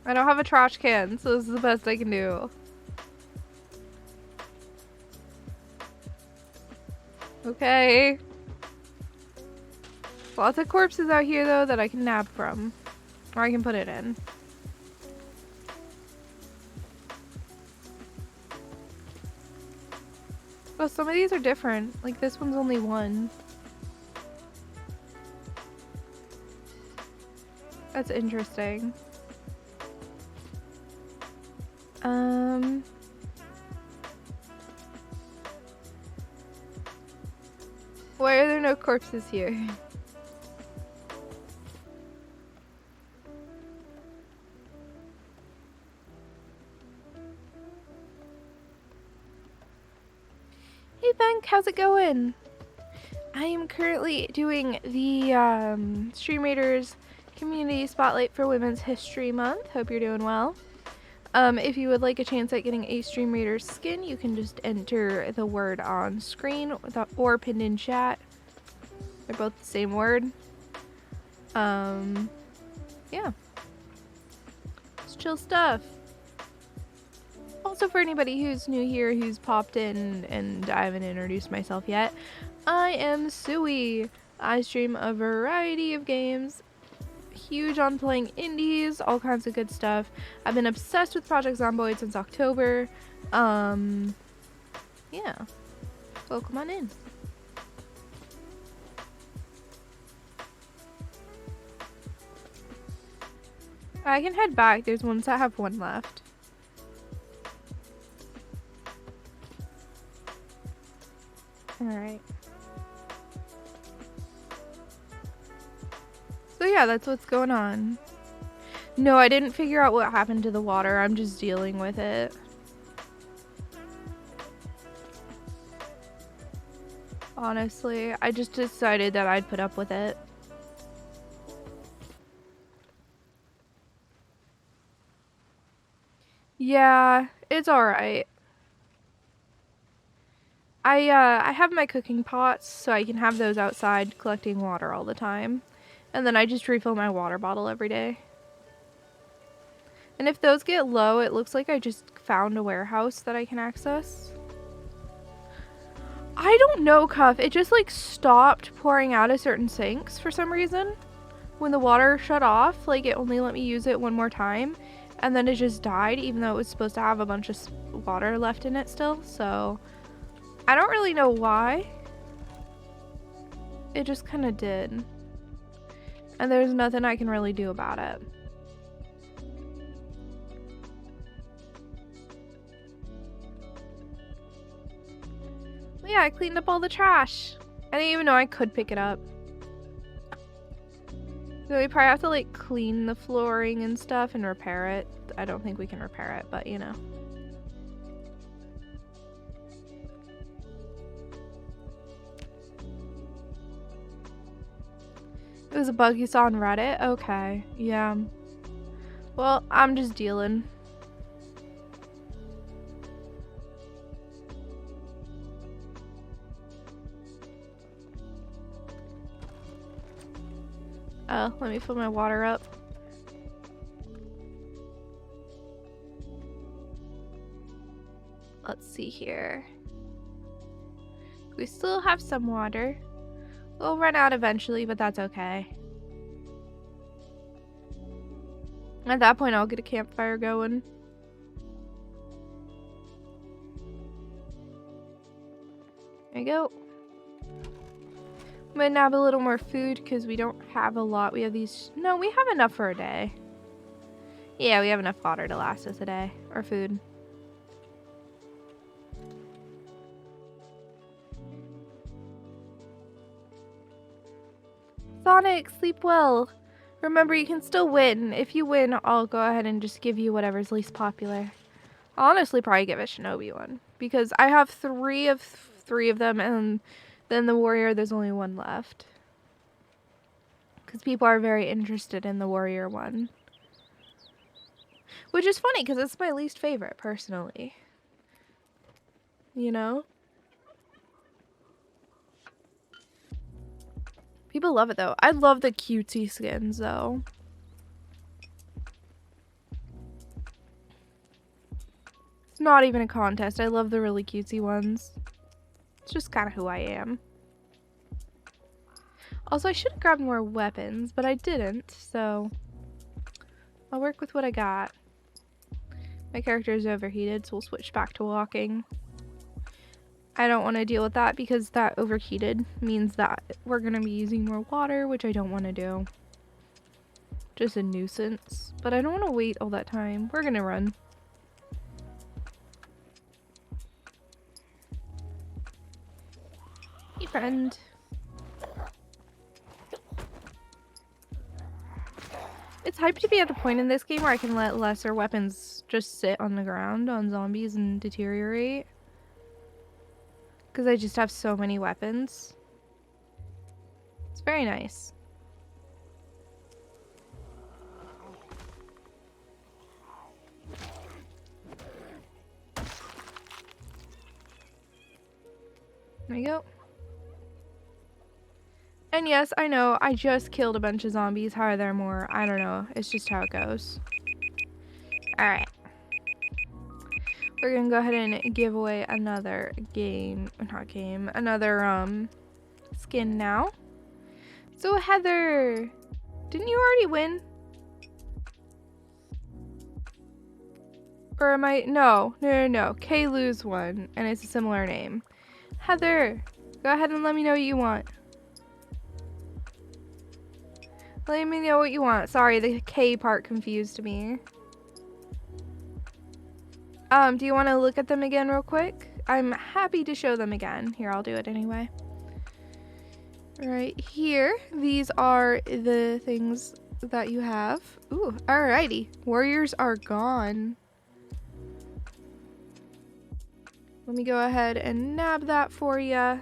I don't have a trash can, so this is the best I can do. Okay. Lots of corpses out here, though, that I can nab from. Or I can put it in. Well, some of these are different. Like, this one's only 1. That's interesting. Why are there no corpses here? Hey Bank, how's it going? I am currently doing the Stream Raiders Community Spotlight for Women's History Month. Hope you're doing well. If you would like a chance at getting a Stream Raiders skin, you can just enter the word on screen or pinned in chat. They're both the same word. Yeah. It's chill stuff. Also, for anybody who's new here, who's popped in and I haven't introduced myself yet, I am Suwey. I stream a variety of games. Huge on playing indies, all kinds of good stuff. I've been obsessed with Project Zomboid since October. Yeah. So come on in. I can head back. There's ones that have 1 left. Alright. So yeah, that's what's going on. No, I didn't figure out what happened to the water. I'm just dealing with it. Honestly, I just decided that I'd put up with it. Yeah, it's alright. I have my cooking pots, so I can have those outside collecting water all the time. And then I just refill my water bottle every day. And if those get low, it looks like I just found a warehouse that I can access. I don't know, Cuff. It just like stopped pouring out of certain sinks for some reason. When the water shut off, like it only let me use it one more time. And then it just died, even though it was supposed to have a bunch of water left in it still. So I don't really know why. It just kind of did. And there's nothing I can really do about it. But yeah, I cleaned up all the trash. I didn't even know I could pick it up. So we probably have to like clean the flooring and stuff and repair it. I don't think we can repair it, but you know. It was a bug you saw on Reddit? Okay, yeah. Well, I'm just dealing. Oh, let me fill my water up. Let's see here. We still have some water. We'll run out eventually, but that's okay. At that point, I'll get a campfire going. There you go. I'm gonna nab a little more food because we don't have a lot. We have these. No, we have enough for a day. Yeah, we have enough water to last us a day. Or food. Sonic, sleep well. Remember, you can still win. If you win, I'll go ahead and just give you whatever's least popular. I'll honestly probably give a Shinobi one. Because I have three of them, and then the warrior, there's only one left. Because people are very interested in the warrior one. Which is funny, because it's my least favorite, personally. You know? People love it, though. I love the cutesy skins, though. It's not even a contest. I love the really cutesy ones. It's just kind of who I am. Also, I should have grabbed more weapons, but I didn't, so I'll work with what I got. My character is overheated, so we'll switch back to walking. I don't want to deal with that because that overheated means that we're going to be using more water, which I don't want to do. Just a nuisance. But I don't want to wait all that time. We're going to run. Hey, friend. It's hyped to be at the point in this game where I can let lesser weapons just sit on the ground on zombies and deteriorate. Because I just have so many weapons. It's very nice. There you go. And yes, I know, I just killed a bunch of zombies. How are there more? I don't know. It's just how it goes. Alright. We're gonna go ahead and give away another another skin now. So Heather, didn't you already win? Or am I, no. Kay lose one, and it's a similar name. Heather, go ahead and let me know what you want. Let me know what you want. Sorry, the K part confused me. Do you want to look at them again real quick? I'm happy to show them again. Here, I'll do it anyway. Right here, these are the things that you have. Ooh, alrighty. Warriors are gone. Let me go ahead and nab that for you.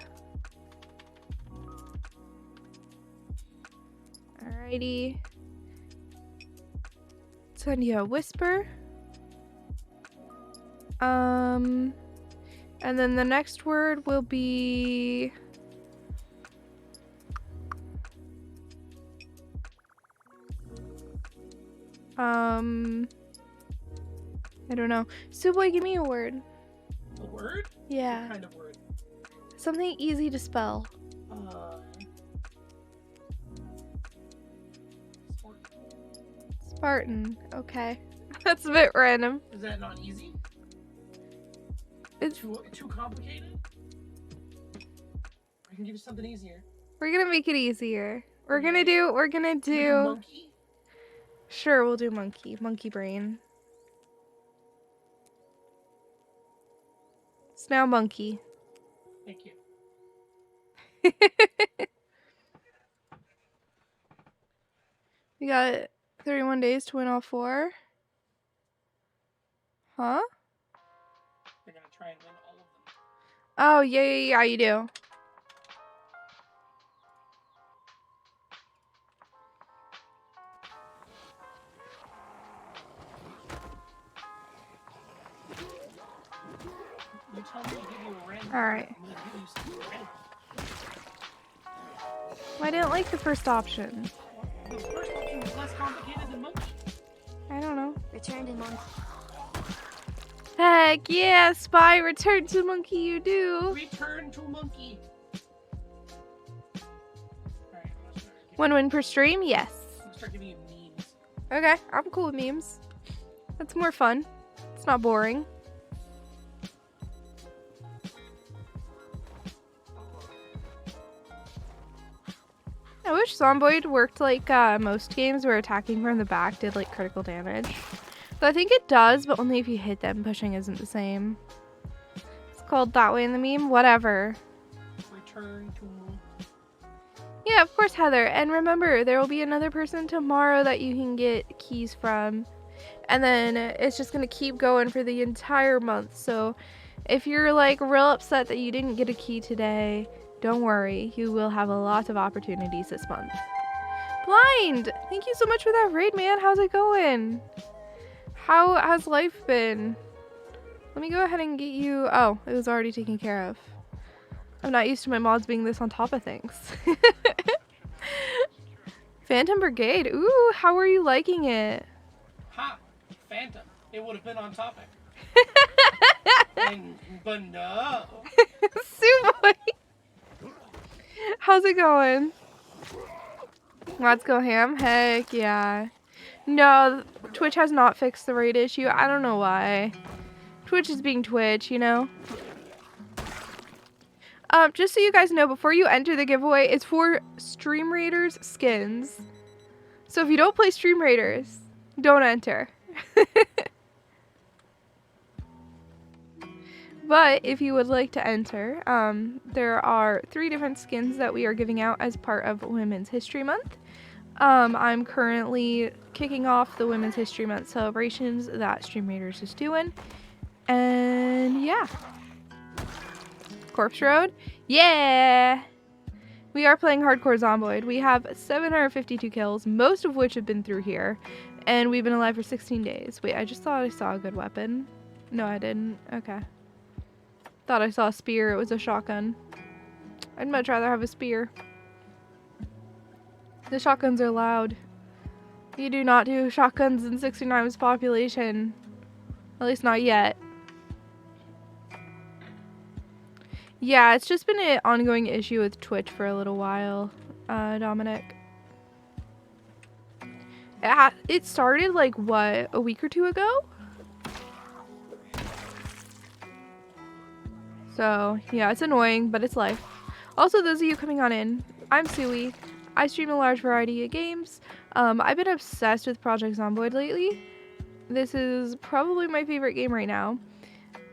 Alrighty. Send you a whisper. And then the next word will be... I don't know. Suwey, give me a word. A word? Yeah. What kind of word? Something easy to spell. Spartan. Okay. That's a bit random. Is that not easy? It's too complicated? I can give you something easier. We're gonna make it easier. We're Okay. gonna do Monkey? Sure, we'll do monkey. Monkey brain. It's now monkey. Thank you. We got 31 days to win all 4. Huh? They're gonna try and win all of them. Oh, yeah, you do. You tell me to give you a random. Alright. I'm gonna give you something random. Well, I didn't like the first option. The first option was less complicated than monkey. I don't know. Return to monkey. Heck yeah, spy, return to monkey you do. Return to monkey. Alright, I'm gonna start giving, 1 win per stream? Yes. I'm gonna start giving you memes. Okay, I'm cool with memes. That's more fun. It's not boring. I wish Zomboid worked like most games where attacking from the back did like critical damage. But I think it does, but only if you hit them. Pushing isn't the same. It's called that way in the meme. Whatever. Return to monkey. Yeah, of course, Heather. And remember, there will be another person tomorrow that you can get keys from. And then it's just going to keep going for the entire month. So if you're like real upset that you didn't get a key today, don't worry. You will have a lot of opportunities this month. Blind! Thank you so much for that raid, man. How's it going? How has life been? Let me go ahead and get you... Oh, it was already taken care of. I'm not used to my mods being this on top of things. Phantom Brigade. Ooh, how are you liking it? Ha! Phantom. It would have been on topic. But no. Suwey. How's it going? Let's go ham. Heck yeah. No, Twitch has not fixed the raid issue. I don't know why. Twitch is being Twitch, you know? Just so you guys know, before you enter the giveaway, it's for Stream Raiders skins. So if you don't play Stream Raiders, don't enter. But if you would like to enter, there are 3 different skins that we are giving out as part of Women's History Month. I'm currently kicking off the Women's History Month celebrations that Stream Raiders is doing. And yeah. Corpse Road? Yeah! We are playing Hardcore Zomboid. We have 752 kills, most of which have been through here. And we've been alive for 16 days. Wait, I just thought I saw a good weapon. No, I didn't. Okay. Thought I saw a spear. It was a shotgun. I'd much rather have a spear. The shotguns are loud. You do not do shotguns in 69's population. At least not yet. Yeah, it's just been an ongoing issue with Twitch for a little while, Dominic. It started like, what, a week or 2 ago? So, yeah, it's annoying, but it's life. Also, those of you coming on in, I'm Suwey. I stream a large variety of games. I've been obsessed with Project Zomboid lately. This is probably my favorite game right now.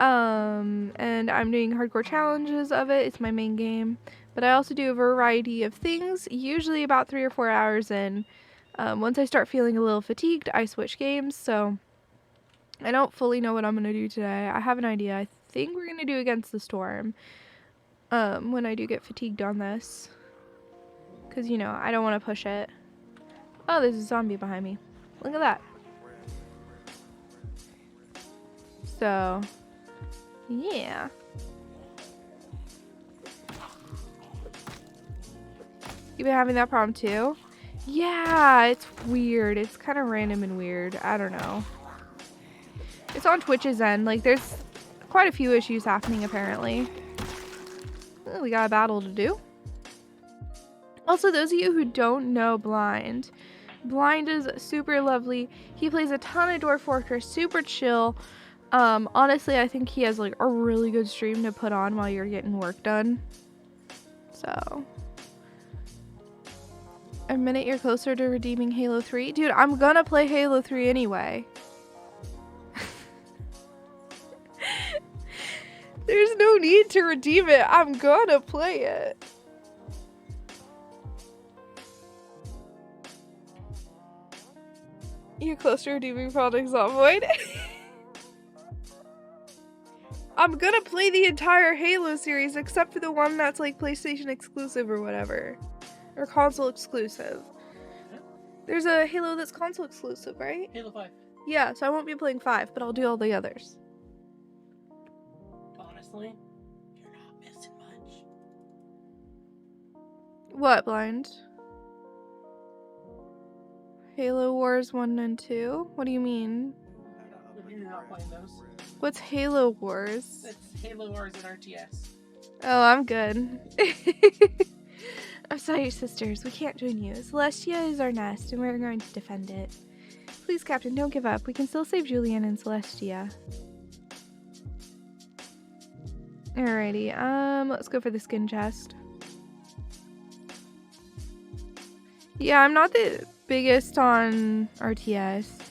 And I'm doing hardcore challenges of it. It's my main game. But I also do a variety of things, usually about 3 or 4 hours in. Once I start feeling a little fatigued, I switch games, so I don't fully know what I'm going to do today. I have an idea. I think we're going to do Against the Storm when I do get fatigued on this. Because, you know, I don't want to push it. Oh, there's a zombie behind me. Look at that. So, Yeah. You been having that problem too? Yeah, it's weird. It's kind of random and weird. I don't know. It's on Twitch's end. Like, there's quite a few issues happening, apparently. Oh, we got a battle to do. Also, those of you who don't know Blind is super lovely. He plays a ton of Dwarf Fortress, super chill. Honestly, I think he has like a really good stream to put on while you're getting work done. So, a minute you're closer to redeeming Halo 3. Dude, I'm gonna play Halo 3 anyway. There's no need to redeem it. I'm gonna play it. You're close to redeeming Project Zomboid. I'm gonna play the entire Halo series except for the one that's like PlayStation exclusive or whatever. Or console exclusive. There's a Halo that's console exclusive, right? Halo 5. Yeah, so I won't be playing 5, but I'll do all the others. Honestly, you're not missing much. What, Blind? Halo Wars 1 and 2? What do you mean? You're not playing those. What's Halo Wars? It's Halo Wars and RTS. Oh, I'm good. I'm sorry, sisters. We can't join you. Celestia is our nest, and we're going to defend it. Please, Captain, don't give up. We can still save Julian and Celestia. Alrighty, let's go for the skin chest. Yeah, I'm not the biggest on RTS.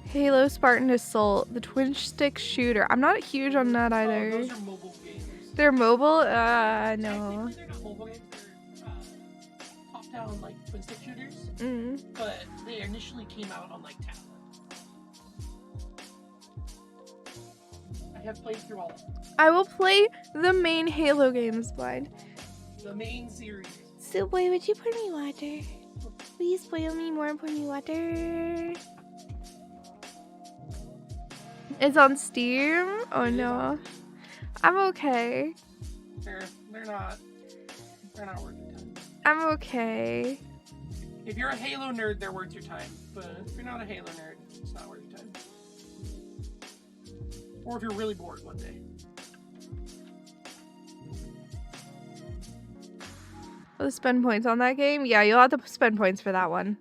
Halo, Spartan Assault, the twin stick shooter. I'm not huge on that either. Oh, those are mobile games. They're mobile? No. Technically, they're not mobile games. They're top-down, like, twin stick shooters. But they initially came out on, like, tablet. I have played through all of them. I will play the main Halo games, Blind. The main series. Suwey, would you pour me water? Will you spoil me more and pour me water? It's on Steam? Oh no. I'm okay. They're not worth your time. I'm okay. If you're a Halo nerd, they're worth your time. But if you're not a Halo nerd, it's not worth your time. Or if you're really bored one day. Will spend points on that game? Yeah, you'll have to spend points for that one.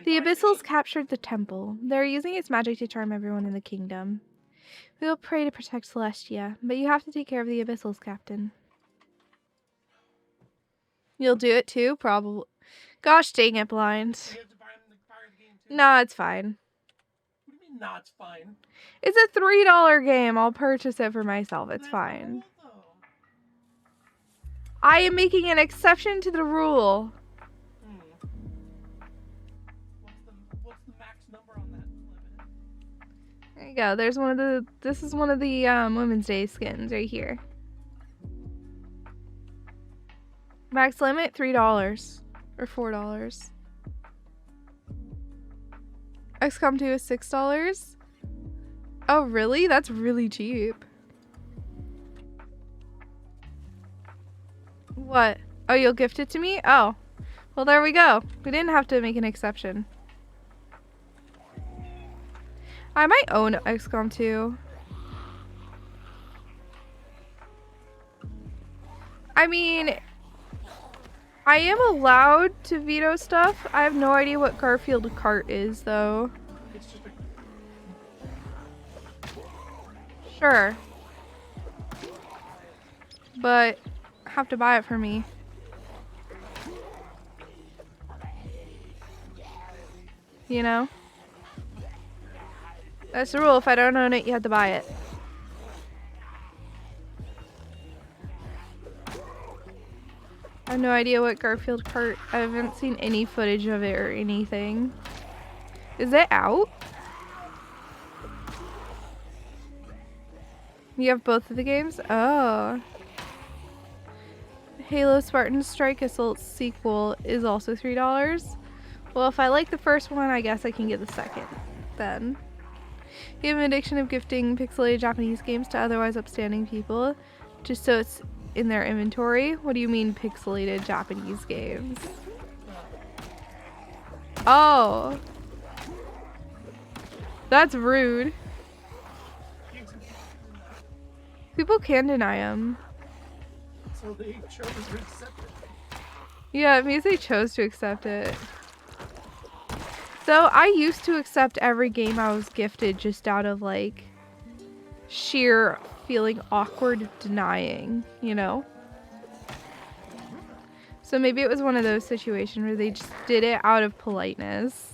The Abyssals captured the temple. They're using its magic to charm everyone in the kingdom. We will pray to protect Celestia, but you have to take care of the Abyssals, Captain. You'll do it too? Probably. Gosh dang it, Blind. You have to buy the game too? Nah, it's fine. What do you mean, nah, it's fine? It's a $3 game. I'll purchase it for myself. It's fine. I am making an exception to the rule. What's the max number on that limit? There you go. There's one of the. This is one of the Women's Day skins right here. Max limit $3 or $4. XCOM 2 is $6. Oh really? That's really cheap. What? Oh, you'll gift it to me? Oh. Well, there we go. We didn't have to make an exception. I might own XCOM 2. I mean, I am allowed to veto stuff. I have no idea what Garfield cart is, though. It's just Sure. But have to buy it for me. You know? That's the rule. If I don't own it, you have to buy it. I have no idea what Garfield cart. I haven't seen any footage of it or anything. Is it out? You have both of the games? Oh. Halo Spartan Strike Assault sequel is also $3. Well, if I like the first one, I guess I can get the second then. You have an addiction of gifting pixelated Japanese games to otherwise upstanding people, just so it's in their inventory. What do you mean pixelated Japanese games? Oh. That's rude. People can deny them. So they chose to accept it. Yeah, it means they chose to accept it. So I used to accept every game I was gifted just out of like sheer feeling awkward denying, you know? So maybe it was one of those situations where they just did it out of politeness.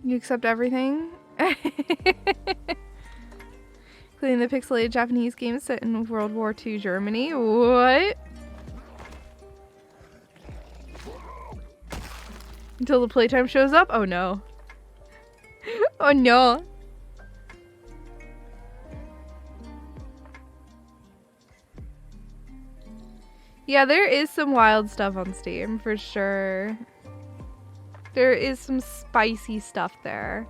You accept everything? Including the pixelated Japanese games set in World War II Germany? What? Until the playtime shows up? Oh no. Oh no. Yeah, there is some wild stuff on Steam, for sure. There is some spicy stuff there.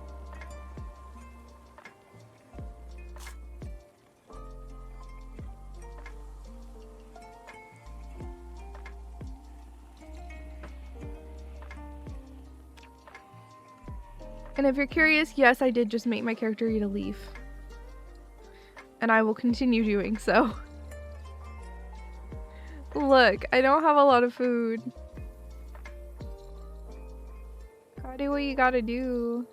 And if you're curious, yes, I did just make my character eat a leaf. And I will continue doing so. Look, I don't have a lot of food. Gotta do what you gotta do.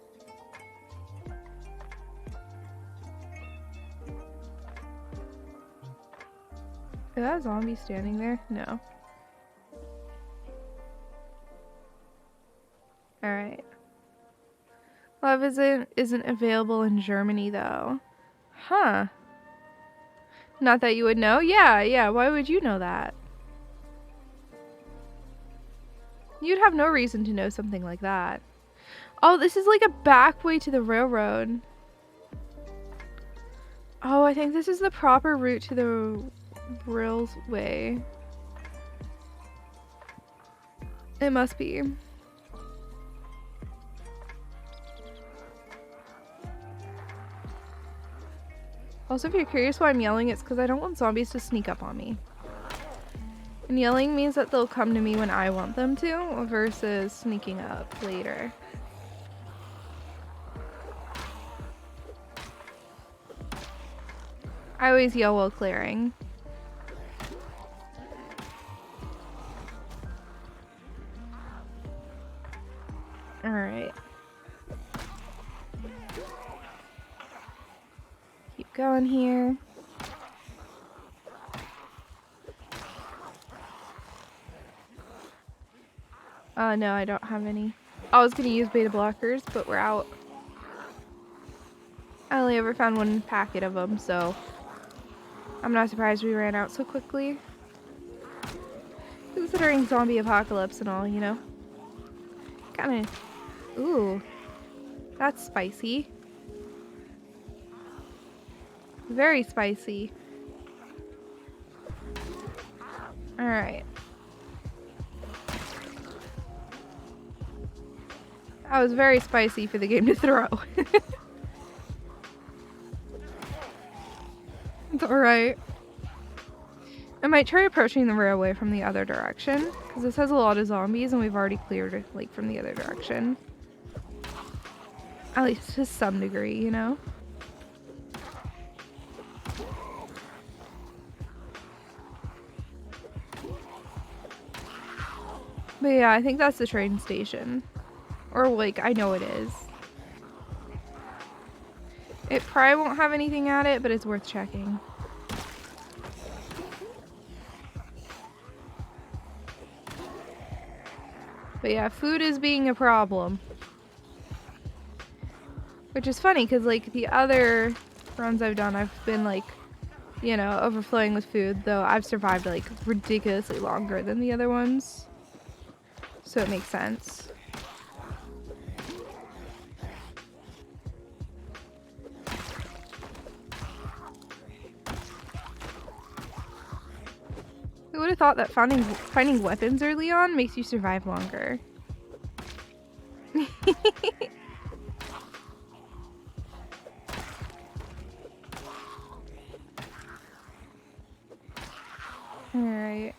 Is that a zombie standing there? No. Alright. Love isn't available in Germany though. Huh. Not that you would know? Yeah, why would you know that? You'd have no reason to know something like that. Oh, this is like a back way to the railroad. Oh, I think this is the proper route to the railway. It must be. Also, if you're curious why I'm yelling, it's because I don't want zombies to sneak up on me. And yelling means that they'll come to me when I want them to, versus sneaking up later. I always yell while clearing. Alright. Keep going here. No, I don't have any. I was gonna use beta blockers, but we're out. I only ever found one packet of them, so I'm not surprised we ran out so quickly. Considering zombie apocalypse and all, you know. Kinda... Ooh. That's spicy. Very spicy. Alright. That was very spicy for the game to throw. It's alright. I might try approaching the railway from the other direction, because this has a lot of zombies and we've already cleared it, like, from the other direction. At least to some degree, you know? But yeah, I think that's the train station. Or, like, I know it is. It probably won't have anything at it, but it's worth checking. But yeah, food is being a problem. Which is funny, because, like, the other runs I've done, I've been, like, you know, overflowing with food, though I've survived, like, ridiculously longer than the other ones. So it makes sense. would have thought that finding weapons early on makes you survive longer. Alright.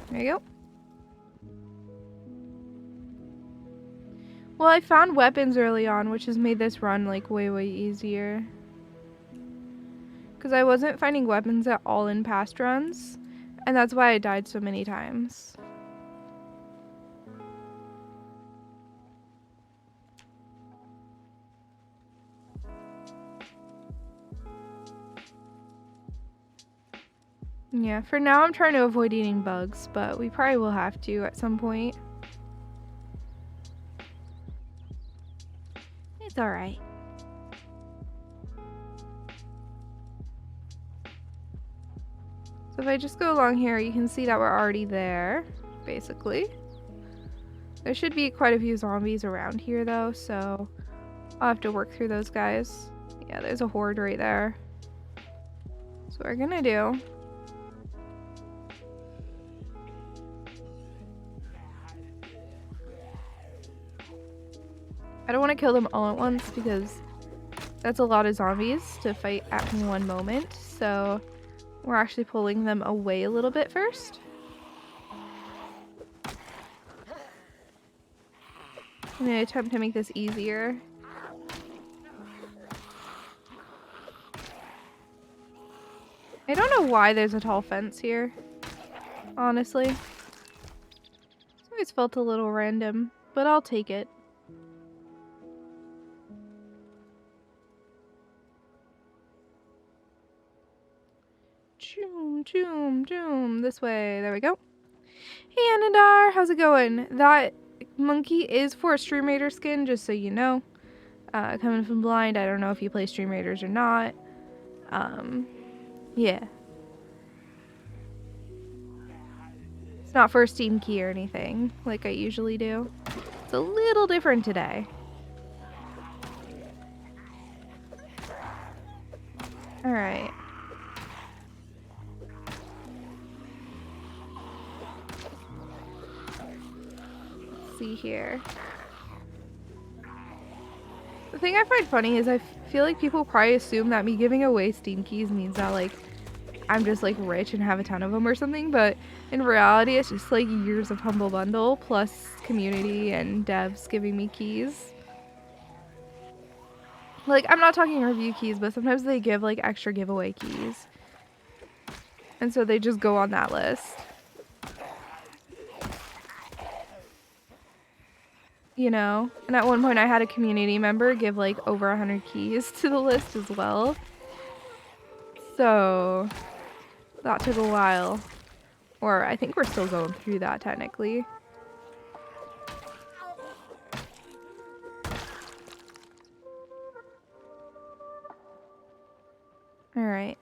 There you go. Well, I found weapons early on, which has made this run like way easier. Because I wasn't finding weapons at all in past runs, and that's why I died so many times. Yeah, for now I'm trying to avoid eating bugs, but we probably will have to at some point. It's alright. So if I just go along here, you can see that we're already there, basically. There should be quite a few zombies around here though, so I'll have to work through those guys. Yeah, there's a horde right there. So what we're gonna do... I don't want to kill them all at once because that's a lot of zombies to fight at one moment, so we're actually pulling them away a little bit first. I'm going to attempt to make this easier. I don't know why there's a tall fence here, honestly. It's always felt a little random, but I'll take it. Joom, this way. There we go. Hey, Anandar, how's it going? That monkey is for a Stream Raider skin, just so you know. Coming from Blind, I don't know if you play Stream Raiders or not. Yeah. It's not for a Steam key or anything, like I usually do. It's a little different today. Alright. See here. The thing I find funny is I feel like people probably assume that me giving away Steam keys means that like I'm just like rich and have a ton of them or something, but in reality it's just like years of Humble Bundle plus community and devs giving me keys. Like, I'm not talking review keys, but sometimes they give like extra giveaway keys, and so they just go on that list. You know, and at one point I had a community member give like over 100 keys to the list as well. So that took a while. Or I think we're still going through that technically. Alright.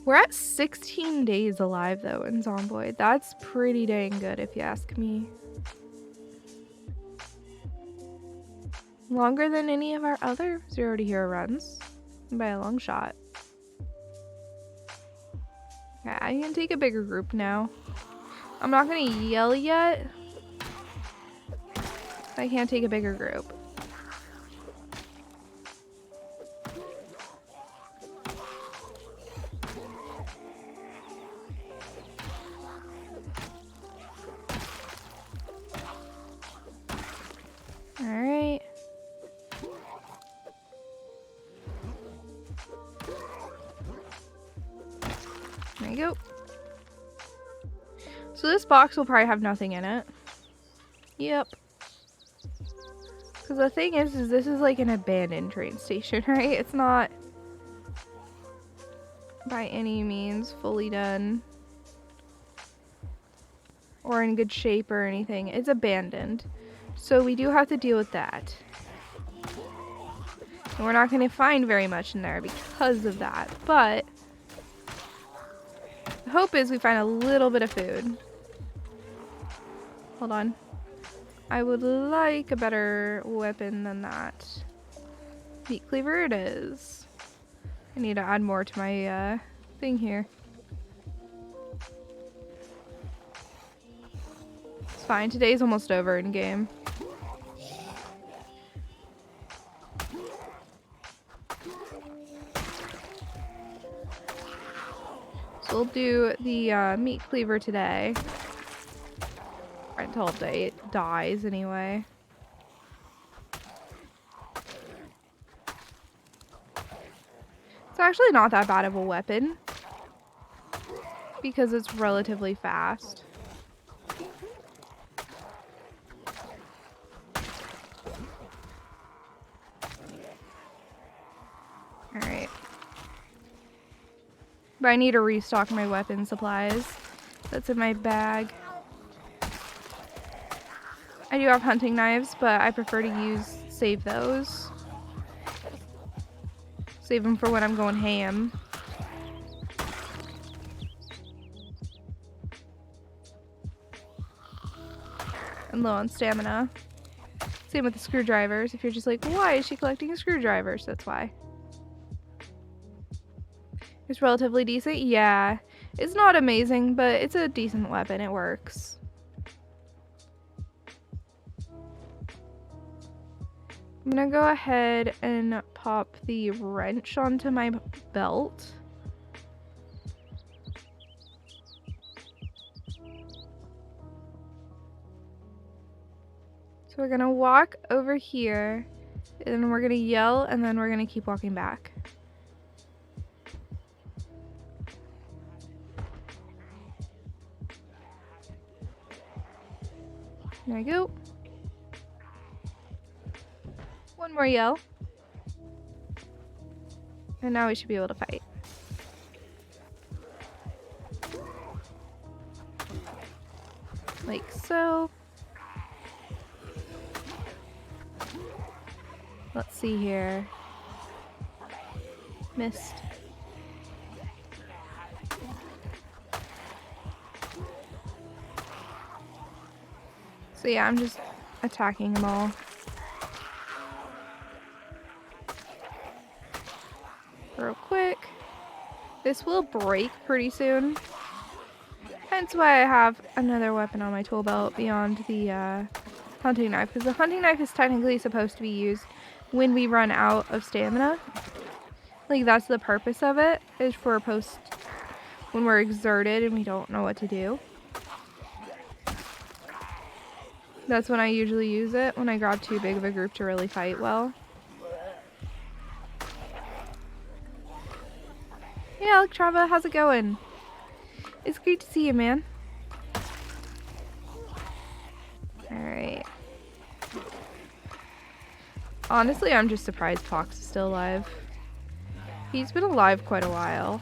We're at 16 days alive, though, in Zomboid. That's pretty dang good, if you ask me. Longer than any of our other Zero to Hero runs. By a long shot. Okay, I can take a bigger group now. I'm not gonna yell yet. I can't take a bigger group. Alright. There you go. So this box will probably have nothing in it. Yep. Because the thing is this is like an abandoned train station, right? It's not by any means fully done. or in good shape or anything. It's abandoned. So we do have to deal with that. And we're not going to find very much in there because of that. But the hope is we find a little bit of food. Hold on. I would like a better weapon than that. Meat cleaver it is. I need to add more to my thing here. It's fine. Today's almost over in game. So we'll do the meat cleaver today. Until it dies anyway. It's actually not that bad of a weapon because it's relatively fast. Alright. But I need to restock my weapon supplies. That's in my bag. I do have hunting knives, but I prefer to save those. Save them for when I'm going ham. And low on stamina. Same with the screwdrivers. If you're just like, why is she collecting screwdrivers? That's why. It's relatively decent. Yeah. It's not amazing, but it's a decent weapon. It works. I'm gonna go ahead and pop the wrench onto my belt. So we're gonna walk over here, and then we're gonna yell, and then we're gonna keep walking back. There we go. One more yell. And now we should be able to fight. Like so. Let's see here. Missed. So yeah, I'm just attacking them all. Real quick. This will break pretty soon. Hence why I have another weapon on my tool belt beyond the hunting knife. Because the hunting knife is technically supposed to be used when we run out of stamina. Like, that's the purpose of it, is for when we're exerted and we don't know what to do. That's when I usually use it, when I grab too big of a group to really fight well. Hey, Alextrava, how's it going? It's great to see you, man. Alright. Honestly, I'm just surprised Fox is still alive. He's been alive quite a while.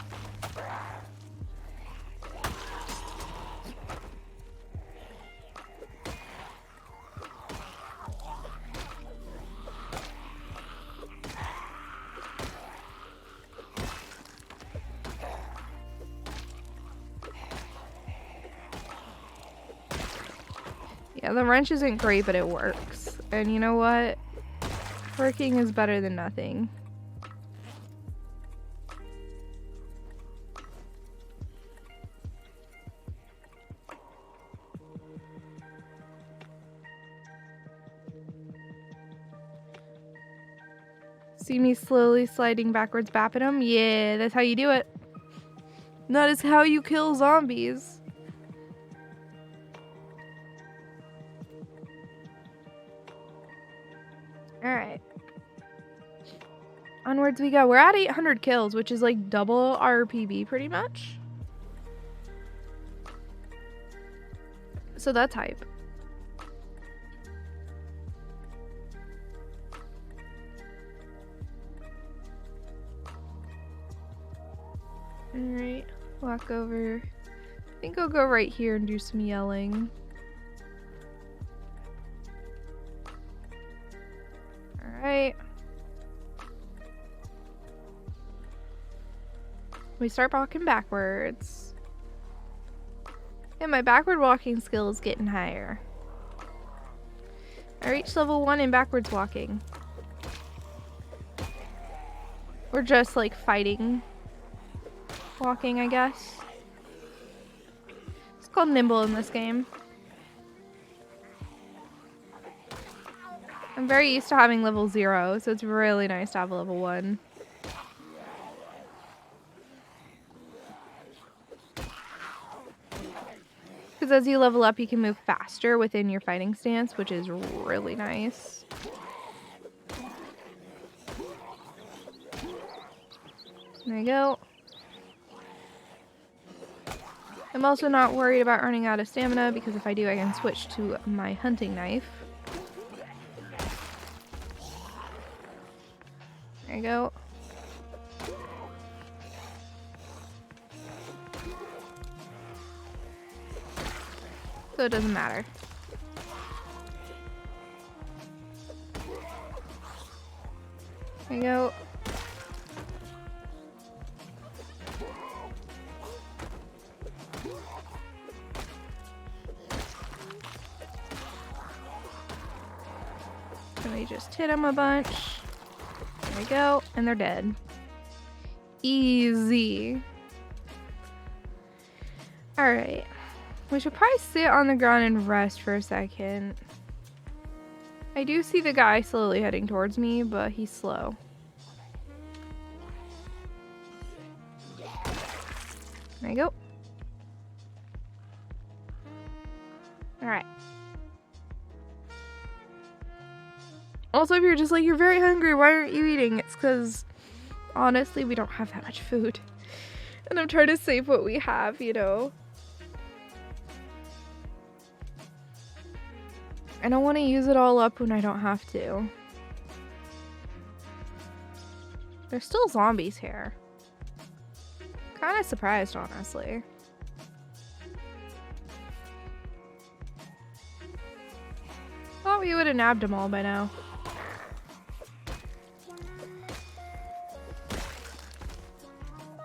Yeah, the wrench isn't great, but it works. And you know what? Working is better than nothing. See me slowly sliding backwards, bapping them? Yeah, that's how you do it. That is how you kill zombies. Alright. Onwards we go. We're at 800 kills, which is like double our PB pretty much. So that's hype. Alright, walk over think I'll go right here and do some yelling. Alright. We start walking backwards. And my backward walking skill is getting higher. I reached level 1 in backwards walking. We're just like fighting walking, I guess. It's called nimble in this game. I'm very used to having level 0, so it's really nice to have level 1. Because as you level up, you can move faster within your fighting stance, which is really nice. There you go. I'm also not worried about running out of stamina, because if I do, I can switch to my hunting knife. There you go. So it doesn't matter. There you go. Let me just hit them a bunch. There we go. And they're dead. Easy. Alright. We should probably sit on the ground and rest for a second. I do see the guy slowly heading towards me, but he's slow. There you go. Alright. Also, if you're just like, you're very hungry, why aren't you eating? It's because, honestly, we don't have that much food. And I'm trying to save what we have, you know? I don't want to use it all up when I don't have to. There's still zombies here. Kind of surprised, honestly. Thought we would have nabbed them all by now.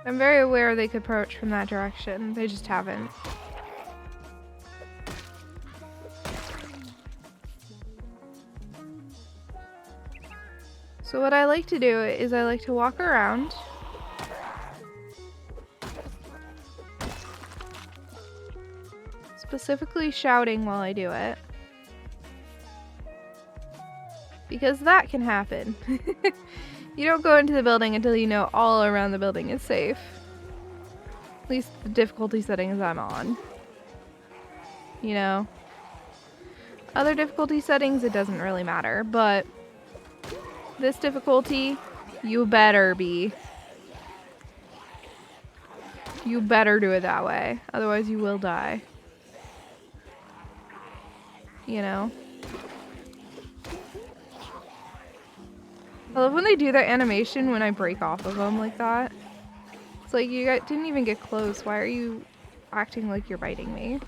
I'm very aware they could approach from that direction. They just haven't. So what I like to do is I like to walk around. Specifically shouting while I do it. Because that can happen. You don't go into the building until you know all around the building is safe. At least the difficulty settings I'm on. You know? Other difficulty settings, it doesn't really matter, but this difficulty, you better be. You better do it that way. Otherwise you will die. You know? I love when they do that animation when I break off of them like that. It's like, you didn't even get close. Why are you acting like you're biting me?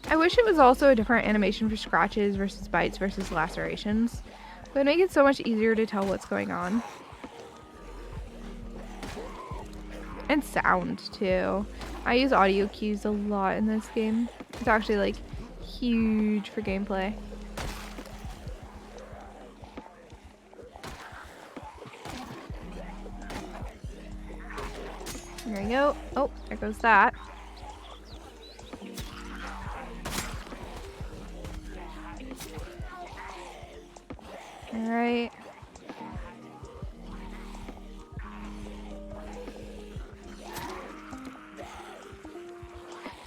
I wish it was also a different animation for scratches versus bites versus lacerations. It would make it so much easier to tell what's going on. And sound, too. I use audio cues a lot in this game. It's actually, like, huge for gameplay. There we go. Oh, there goes that. Alright.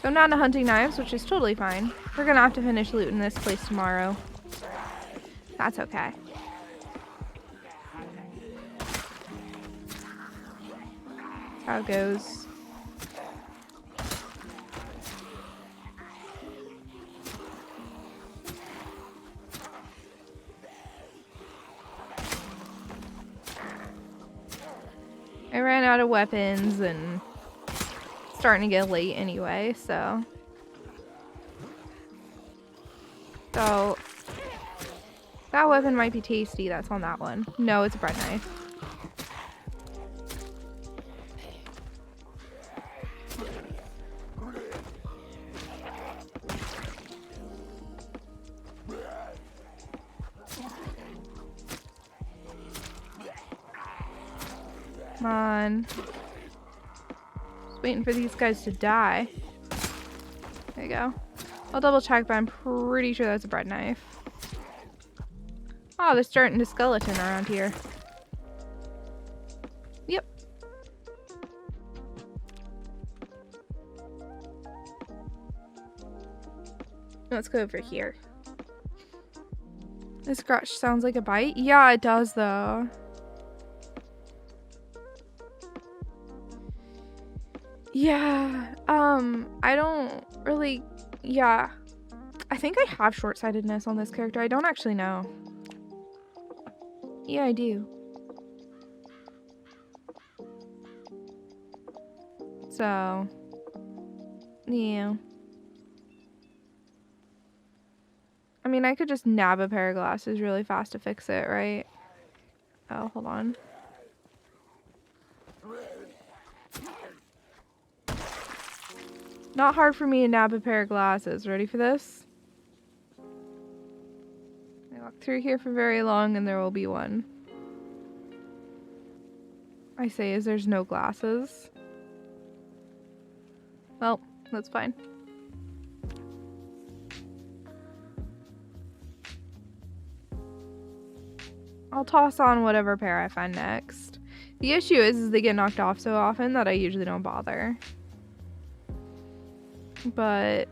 So I'm down to hunting knives, which is totally fine. We're gonna have to finish looting this place tomorrow. That's okay. That's how it goes. I ran out of weapons and starting to get late anyway, so. So, that weapon might be tasty. That's on that one. No, it's a bread knife. Come on. Just waiting for these guys to die. There you go. I'll double check, but I'm pretty sure that's a bread knife. Oh, they're starting to skeleton around here. Yep. Let's go over here. The scratch sounds like a bite. Yeah, it does though. Yeah, I don't really, yeah. I think I have short-sightedness on this character. I don't actually know. Yeah, I do. So, yeah. I mean, I could just nab a pair of glasses really fast to fix it, right? Oh, hold on. Not hard for me to nab a pair of glasses. Ready for this? I walk through here for very long and there will be one. I say as there's no glasses. Well, that's fine. I'll toss on whatever pair I find next. The issue is they get knocked off so often that I usually don't bother. But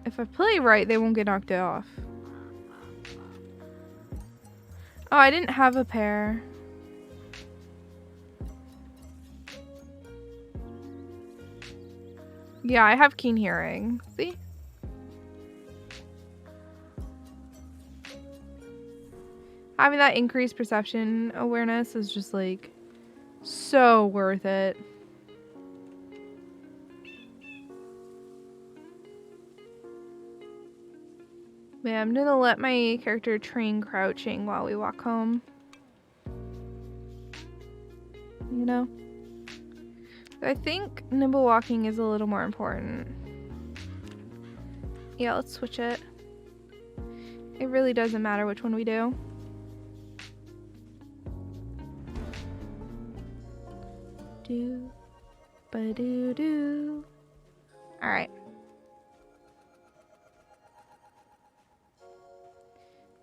if I play right, they won't get knocked off. Oh, I didn't have a pair. Yeah, I have keen hearing. See? Having that increased perception awareness is just like so worth it. Yeah, I'm gonna let my character train crouching while we walk home. You know? I think nimble walking is a little more important. Yeah, let's switch it. It really doesn't matter which one we do. Do, ba-do-do. Alright.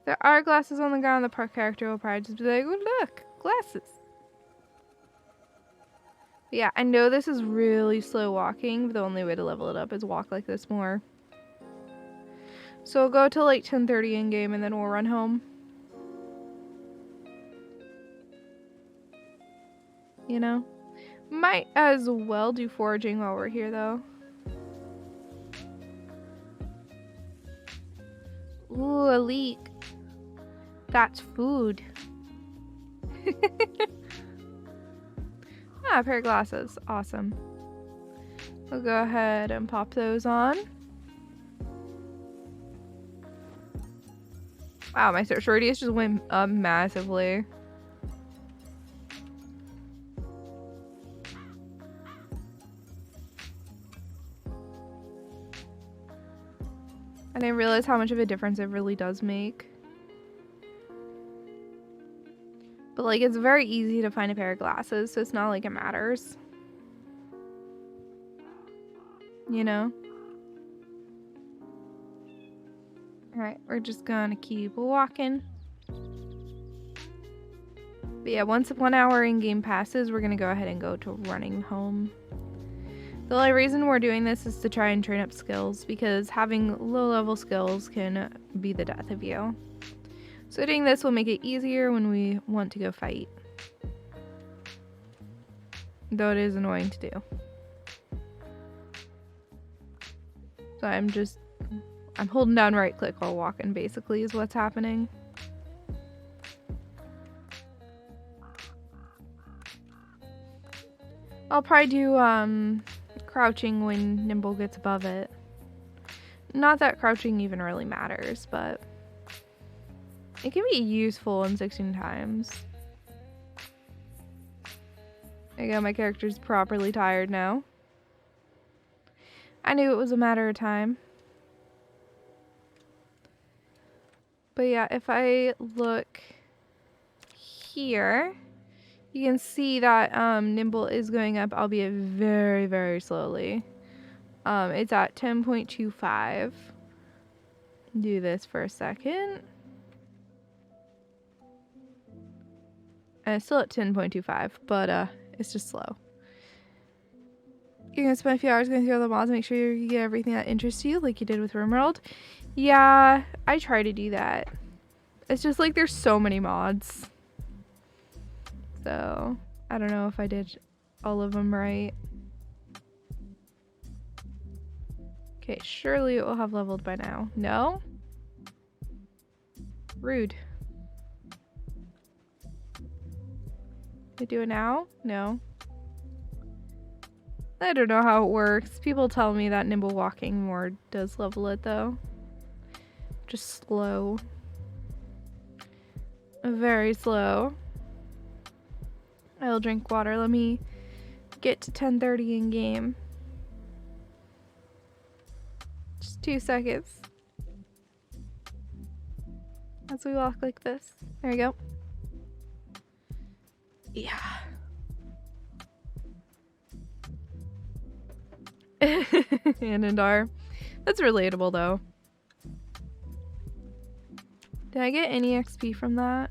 There are glasses on the ground. The park character will probably just be like, oh, look, glasses. But yeah, I know this is really slow walking, but the only way to level it up is walk like this more. So we'll go till like 10:30 in game and then we'll run home. You know? Might as well do foraging while we're here though. Ooh, a leek. That's food. Ah, a pair of glasses. Awesome. We'll go ahead and pop those on. Wow, my search radius just went up massively. I didn't realize how much of a difference it really does make. But like, it's very easy to find a pair of glasses, so it's not like it matters. You know? Alright, we're just gonna keep walking. But yeah, once 1 hour in-game passes, we're gonna go ahead and go to running home. The only reason we're doing this is to try and train up skills, because having low-level skills can be the death of you. So doing this will make it easier when we want to go fight. Though it is annoying to do. So I'm holding down right click while walking, basically, is what's happening. I'll probably do crouching when Nimble gets above it. Not that crouching even really matters, but it can be useful in 16 times. There you go, my character's properly tired now. I knew it was a matter of time. But yeah, if I look here, you can see that Nimble is going up, albeit very, very slowly. It's at 10.25. Do this for a second. And it's still at 10.25, but it's just slow. You're gonna spend a few hours going through all the mods, make sure you get everything that interests you, like you did with RimWorld. Yeah, I try to do that. It's just like there's so many mods. So, I don't know if I did all of them right. Okay, surely it will have leveled by now. No? Rude. They do it now? No. I don't know how it works. People tell me that nimble walking more does level it though. Just slow. Very slow. I'll drink water. Let me get to 10:30 in game. Just 2 seconds. As we walk like this. There we go. Yeah. Anandar. That's relatable though. Did I get any XP from that?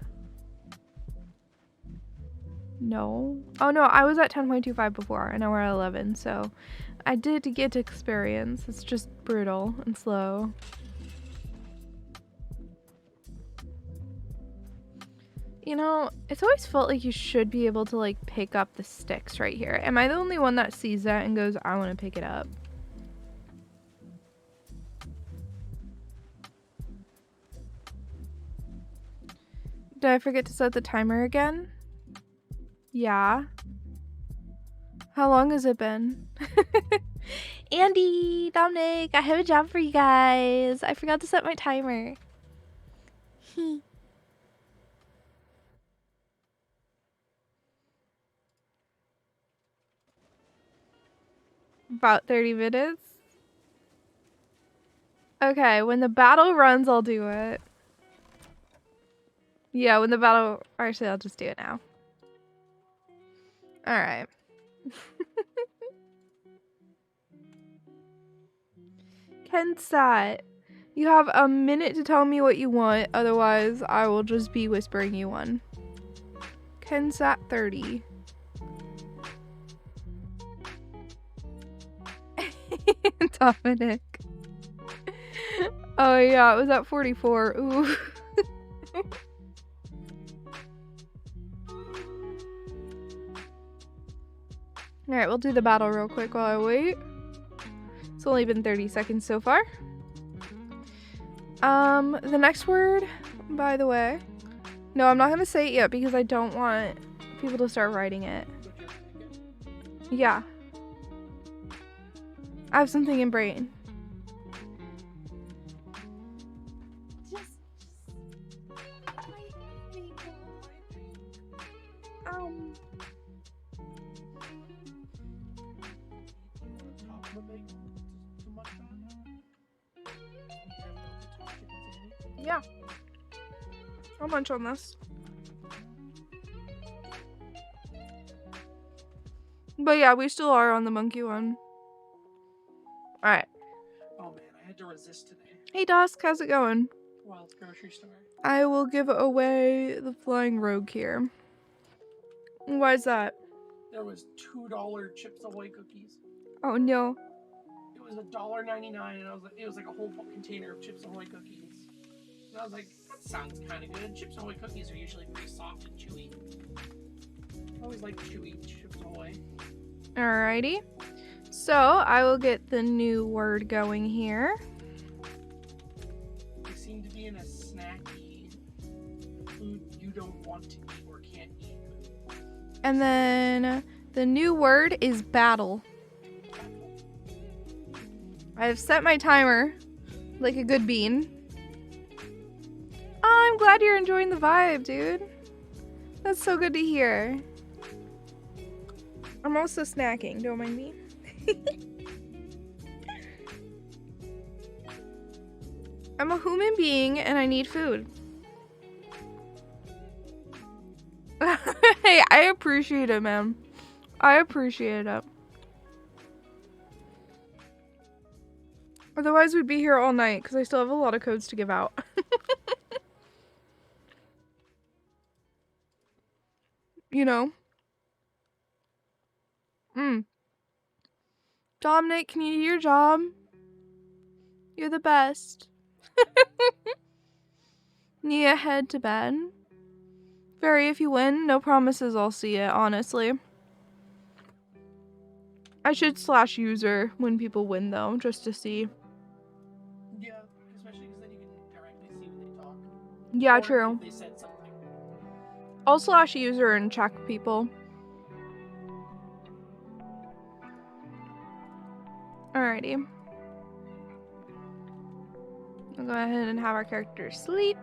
No. Oh no, I was at 10.25 before and now we're at 11, so I did get experience. It's just brutal and slow. You know, it's always felt like you should be able to like pick up the sticks right here. Am I the only one that sees that and goes, I want to pick it up? Did I forget to set the timer again? Yeah. How long has it been? Andy, Dominic, I have a job for you guys. I forgot to set my timer. About 30 minutes. Okay, when the battle runs, I'll do it. Yeah, when the battle... Actually, I'll just do it now. Alright. Kensat, you have a minute to tell me what you want, otherwise I will just be whispering you one. Kensat 30. Dominic. Oh yeah, it was at 44. Ooh. Alright, we'll do the battle real quick while I wait. It's only been 30 seconds so far. The next word, by the way. No, I'm not gonna say it yet because I don't want people to start writing it. Yeah. I have something in brain. Yeah. I'll munch on this. But yeah, we still are on the monkey one. Alright. Oh man, I had to resist today. Hey Dusk, how's it going? Wild grocery store. I will give away the flying rogue here. Why is that? There was $2 Chips Ahoy cookies. Oh no. It was $1.99 and it was like a whole container of Chips Ahoy cookies. And I was like, that sounds kind of good. Chips Ahoy cookies are usually pretty soft and chewy. I always like chewy Chips Ahoy. Alrighty. So, I will get the new word going here. They seem to be in a snacky food you don't want to eat or can't eat. And then The new word is battle. I have set my timer like a good bean. Oh, I'm glad you're enjoying the vibe, dude. That's so good to hear. I'm also snacking, don't mind me. I'm a human being and I need food. Hey, I appreciate it, man. I appreciate it. Otherwise, we'd be here all night because I still have a lot of codes to give out. You know? Dominic, can you do your job? You're the best. Nia, head to bed. Fairy, if you win, no promises I'll see it, honestly. I should slash user when people win, though, just to see. Yeah, especially because then you can directly see when they talk. Yeah, Or true. if they said something. I'll slash user and check people. Alrighty. We'll go ahead and have our character sleep.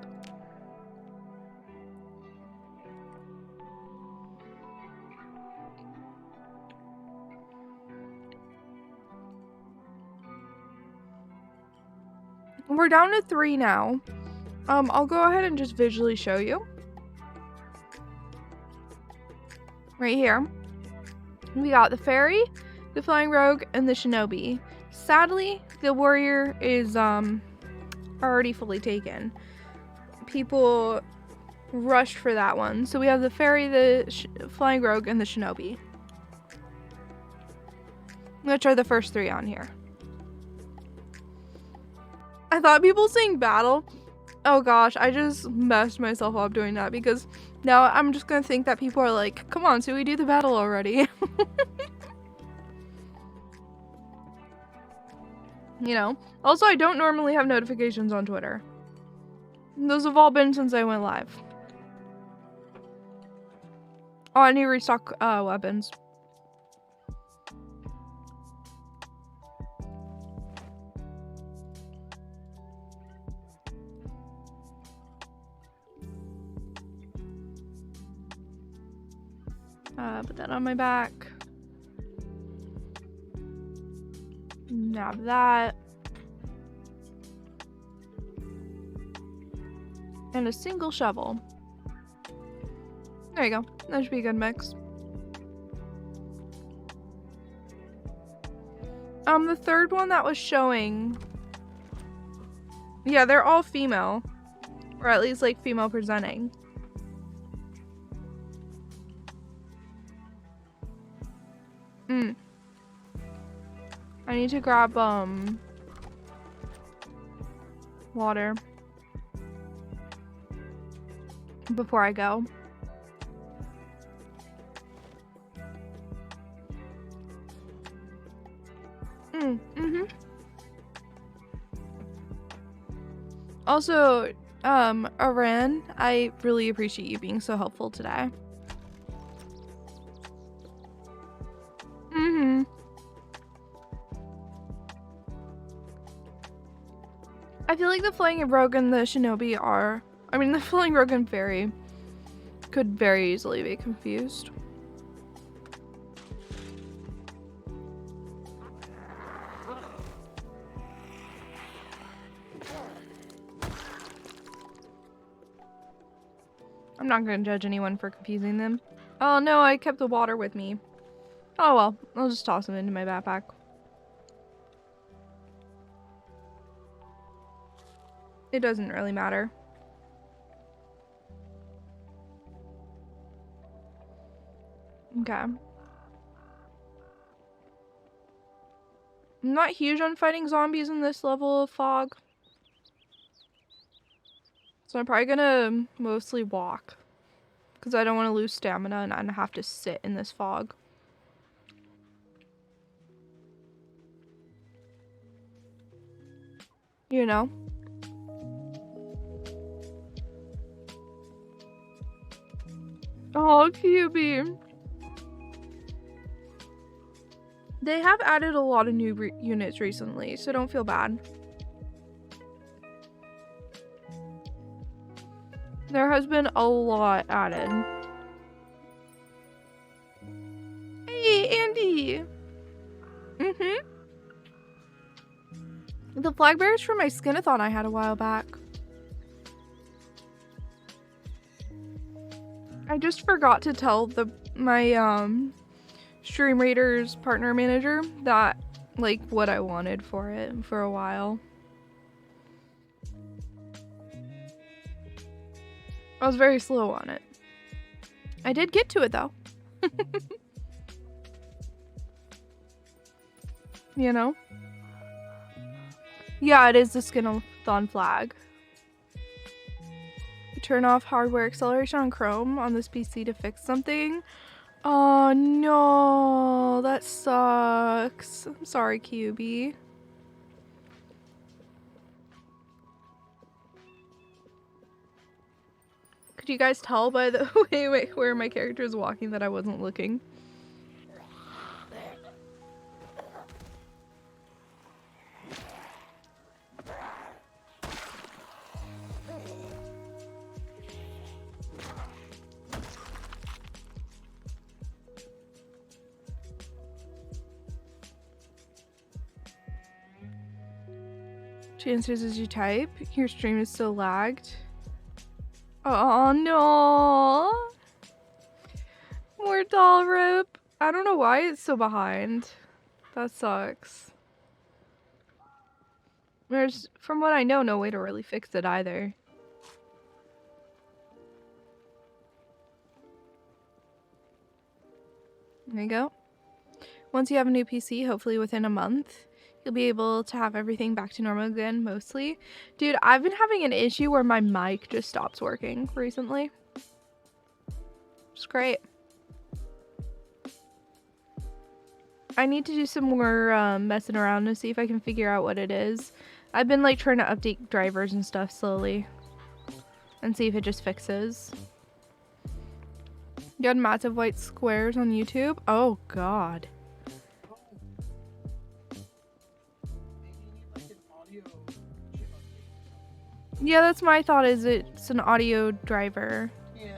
We're down to 3 now. I'll go ahead and just visually show you. Right here. We got the fairy, the flying rogue, and the shinobi. Sadly, the warrior is already fully taken. People rushed for that one. So we have the fairy, the flying rogue, and the shinobi. Which are the first 3 on here. I thought people saying battle. Oh gosh, I just messed myself up doing that because now I'm just gonna think that people are like, come on, so we do the battle already. You know? Also, I don't normally have notifications on Twitter. Those have all been since I went live. Oh, I need to restock weapons. Put that on my back. Nab that. And a single shovel. There you go. That should be a good mix. The third one that was showing... Yeah, they're all female. Or at least, like, female presenting. I need to grab, water. Before I go. Also, Aran, I really appreciate you being so helpful today. I feel like the flying rogue and the shinobi are... I mean, the flying rogue and fairy could very easily be confused. I'm not going to judge anyone for confusing them. Oh no, I kept the water with me. Oh well, I'll just toss them into my backpack. It doesn't really matter. Okay. I'm not huge on fighting zombies in this level of fog. So I'm probably gonna mostly walk. Because I don't want to lose stamina and I have to sit in this fog. You know? Oh, QB. They have added a lot of new units recently, so don't feel bad. There has been a lot added. Hey, Andy! The flag bearers for my skinathon I had a while back. I just forgot to tell my Stream Raiders partner manager that, like, what I wanted for it for a while. I was very slow on it. I did get to it though. You know? Yeah, it is the Skinathon flag. Turn off hardware acceleration on Chrome on this PC to fix something. Oh no, that sucks. I'm sorry, QB. Could you guys tell by the way where my character is walking that I wasn't looking? Chances as you type, your stream is still lagged. Oh no! More doll rip. I don't know why it's so behind. That sucks. There's, from what I know, no way to really fix it either. There you go. Once you have a new PC, hopefully within a month, you'll be able to have everything back to normal again, mostly. Dude, I've been having an issue where my mic just stops working recently. It's great. I need to do some more messing around to see if I can figure out what it is. I've been like trying to update drivers and stuff slowly and see if it just fixes. You had massive white squares on YouTube? Oh god. Yeah, that's my thought, is it's an audio driver. Yeah.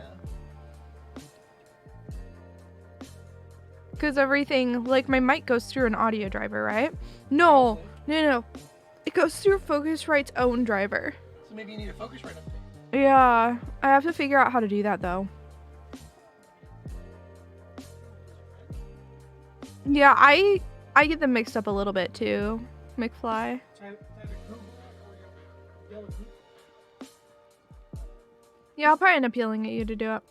Because everything, like my mic goes through an audio driver, right? No. It goes through Focusrite's own driver. So maybe you need a Focusrite update. Yeah, I have to figure out how to do that though. Yeah, I get them mixed up a little bit too, McFly. Yeah, I'll probably end up yelling at you to do it.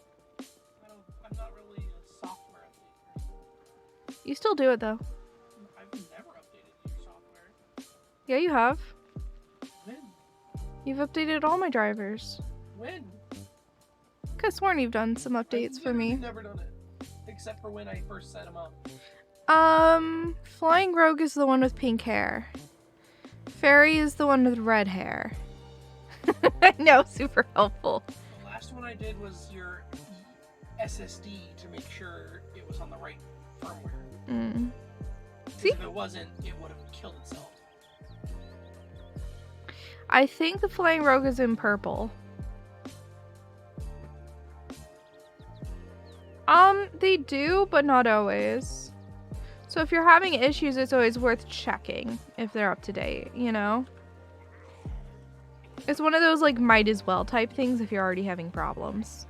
I'm not really a software updater. You still do it though. I've never updated your software. Yeah, you have. When? You've updated all my drivers. When? Could've sworn you've done some updates for me. I've never done it. Except for when I first set them up. Flying Rogue is the one with pink hair. Fairy is the one with red hair. I know, super helpful. The last one I did was your SSD to make sure it was on the right firmware. See? If it wasn't, it would have killed itself. I think the Flying Rogue is in purple. They do, but not always. So if you're having issues, it's always worth checking if they're up to date, you know? It's one of those, like, might as well type things if you're already having problems.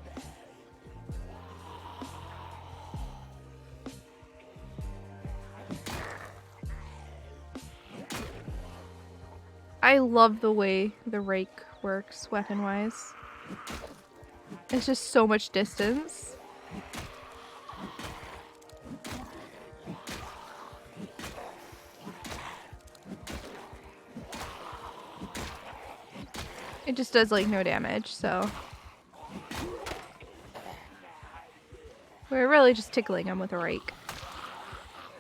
I love the way the rake works weapon-wise. It's just so much distance. It just does like no damage, so we're really just tickling them with a rake.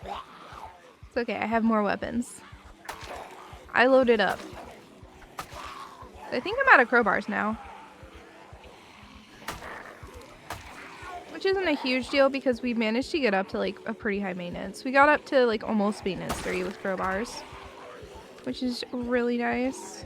It's okay, I have more weapons. I loaded up. I think I'm out of crowbars now. Which which isn't a huge deal because we managed to get up to like a pretty high maintenance. We got up to like almost maintenance 3 with crowbars, which is really nice.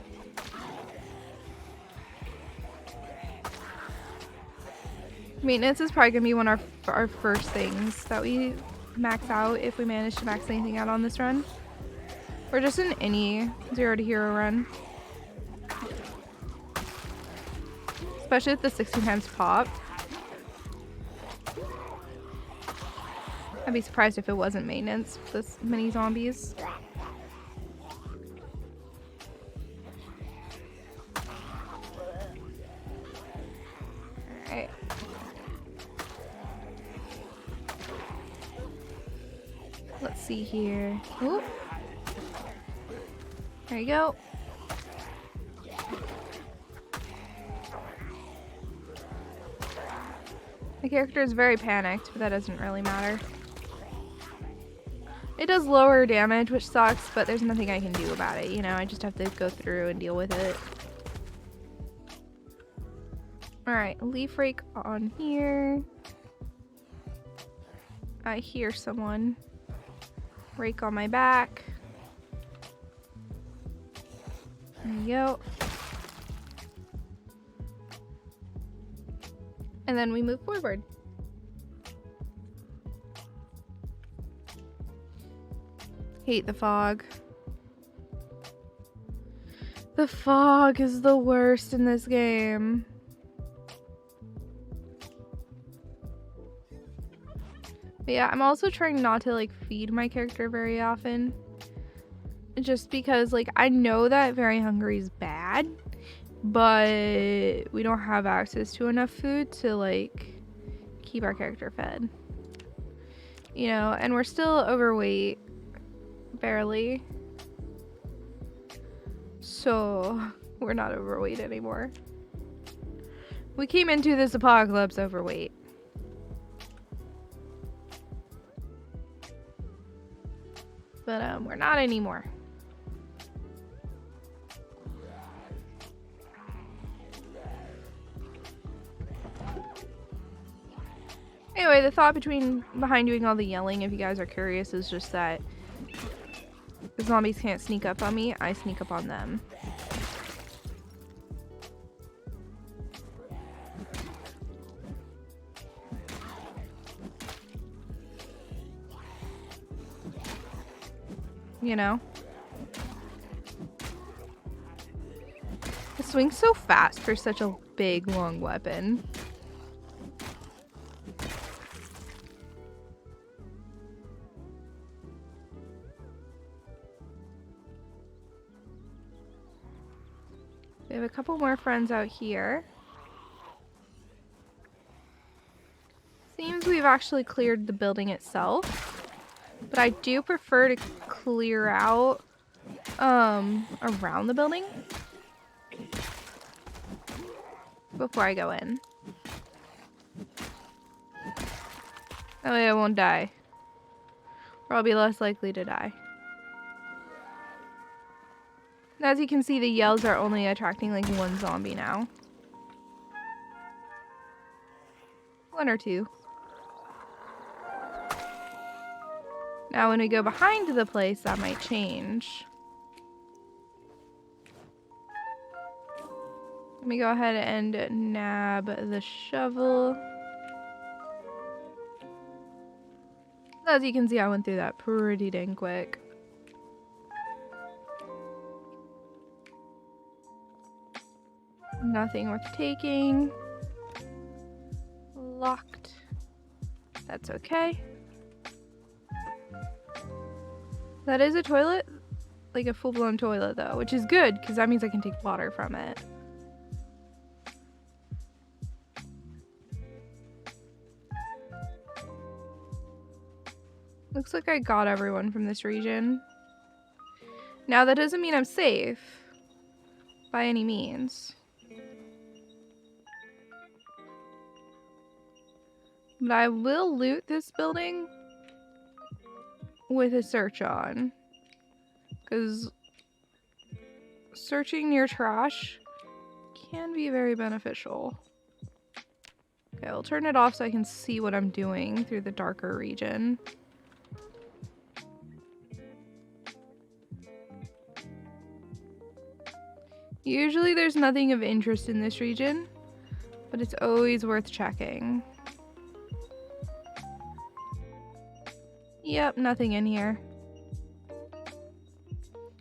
Maintenance is probably gonna be one of our first things that we max out if we manage to max anything out on this run. Or just in any 0 to hero run. Especially if the 16 times pop. I'd be surprised if it wasn't maintenance with this many zombies. Alright. Let's see here. Ooh. There you go. The character is very panicked, but that doesn't really matter. It does lower damage, which sucks, but there's nothing I can do about it, you know? I just have to go through and deal with it. Alright, leaf rake on here. I hear someone. Rake on my back. There you go. And then we move forward. Hate the fog. The fog is the worst in this game. But yeah, I'm also trying not to like feed my character very often. Just because like I know that very hungry is bad, but we don't have access to enough food to like keep our character fed. You know, and we're still overweight. Barely. So we're not overweight anymore. We came into this apocalypse overweight. But we're not anymore. Anyway, the thought behind doing all the yelling, if you guys are curious, is just that the zombies can't sneak up on me, I sneak up on them. You know? It swings so fast for such a big, long weapon. We have a couple more friends out here. Seems we've actually cleared the building itself. But I do prefer to clear out around the building before I go in. That way I won't die. Or I'll be less likely to die. As you can see, the yells are only attracting like one zombie now. 1 or 2. Now when we go behind the place, that might change. Let me go ahead and nab the shovel. As you can see, I went through that pretty dang quick. Nothing worth taking. Locked. That's okay. That is a toilet. Like a full-blown toilet though, which is good because that means I can take water from it. Looks like I got everyone from this region. Now that doesn't mean I'm safe by any means. But I will loot this building with a search on. Because searching near trash can be very beneficial. Okay, I'll turn it off so I can see what I'm doing through the darker region. Usually there's nothing of interest in this region, but it's always worth checking. Yep, nothing in here.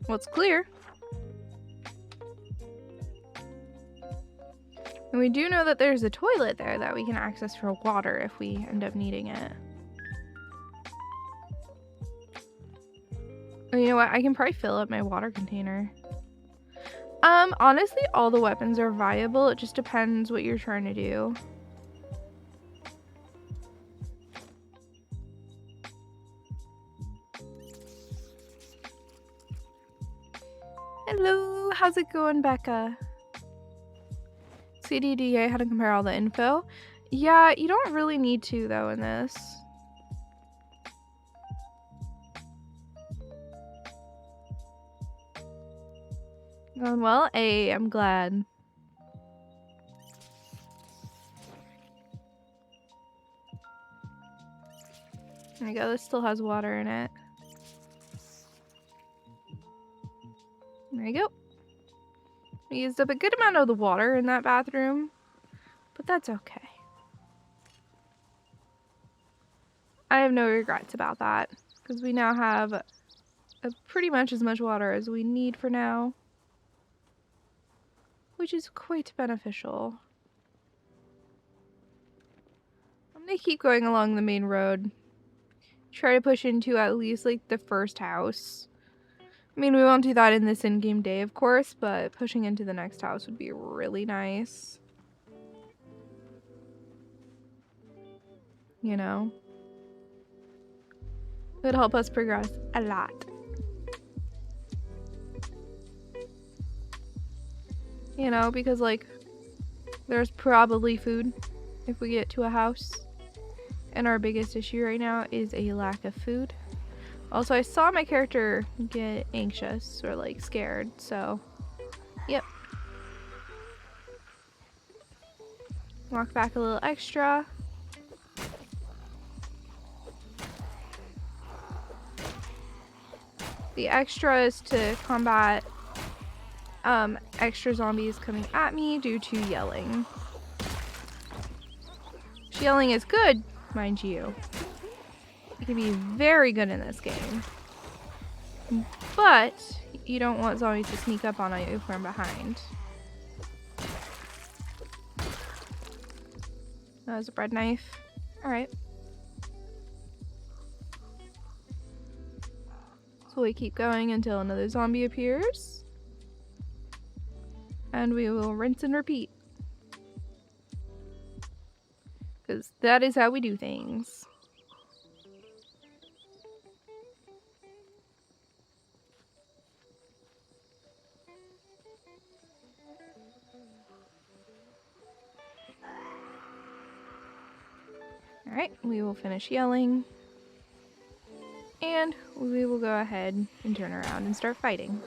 Well, it's clear. And we do know that there's a toilet there that we can access for water if we end up needing it. Oh, you know what? I can probably fill up my water container. Honestly, all the weapons are viable. It just depends what you're trying to do. Hello, how's it going, Becca? CDDA, how to compare all the info. Yeah, you don't really need to, though, in this. Going well? Hey, I'm glad. There you go, this still has water in it. There you go. We used up a good amount of the water in that bathroom, but that's okay. I have no regrets about that, because we now have pretty much as much water as we need for now, which is quite beneficial. I'm gonna keep going along the main road. Try to push into at least like the first house. I mean, we won't do that in this in-game day, of course, but pushing into the next house would be really nice. You know? It would help us progress a lot. You know, because like, there's probably food if we get to a house. And our biggest issue right now is a lack of food. Also, I saw my character get anxious or like scared, so yep. Walk back a little extra. The extra is to combat extra zombies coming at me due to yelling. Yelling is good, mind you. You can be very good in this game. But you don't want zombies to sneak up on you from behind. That was a bread knife. Alright. So we keep going until another zombie appears. And we will rinse and repeat. Because that is how we do things. Alright, we will finish yelling. And we will go ahead and turn around and start fighting.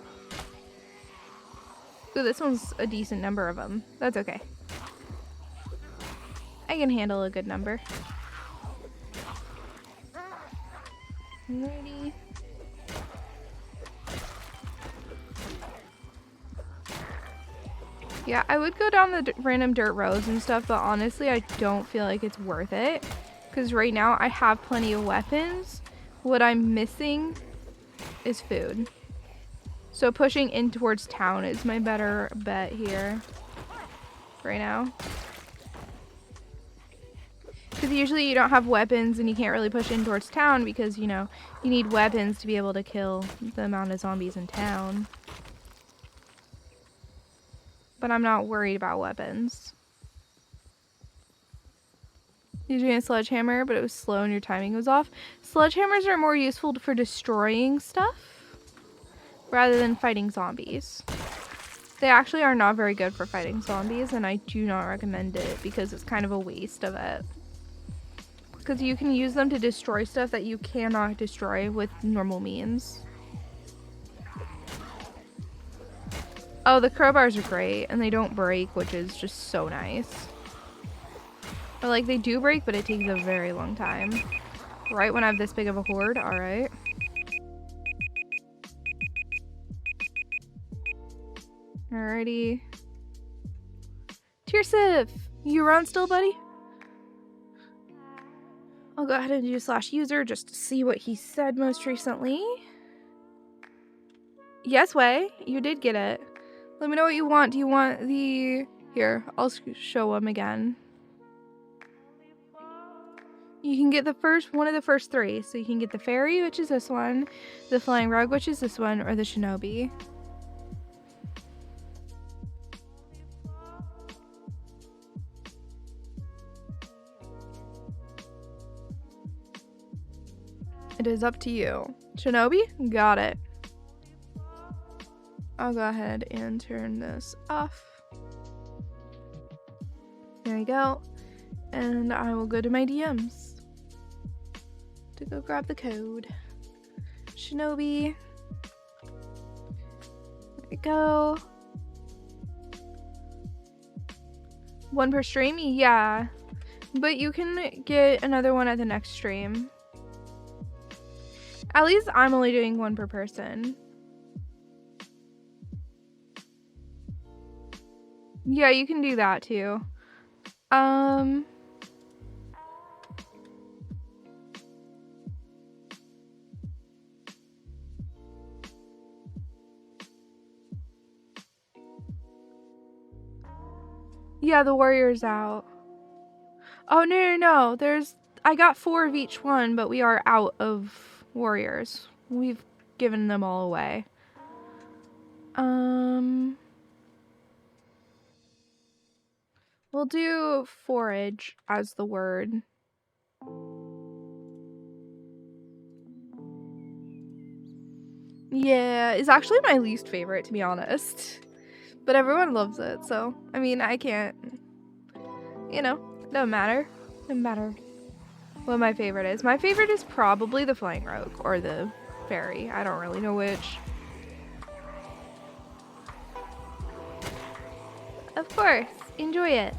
Ooh, this one's a decent number of them. That's okay. I can handle a good number. Alrighty. Yeah, I would go down the random dirt roads and stuff, but honestly, I don't feel like it's worth it. Because right now, I have plenty of weapons. What I'm missing is food. So pushing in towards town is my better bet here. Right now. Because usually you don't have weapons and you can't really push in towards town because, you know, you need weapons to be able to kill the amount of zombies in town. But I'm not worried about weapons. Using a sledgehammer, but it was slow and your timing was off. Sledgehammers are more useful for destroying stuff rather than fighting zombies. They actually are not very good for fighting zombies, and I do not recommend it because it's kind of a waste of it. Because you can use them to destroy stuff that you cannot destroy with normal means. Oh, the crowbars are great, and they don't break, which is just so nice. Or like they do break, but it takes a very long time. Right when I have this big of a horde, alright. Alrighty. Tearsif! You around still, buddy? I'll go ahead and do /user just to see what he said most recently. Yes, Way, you did get it. Let me know what you want. Do you want the... Here, I'll show him again. You can get one of the first 3. So you can get the fairy, which is this one, the flying rug, which is this one, or the shinobi. It is up to you. Shinobi? Got it. I'll go ahead and turn this off. There we go. And I will go to my DMs to go grab the code. Shinobi. There we go. 1 per stream? Yeah. But you can get another one at the next stream. At least I'm only doing 1 per person. Yeah, you can do that too. Yeah, the warrior's out. Oh, no. I got 4 of each one, but we are out of warriors. We've given them all away. We'll do forage as the word. Yeah, it's actually my least favorite, to be honest. But everyone loves it, so, I mean, I can't, you know, doesn't matter. Doesn't matter what my favorite is. My favorite is probably the flying rogue or the fairy. I don't really know which. Of course, enjoy it.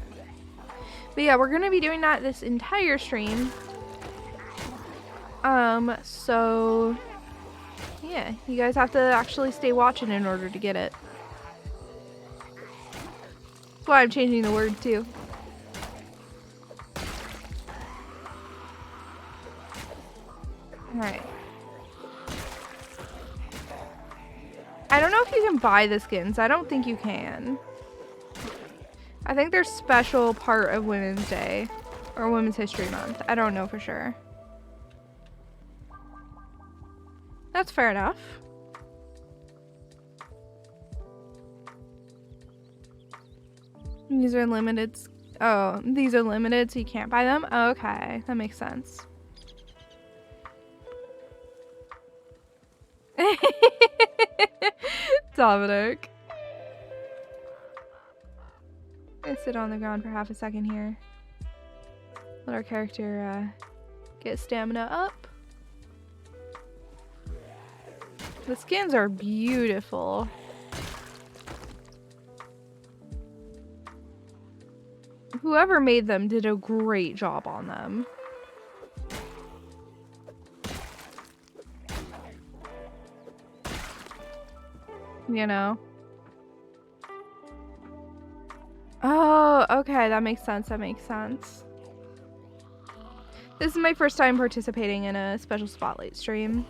But yeah, we're gonna be doing that this entire stream. So yeah, you guys have to actually stay watching in order to get it. That's why I'm changing the word too. Alright. I don't know if you can buy the skins. I don't think you can. I think they're special part of Women's Day or Women's History Month. I don't know for sure. That's fair enough. These are limited. Oh, these are limited, so you can't buy them? Oh, okay, that makes sense. Dominic. I sit on the ground for half a second here. Let our character get stamina up. The skins are beautiful. Whoever made them did a great job on them. You know? Oh, okay, that makes sense, that makes sense. This is my first time participating in a special spotlight stream.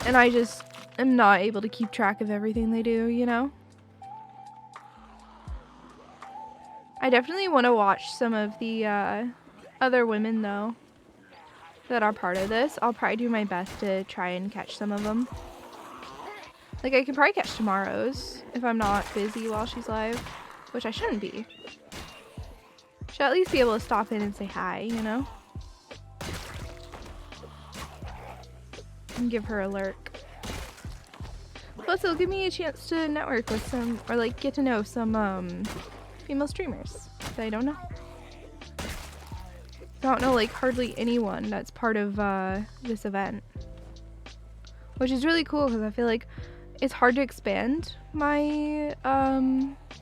And I just am not able to keep track of everything they do, you know? I definitely want to watch some of the other women, though, that are part of this. I'll probably do my best to try and catch some of them. Like, I can probably catch tomorrow's if I'm not busy while she's live, which I shouldn't be. Should at least be able to stop in and say hi, you know? And give her a lurk. Plus, it'll give me a chance to network with some, or like, get to know some, female streamers that I don't know. Don't know, like, hardly anyone that's part of, this event. Which is really cool, because I feel like it's hard to expand my,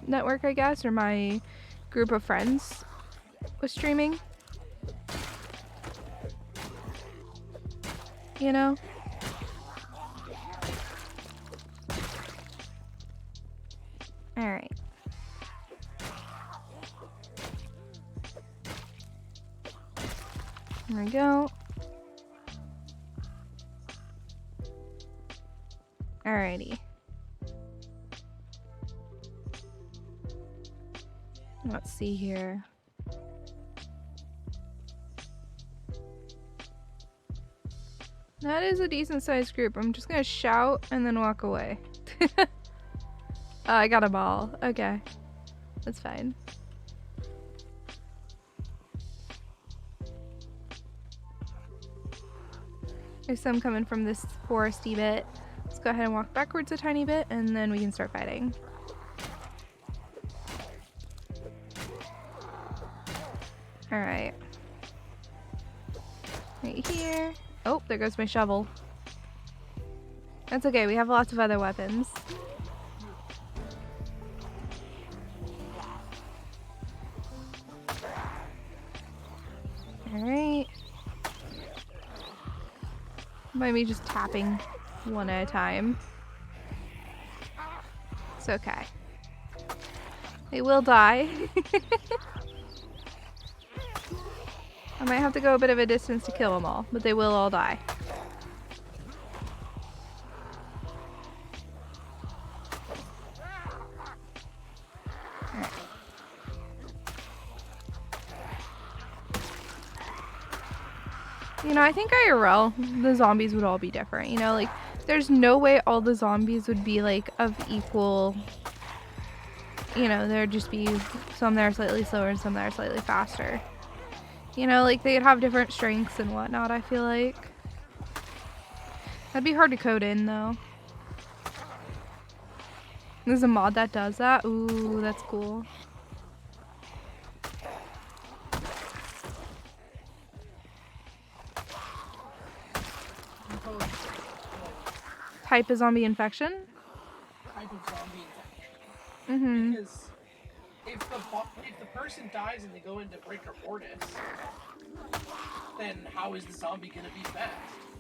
network, I guess, or my group of friends was streaming. You know? Alright. There we go. Alrighty. Let's see here. That is a decent sized group. I'm just gonna shout and then walk away. Oh, I got a ball. Okay. That's fine. There's some coming from this foresty bit. Let's go ahead and walk backwards a tiny bit and then we can start fighting. Alright. Right here. Oh, there goes my shovel. That's okay, we have lots of other weapons. Alright. By me just tapping one at a time. It's okay. They will die. I might have to go a bit of a distance to kill them all, but they will all die. Alright. You know, I think IRL, the zombies would all be different. You know, like, there's no way all the zombies would be, like, of equal... You know, there'd just be some that are slightly slower and some that are slightly faster. You know, like, they'd have different strengths and whatnot, I feel like. That'd be hard to code in, though. There's a mod that does that. Ooh, that's cool. Type of zombie infection? Type of zombie infection. Mm-hmm. Because if the person dies and they go into rigor mortis, then how is the zombie gonna be fast?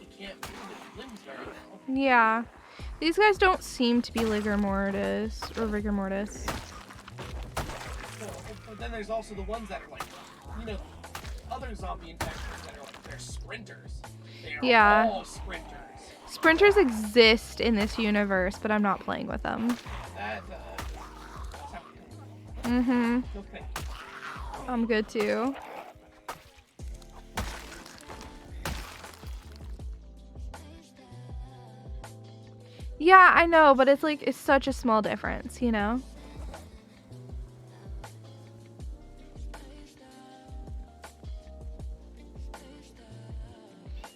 It can't move its limbs very well. Yeah. These guys don't seem to be rigor mortis. But then there's also the ones that are like, you know, other zombie infections that are like, they're sprinters. They are all sprinters. Sprinters exist in this universe, but I'm not playing with them. Mm-hmm. Okay. I'm good too. Yeah, I know, but it's like, it's such a small difference, you know?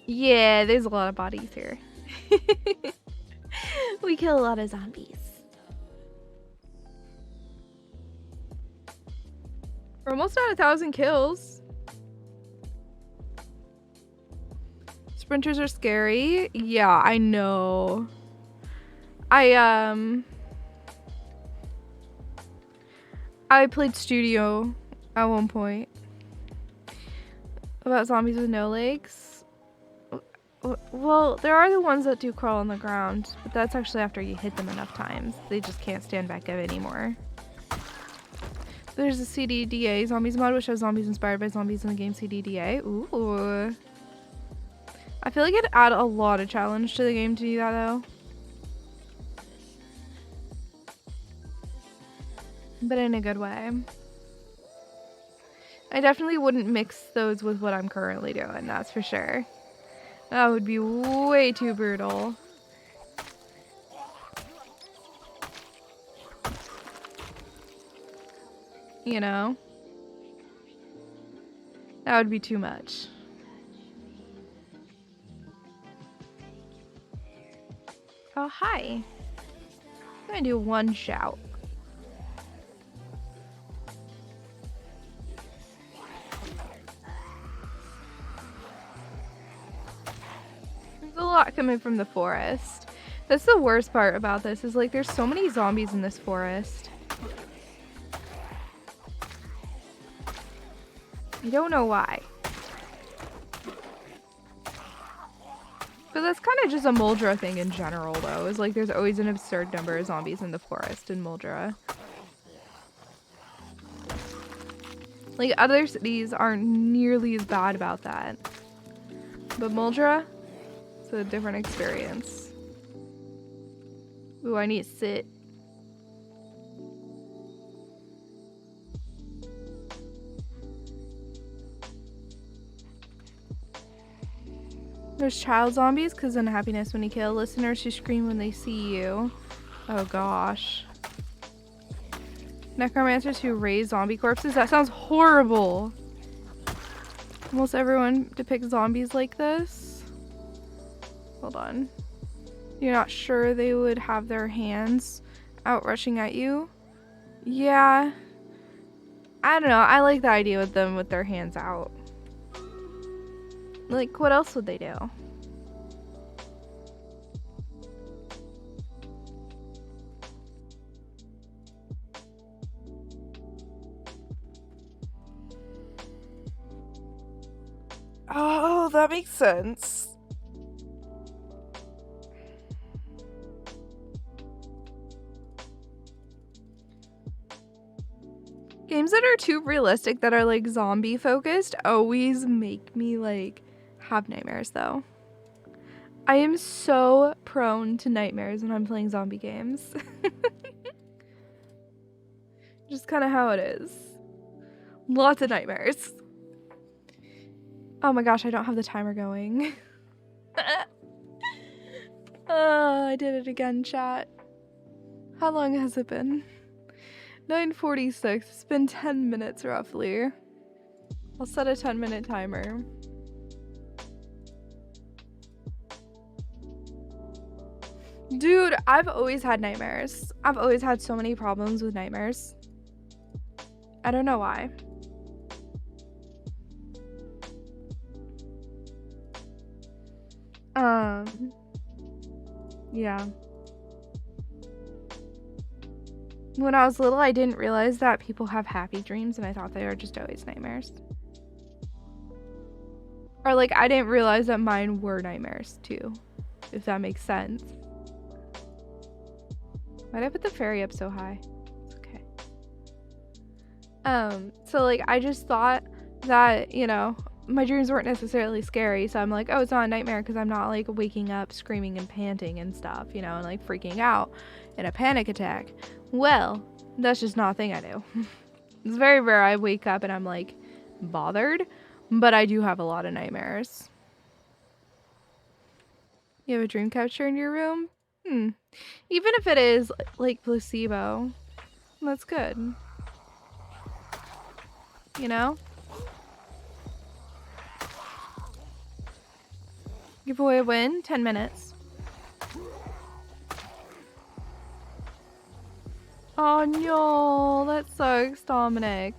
Yeah, there's a lot of bodies here. We kill a lot of zombies. We're almost at 1,000 kills. Sprinters are scary. Yeah, I know. I played Studio at one point about zombies with no legs. Well, there are the ones that do crawl on the ground, but that's actually after you hit them enough times. They just can't stand back up anymore. There's a CDDA zombies mod, which has zombies inspired by zombies in the game CDDA. Ooh. I feel like it'd add a lot of challenge to the game to do that, though. But in a good way. I definitely wouldn't mix those with what I'm currently doing, that's for sure. That would be way too brutal. You know? That would be too much. Oh, hi. I'm gonna do one shout. There's a lot coming from the forest. That's the worst part about this, is like there's so many zombies in this forest. I don't know why. But that's kind of just a Moldra thing in general, though. Is like there's always an absurd number of zombies in the forest in Moldra. Like, other cities aren't nearly as bad about that. But Moldra, it's a different experience. Ooh, I need to sit. There's child zombies because unhappiness when you kill listeners who scream when they see you. Oh gosh. Necromancers who raise zombie corpses? That sounds horrible. Almost everyone depicts zombies like this. Hold on. You're not sure they would have their hands out rushing at you? Yeah. I don't know. I like the idea with them with their hands out. Like, what else would they do? Oh, that makes sense. Games that are too realistic that are like zombie focused always make me like have nightmares though. I am so prone to nightmares when I'm playing zombie games. Just kind of how it is. Lots of nightmares. Oh my gosh, I don't have the timer going. Oh, I did it again, chat. How long has it been? 9:46. It's been 10 minutes roughly. I'll set a 10-minute timer. Dude, I've always had nightmares. I've always had so many problems with nightmares. I don't know why. Yeah. When I was little, I didn't realize that people have happy dreams, and I thought they were just always nightmares. Or, like, I didn't realize that mine were nightmares, too. If that makes sense. Why'd I put the fairy up so high? It's okay. So, like, I just thought that, you know, my dreams weren't necessarily scary, so I'm like, oh, it's not a nightmare because I'm not, like, waking up screaming and panting and stuff, you know, and, like, freaking out in a panic attack. Well, that's just not a thing I do. It's very rare I wake up and I'm, like, bothered, but I do have a lot of nightmares. You have a dream catcher in your room? Even if it is, like, placebo, that's good. You know? Give away a win, 10 minutes. Oh no, that sucks, Dominic.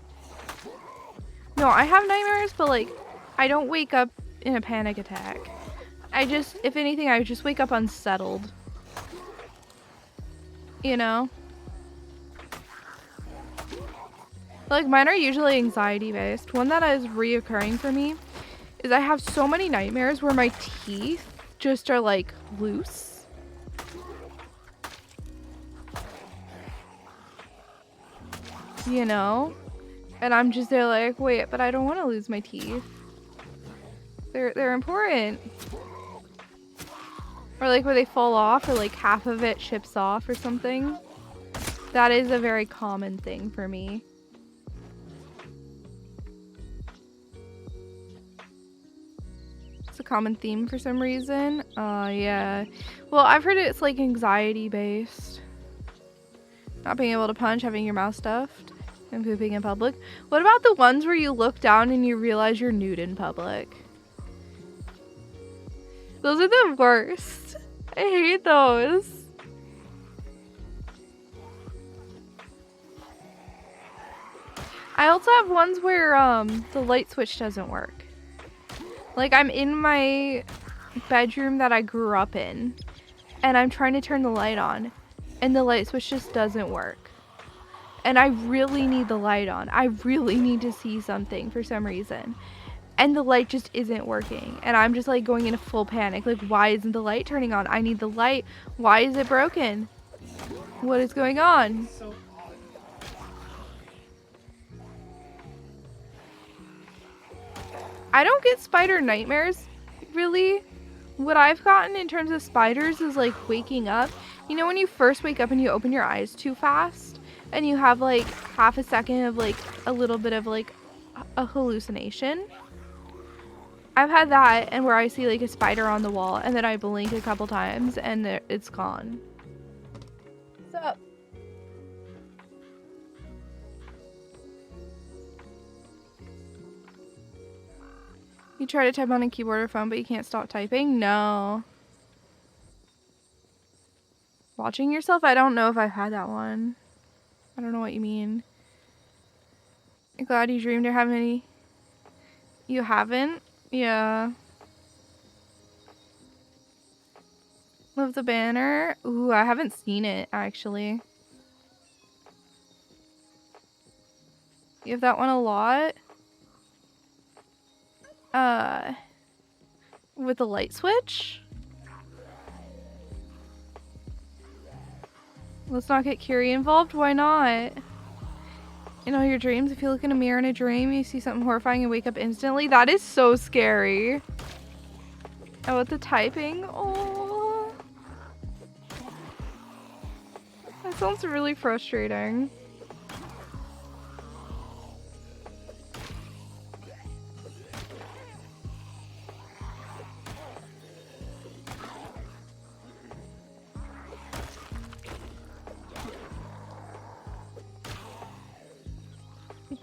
No, I have nightmares, but like, I don't wake up in a panic attack. I just, if anything, I just wake up unsettled. You know? Like, mine are usually anxiety based. One that is reoccurring for me is I have so many nightmares where my teeth just are like loose. You know? And I'm just there like, wait, but I don't want to lose my teeth. They're important. Or like where they fall off or like half of it chips off or something. That is a very common thing for me. It's a common theme for some reason. Yeah. Well, I've heard it's like anxiety based. Not being able to punch, having your mouth stuffed, and pooping in public. What about the ones where you look down and you realize you're nude in public? Those are the worst. I hate those. I also have ones where the light switch doesn't work. Like I'm in my bedroom that I grew up in and I'm trying to turn the light on and the light switch just doesn't work. and I really need the light on. I really need to see something for some reason. And the light just isn't working. And I'm just like going into full panic. Like, why isn't the light turning on? I need the light. Why is it broken? What is going on? So odd. I don't get spider nightmares, really. What I've gotten in terms of spiders is like waking up. You know when you first wake up and you open your eyes too fast? And you have like half a second of like a little bit of like a hallucination? I've had that, and where I see like a spider on the wall and then I blink a couple times and it's gone. What's up? You try to type on a keyboard or phone but you can't stop typing? No. Watching yourself? I don't know if I've had that one. I don't know what you mean. I'm glad you dreamed or have any. You haven't? Yeah. Love the banner. Ooh, I haven't seen it actually. You have that one a lot? With the light switch? Let's not get Curie involved. Why not? In all your dreams, if you look in a mirror in a dream, you see something horrifying and wake up instantly. That is so scary. Oh, with the typing. Oh. That sounds really frustrating.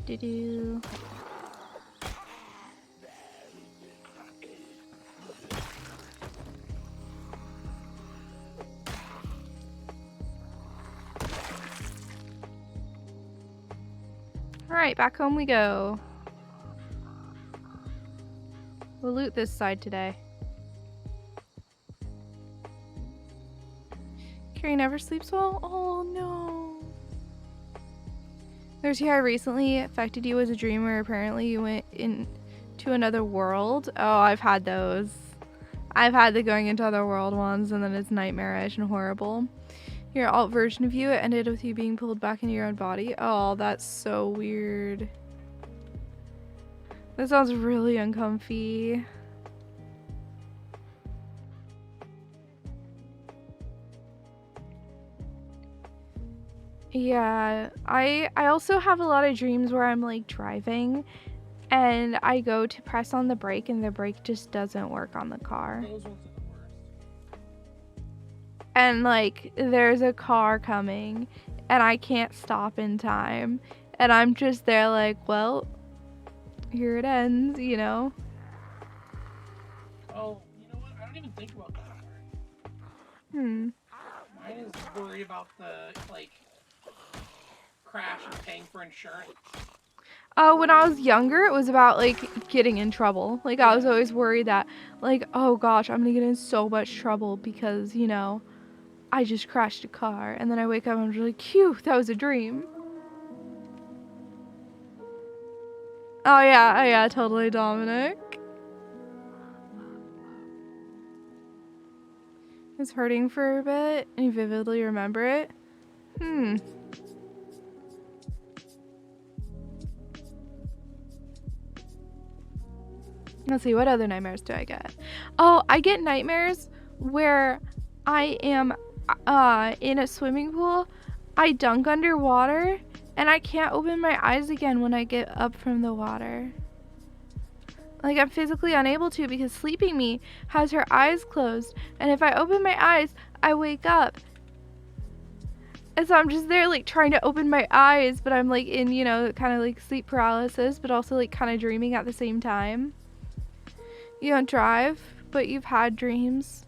Do-do-do. Alright, back home we go. We'll loot this side today. Carrie never sleeps well? Oh no. There's how recently affected you as a dreamer. Apparently you went into another world. Oh, I've had those. I've had the going into other world ones, and then it's nightmarish and horrible. Your alt version of you, it ended with you being pulled back into your own body. Oh, that's so weird. That sounds really uncomfy. Yeah, I also have a lot of dreams where I'm like driving and I go to press on the brake and the brake just doesn't work on the car. Those ones are the worst. And like there's a car coming and I can't stop in time and I'm just there like, well, here it ends, you know? Oh, you know what? I don't even think about that part. Hmm. Mine is worry about the, like, crash and paying for insurance. When I was younger, it was about like getting in trouble. Like I was always worried that like, oh gosh, I'm gonna get in so much trouble because, you know, I just crashed a car. And then I wake up and I'm just like, phew, that was a dream. Oh yeah, totally, Dominic. It's hurting for a bit and you vividly remember it. Let's see, what other nightmares do I get? Oh, I get nightmares where I am in a swimming pool, I dunk underwater, and I can't open my eyes again when I get up from the water. Like, I'm physically unable to because Sleeping Me has her eyes closed, and if I open my eyes, I wake up. And so I'm just there, like, trying to open my eyes, but I'm, like, in, you know, kind of, like, sleep paralysis, but also, like, kind of dreaming at the same time. You don't drive, but you've had dreams.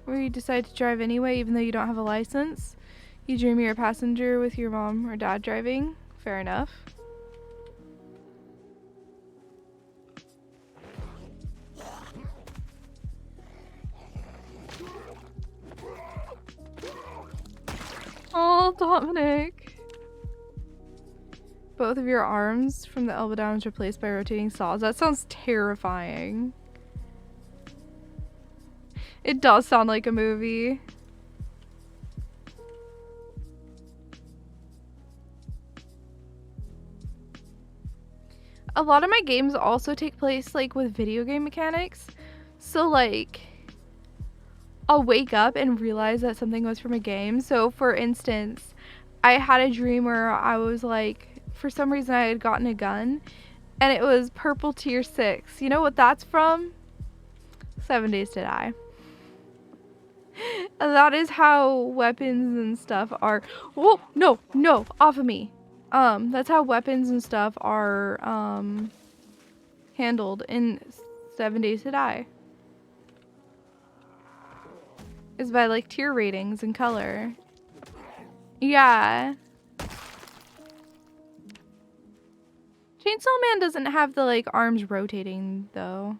Where you decide to drive anyway, even though you don't have a license. You dream you're a passenger with your mom or dad driving. Fair enough. Oh, Dominic. Both of your arms from the elbow down is replaced by rotating saws. That sounds terrifying. It does sound like a movie. A lot of my games also take place like with video game mechanics. So like I'll wake up and realize that something was from a game. So for instance, I had a dream where I was like, for some reason I had gotten a gun and it was Purple Tier 6. You know what that's from? 7 Days to Die. And that is how weapons and stuff are. Whoa, no, no, off of me. That's how weapons and stuff are handled in 7 Days to Die. Is by like tier ratings and color. Yeah. Chainsaw Man doesn't have the like arms rotating though.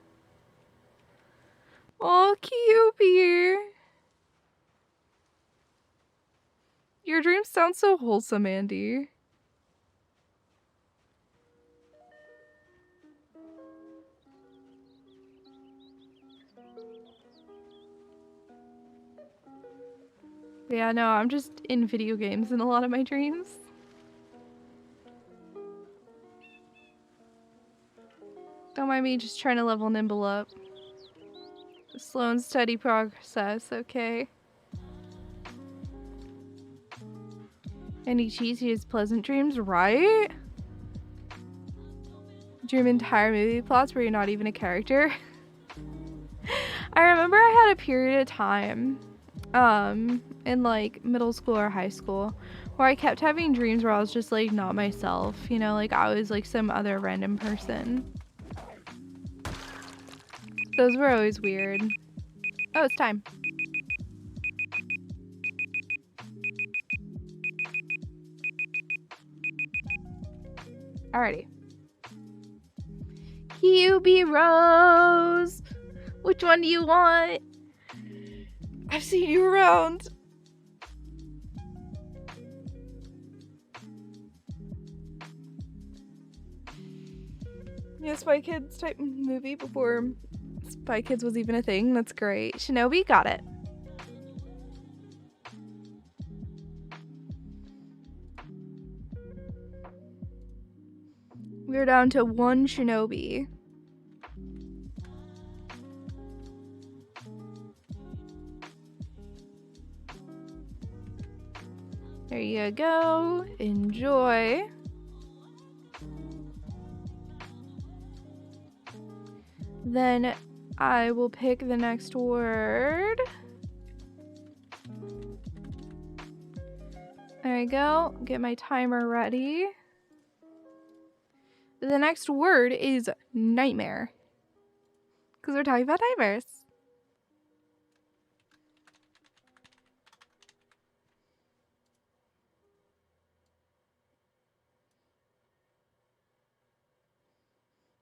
Oh, Cupie. Your dreams sound so wholesome, Andy. Yeah, no, I'm just in video games in a lot of my dreams. Don't mind me just trying to level Nimble up. Slow and steady process, okay. Any cheesiest pleasant dreams, right? Dream entire movie plots where you're not even a character. I remember I had a period of time in like middle school or high school where I kept having dreams where I was just like not myself, you know, like I was like some other random person. Those were always weird. Oh, it's time. Alrighty. QB Rose! Which one do you want? I've seen you around. Yeah, Spy Kids type movie before Spy Kids was even a thing. That's great. Shinobi, got it. We're down to one Shinobi. There you go. Enjoy. Then I will pick the next word. There you go. Get my timer ready. The next word is nightmare. Because we're talking about nightmares.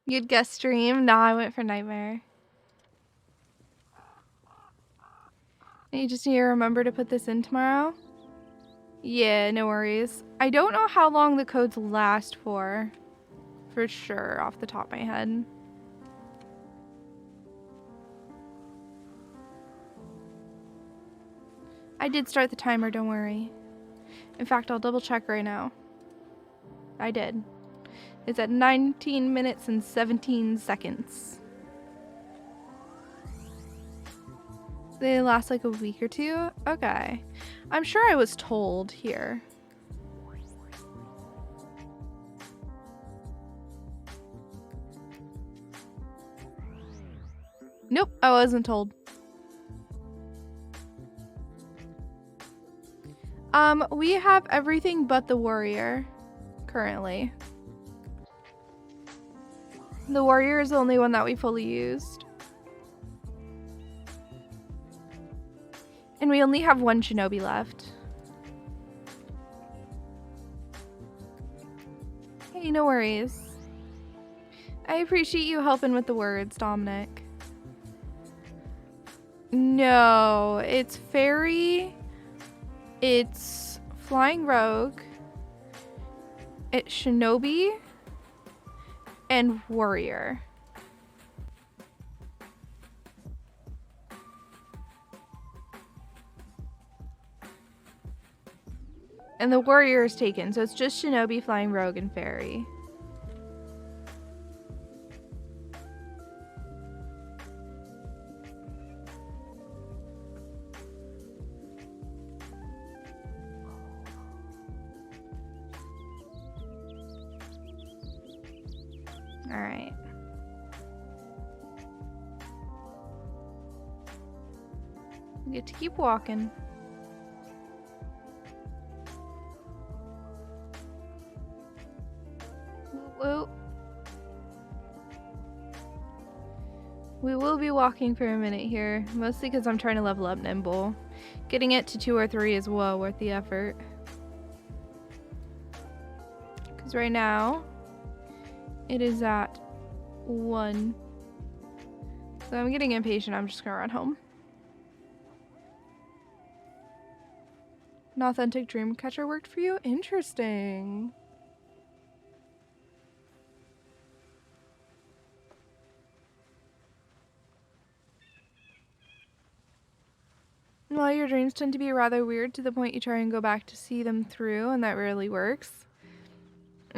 You'd guess dream? Nah, I went for nightmare. And you just need to remember to put this in tomorrow? Yeah, no worries. I don't know how long the codes last for sure, off the top of my head. I did start the timer, don't worry. In fact, I'll double check right now. I did. It's at 19 minutes and 17 seconds. They last like a week or two? Okay. I'm sure I was told here. Nope, I wasn't told. We have everything but the warrior currently. The warrior is the only one that we fully used. And we only have one shinobi left. Hey, no worries. I appreciate you helping with the words, Dominic. No, it's fairy, it's Flying Rogue. It's Shinobi. And Warrior. And the Warrior is taken, so it's just Shinobi, Flying Rogue, and Fairy. Alright. We get to keep walking. Whoa. We will be walking for a minute here, mostly because I'm trying to level up Nimble. Getting it to 2 or 3 is well worth the effort. Because right now, it is at 1. So I'm getting impatient. I'm just gonna run home. An authentic dream catcher worked for you? Interesting. Well, your dreams tend to be rather weird to the point you try and go back to see them through, and that rarely works.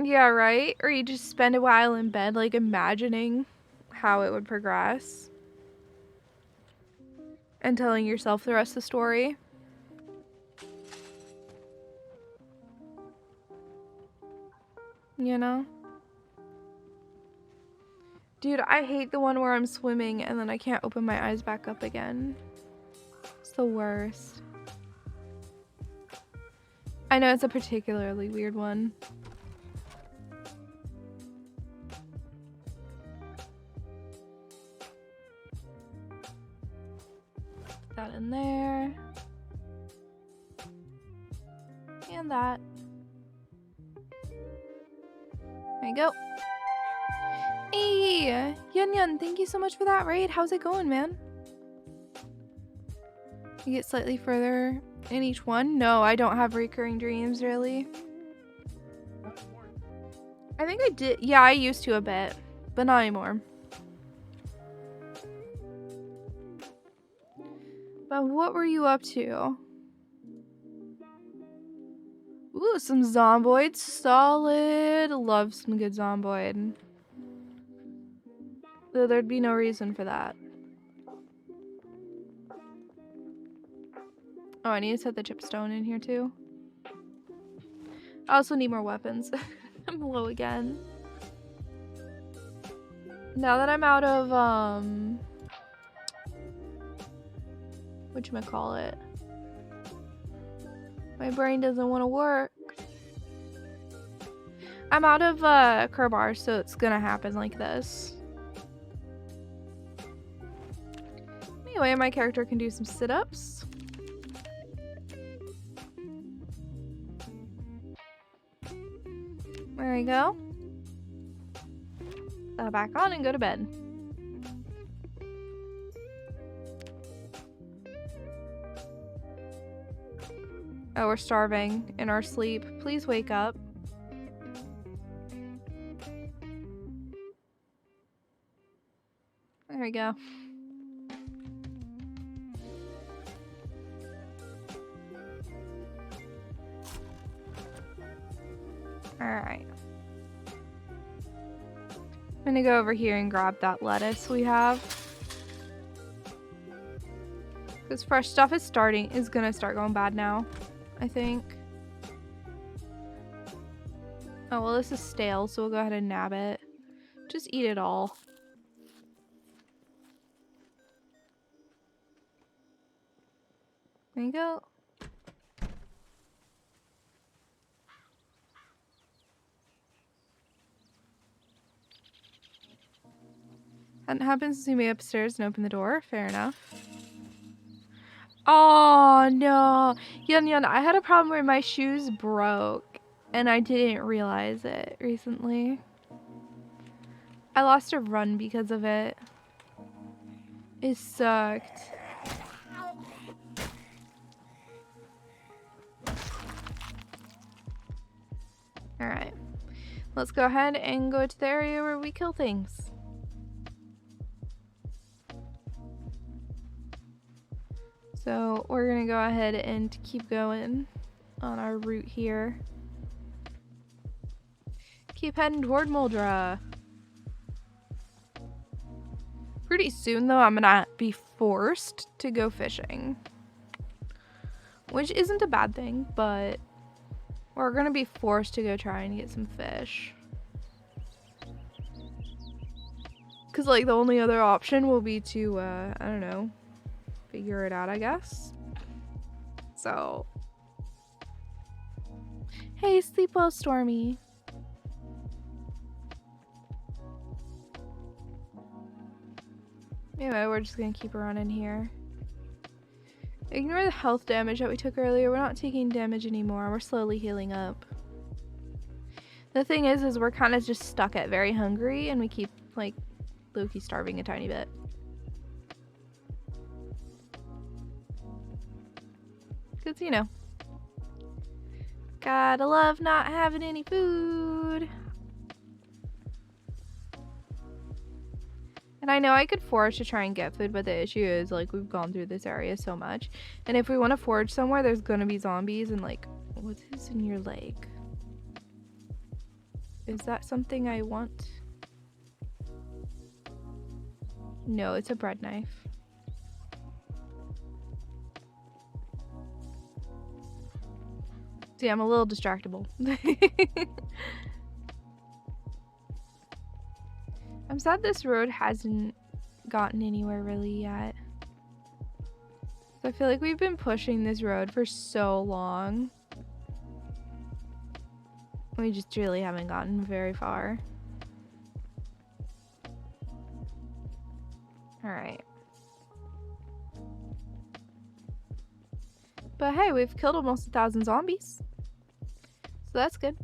Yeah, right? Or you just spend a while in bed, like, imagining how it would progress. And telling yourself the rest of the story. You know? Dude, I hate the one where I'm swimming and then I can't open my eyes back up again. It's the worst. I know it's a particularly weird one. Put that in there. And that. There you go. Hey! Yun Yun, thank you so much for that raid. How's it going, man? You get slightly further in each one? No, I don't have recurring dreams, really. I think I did. Yeah, I used to a bit, but not anymore. But what were you up to? Ooh, some Zomboid. Solid. Love some good Zomboid. Though there'd be no reason for that. Oh, I need to set the chipstone in here too. I also need more weapons. I'm low again. Now that I'm out of, whatchamacallit? My brain doesn't want to work. I'm out of, crowbar, so it's gonna happen like this. Anyway, my character can do some sit-ups. There we go. Back on and go to bed. Oh, we're starving in our sleep. Please wake up. There we go. Alright. I'm gonna go over here and grab that lettuce we have. Because fresh stuff is gonna start going bad now, I think. Oh, well, this is stale, so we'll go ahead and nab it. Just eat it all. There you go. Hadn't happened since we made upstairs and opened the door. Fair enough. Oh, no. Yun Yun, I had a problem where my shoes broke, and I didn't realize it recently. I lost a run because of it. It sucked. Let's go ahead and go to the area where we kill things. So we're gonna go ahead and keep going on our route here. Keep heading toward Moldra. Pretty soon though, I'm gonna be forced to go fishing. Which isn't a bad thing, but we're gonna be forced to go try and get some fish. Cause like the only other option will be to, I don't know, figure it out, I guess. So. Hey, sleep well, Stormy. Anyway, we're just gonna keep running here. Ignore the health damage that we took earlier. We're not taking damage anymore. We're slowly healing up. The thing is we're kind of just stuck at very hungry and we keep, like, low-key starving a tiny bit. Because, you know, gotta love not having any food. And I know I could forage to try and get food, but the issue is, like, we've gone through this area so much. And if we want to forage somewhere, there's gonna be zombies and, like, what is in your leg? Is that something I want? No, it's a bread knife. See, I'm a little distractible. I'm sad this road hasn't gotten anywhere really yet. I feel like we've been pushing this road for so long. We just really haven't gotten very far. Alright. But hey, we've killed almost 1,000 zombies. So that's good.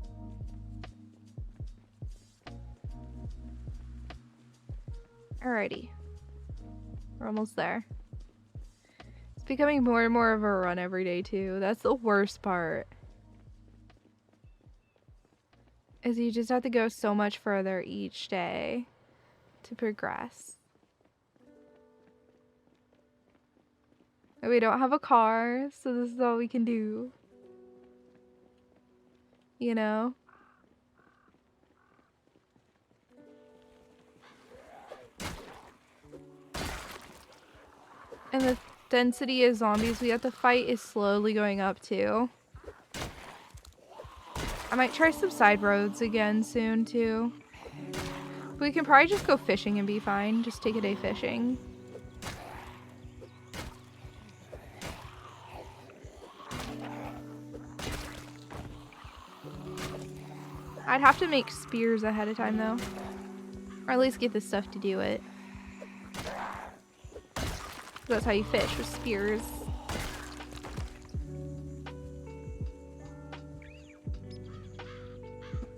Alrighty. We're almost there. It's becoming more and more of a run every day too. That's the worst part. Is you just have to go so much further each day to progress. And we don't have a car, so this is all we can do. You know? And the density of zombies we have to fight is slowly going up too. I might try some side roads again soon too. But we can probably just go fishing and be fine. Just take a day fishing. I'd have to make spears ahead of time though. Or at least get the stuff to do it. That's how you fish, with spears.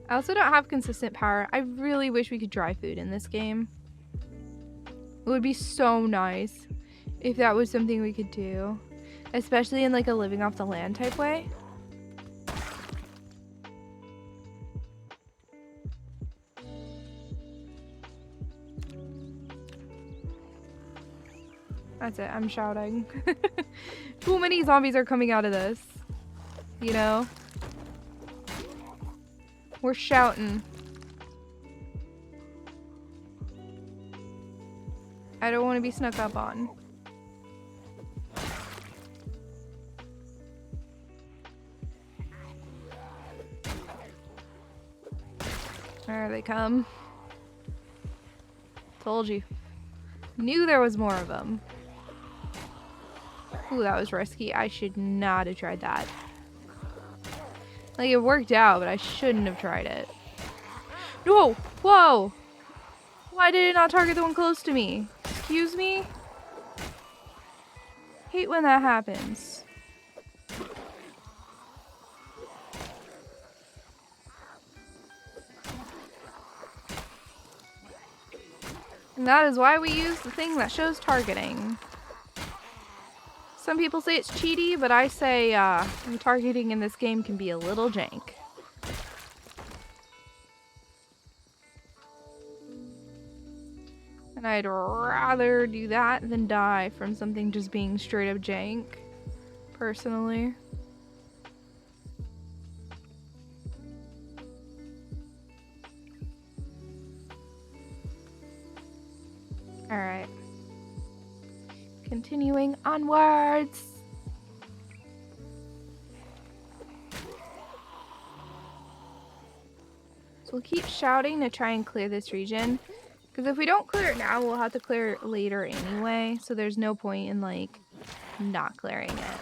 I also don't have consistent power. I really wish we could dry food in this game. It would be so nice if that was something we could do. Especially in like a living off the land type way. That's it, I'm shouting. Too many zombies are coming out of this. You know? We're shouting. I don't want to be snuck up on. There they come. Told you. Knew there was more of them. Ooh, that was risky. I should not have tried that. Like, it worked out, but I shouldn't have tried it. No! Whoa! Why did it not target the one close to me? Excuse me? Hate when that happens. And that is why we use the thing that shows targeting. Some people say it's cheaty, but I say targeting in this game can be a little jank. And I'd rather do that than die from something just being straight up jank, personally. Alright. Continuing onwards. So we'll keep shouting to try and clear this region. Because if we don't clear it now, we'll have to clear it later anyway. So there's no point in, like, not clearing it.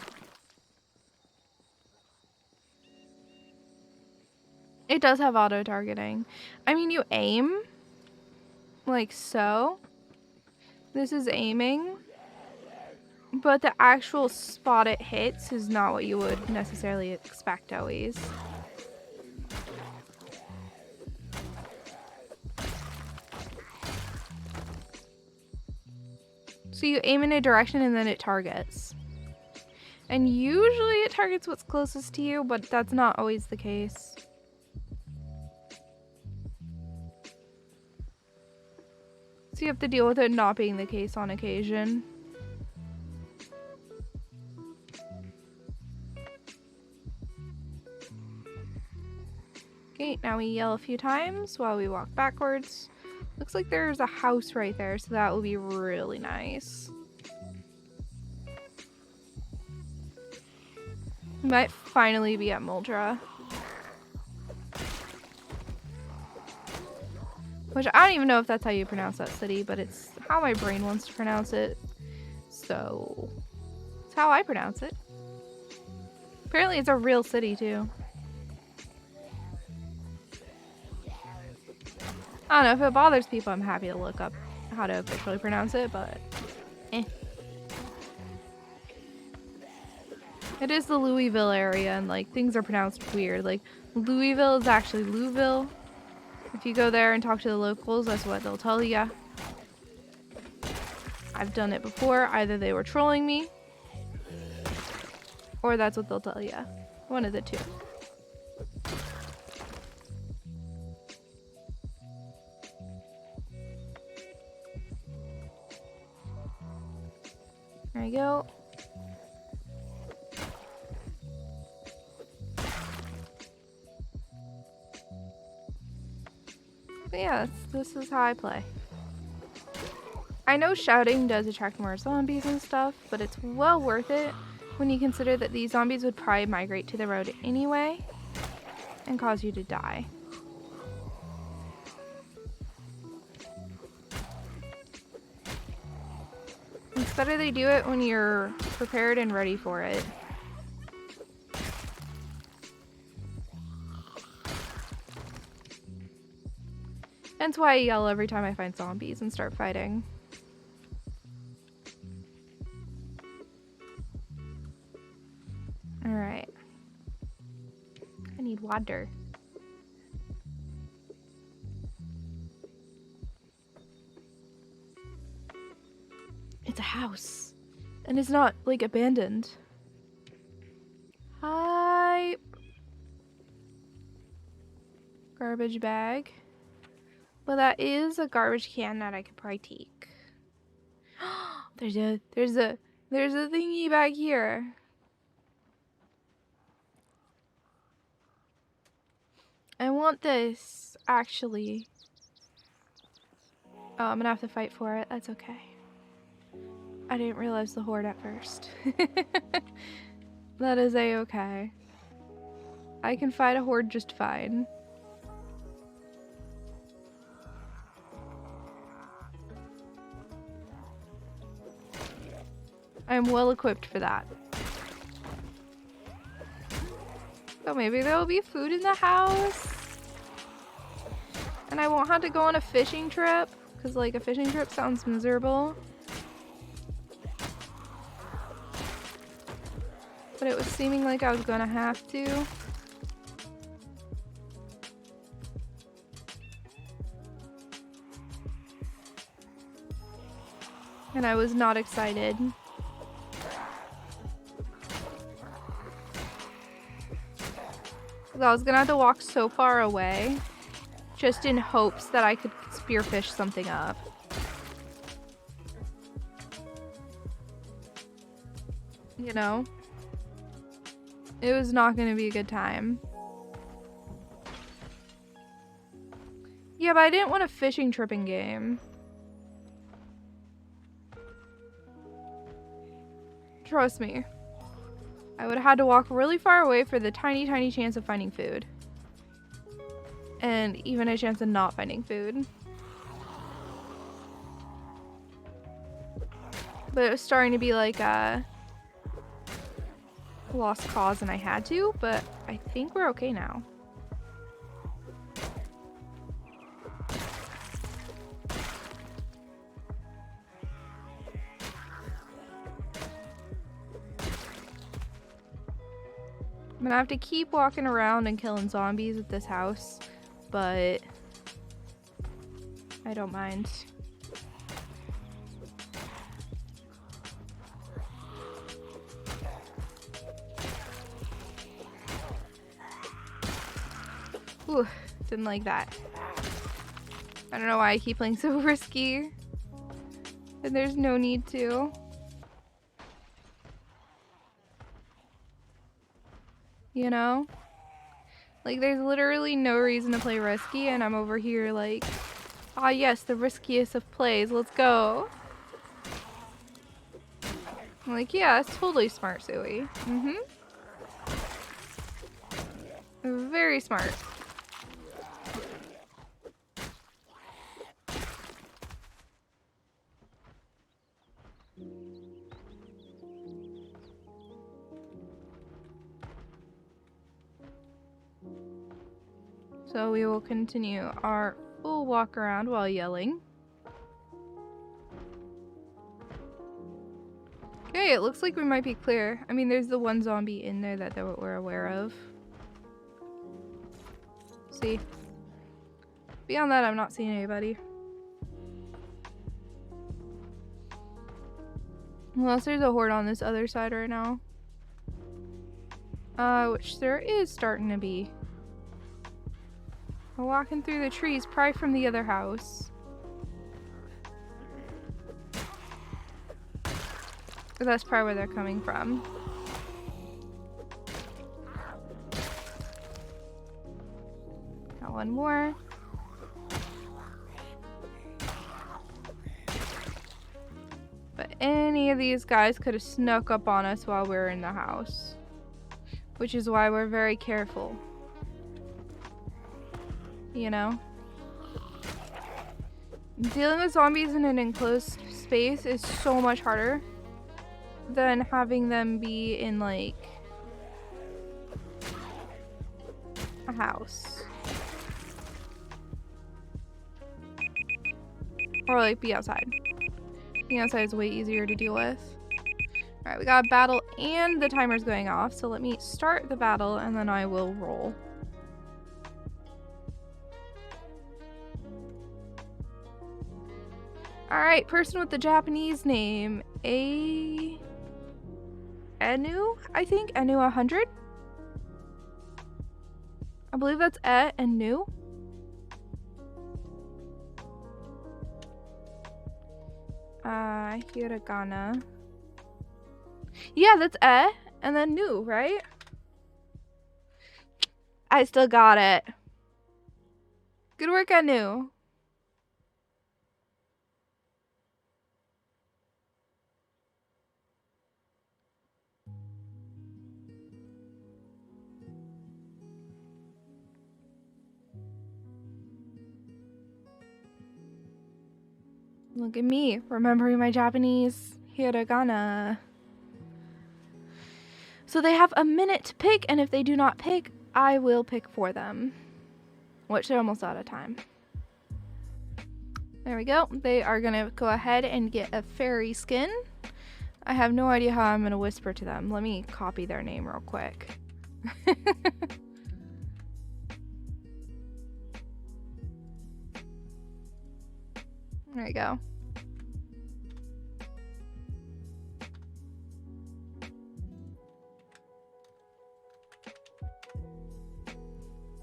It does have auto-targeting. I mean, you aim. Like so. This is aiming. But the actual spot it hits is not what you would necessarily expect always. So you aim in a direction and then it targets. And usually it targets what's closest to you, but that's not always the case. So you have to deal with it not being the case on occasion. Okay, now we yell a few times while we walk backwards. Looks like there's a house right there, so that will be really nice. We might finally be at Muldra. Which I don't even know if that's how you pronounce that city, but it's how my brain wants to pronounce it. So, it's how I pronounce it. Apparently it's a real city too. I don't know, if it bothers people, I'm happy to look up how to officially pronounce it, but It is the Louisville area, and like things are pronounced weird. Like Louisville is actually Louisville. If you go there and talk to the locals, that's what they'll tell you. I've done it before. Either they were trolling me, or that's what they'll tell you. One of the two. There you go. But yeah, this is how I play. I know shouting does attract more zombies and stuff, but it's well worth it when you consider that these zombies would probably migrate to the road anyway and cause you to die. It's better they do it when you're prepared and ready for it. That's why I yell every time I find zombies and start fighting. Alright. I need water. It's a house. And it's not, like, abandoned. Hi. Garbage bag. Well, that is a garbage can that I could probably take. there's a thingy back here. I want this, actually. Oh, I'm gonna have to fight for it. That's okay. I didn't realize the horde at first. That is a-okay. I can fight a horde just fine. I am well equipped for that. So maybe there will be food in the house. And I won't have to go on a fishing trip. Because, like, a fishing trip sounds miserable. But it was seeming like I was gonna have to. And I was not excited. I was gonna have to walk so far away just in hopes that I could spearfish something up. You know? It was not going to be a good time. Yeah, but I didn't want a fishing trip in game. Trust me. I would have had to walk really far away for the tiny, tiny chance of finding food. And even a chance of not finding food. But it was starting to be like a lost cause and I had to, but I think we're okay now. I'm gonna have to keep walking around and killing zombies at this house, but I don't mind. Ooh, didn't like that. I don't know why I keep playing so risky. And there's no need to. You know? Like, there's literally no reason to play risky, and I'm over here like, ah yes, the riskiest of plays, let's go. I'm like, yeah, that's totally smart, Suwey. Very smart. So we will continue our full walk around while yelling. Okay, it looks like we might be clear. I mean, there's the one zombie in there that we're aware of. See? Beyond that, I'm not seeing anybody. Unless there's a horde on this other side right now. Which there is starting to be. We're walking through the trees, probably from the other house. But that's probably where they're coming from. Got one more. But any of these guys could have snuck up on us while we were in the house. Which is why we're very careful. You know? Dealing with zombies in an enclosed space is so much harder than having them be in, like, a house. Or, like, be outside. Being outside is way easier to deal with. Alright, we got a battle and the timer's going off, so let me start the battle and then I will roll. Alright, person with the Japanese name. Enu, I think? Enu 100? I believe that's and new. Hiragana. Yeah, that's and then new, right? I still got it. Good work, Enu. Look at me, remembering my Japanese hiragana. So they have a minute to pick, and if they do not pick, I will pick for them. Which they're almost out of time. There we go. They are gonna go ahead and get a fairy skin. I have no idea how I'm gonna whisper to them. Let me copy their name real quick. There you go.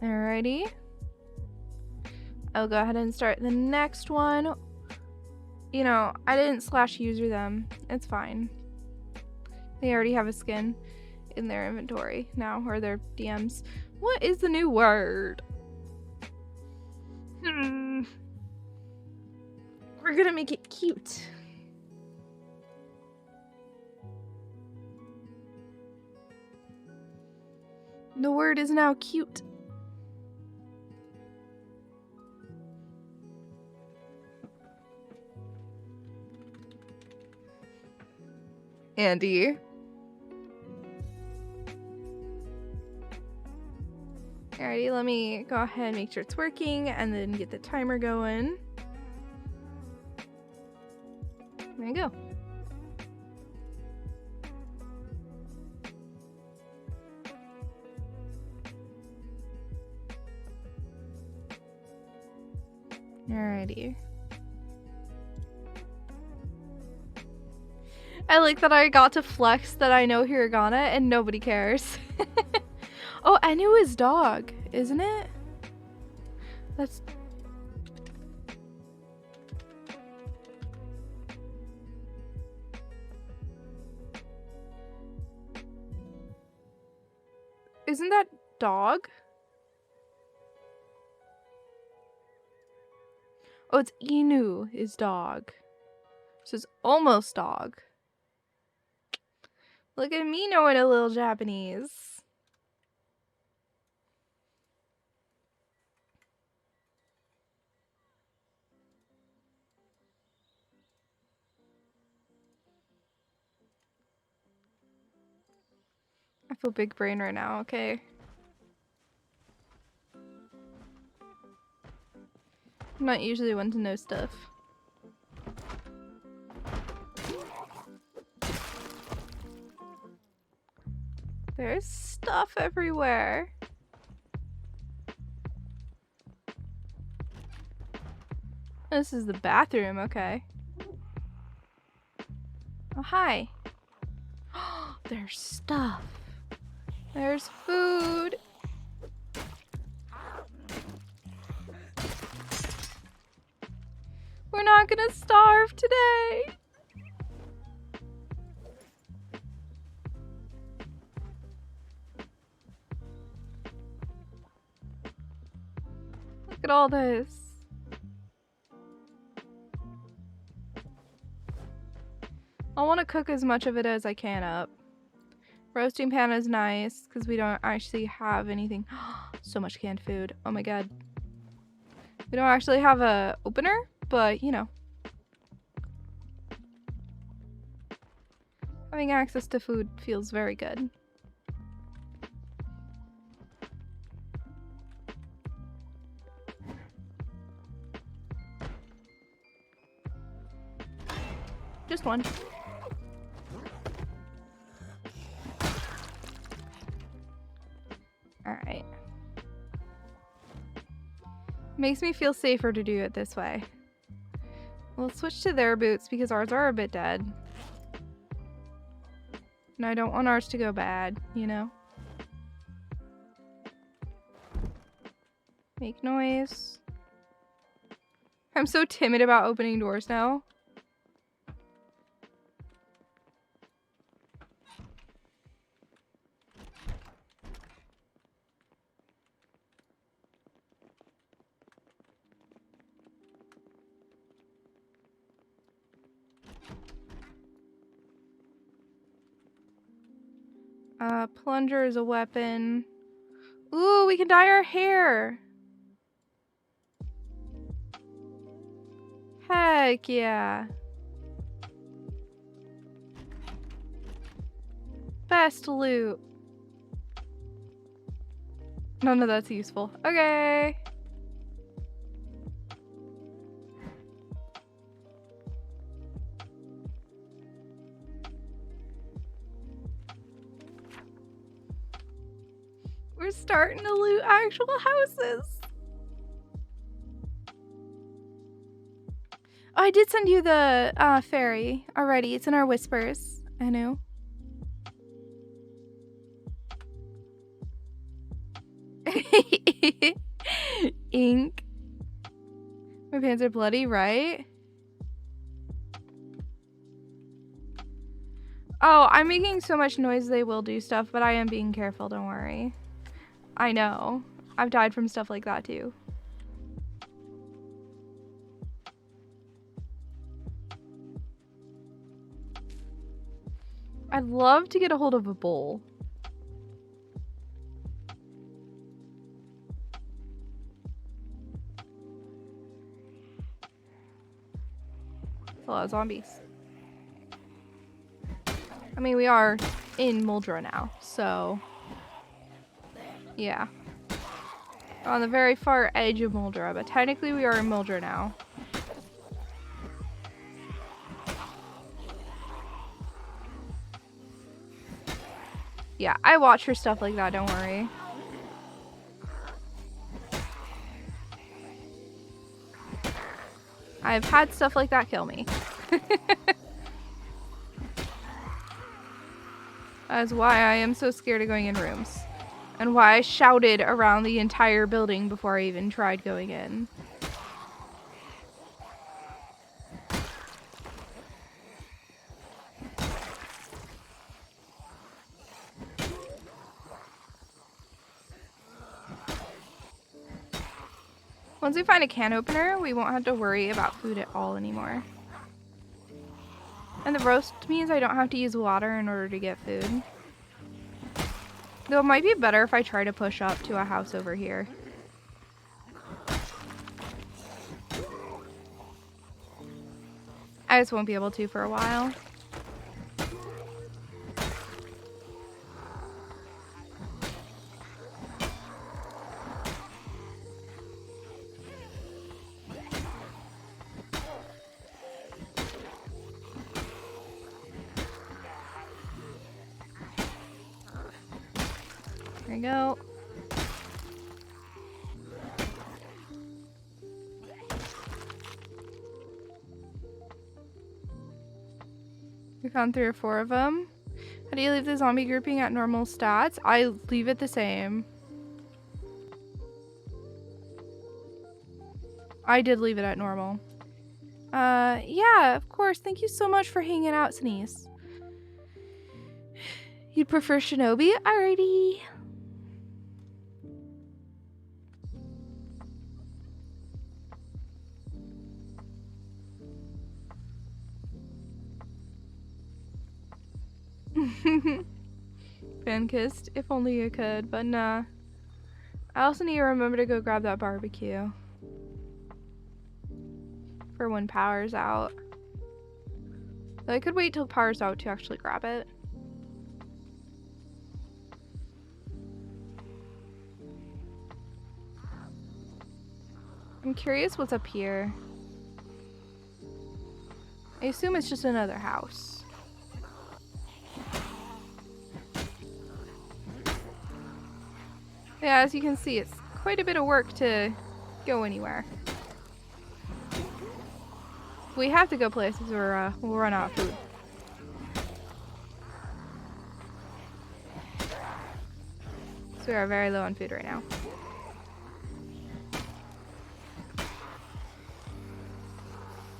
Alrighty. I'll go ahead and start the next one. You know, I didn't /user them. It's fine. They already have a skin in their inventory now, or their DMs. What is the new word? We're gonna make it cute. The word is now cute. Andy. Alrighty, let me go ahead and make sure it's working and then get the timer going. There you go. Alrighty. I like that I got to flex that I know hiragana and nobody cares. Oh, I knew his dog, isn't it? That's... Isn't that dog? Oh, it's Inu, his dog. So it's almost dog. Look at me knowing a little Japanese. I feel big brain right now, okay. I'm not usually one to know stuff. There's stuff everywhere. This is the bathroom, okay. Oh, hi. There's stuff. There's food. We're not gonna starve today. Look at all this. I want to cook as much of it as I can up. Roasting pan is nice because we don't actually have anything. So much canned food. Oh my god. We don't actually have a opener, but you know. Having access to food feels very good. Just one. Alright. Makes me feel safer to do it this way. We'll switch to their boots because ours are a bit dead. And I don't want ours to go bad, you know? Make noise. I'm so timid about opening doors now. Plunger is a weapon. Ooh, we can dye our hair. Heck yeah. Best loot. None of that's useful. Okay. We're starting to loot actual houses. Oh, I did send you the fairy already. It's in our whispers. I know. Ink. My pants are bloody, right? Oh, I'm making so much noise they will do stuff, but I am being careful, don't worry. I know. I've died from stuff like that too. I'd love to get a hold of a bowl. That's a lot of zombies. I mean, we are in Muldra now, so yeah. On the very far edge of Muldra, but technically we are in Muldra now. Yeah, I watch for stuff like that, don't worry. I've had stuff like that kill me. That's why I am so scared of going in rooms. And why I shouted around the entire building before I even tried going in. Once we find a can opener, we won't have to worry about food at all anymore. And the roast means I don't have to use water in order to get food. Though it might be better if I try to push up to a house over here. I just won't be able to for a while. There we go. We found 3 or 4 of them. How do you leave the zombie grouping at normal stats? I leave it the same. I did leave it at normal. Yeah, of course. Thank you so much for hanging out, Sneeze. You'd prefer Shinobi? Alrighty. Fan-kissed. If only you could, but nah. I also need to remember to go grab that barbecue. For when power's out. Though I could wait till power's out to actually grab it. I'm curious what's up here. I assume it's just another house. Yeah, as you can see, it's quite a bit of work to go anywhere. If we have to go places, we'll run out of food. So we are very low on food right now.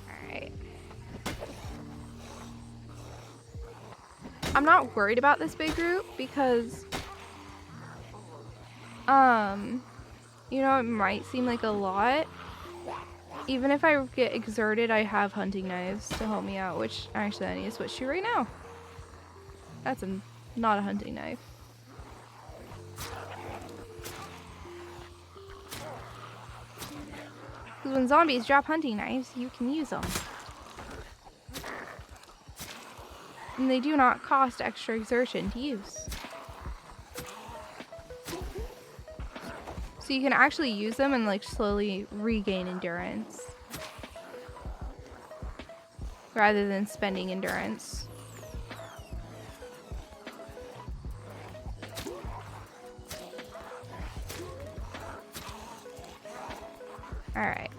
Alright. I'm not worried about this big group because you know, it might seem like a lot. Even if I get exerted, I have hunting knives to help me out, which actually I need to switch to right now. That's not a hunting knife. Because when zombies drop hunting knives, you can use them. And they do not cost extra exertion to use. So you can actually use them and like slowly regain endurance. Rather than spending endurance. Alright.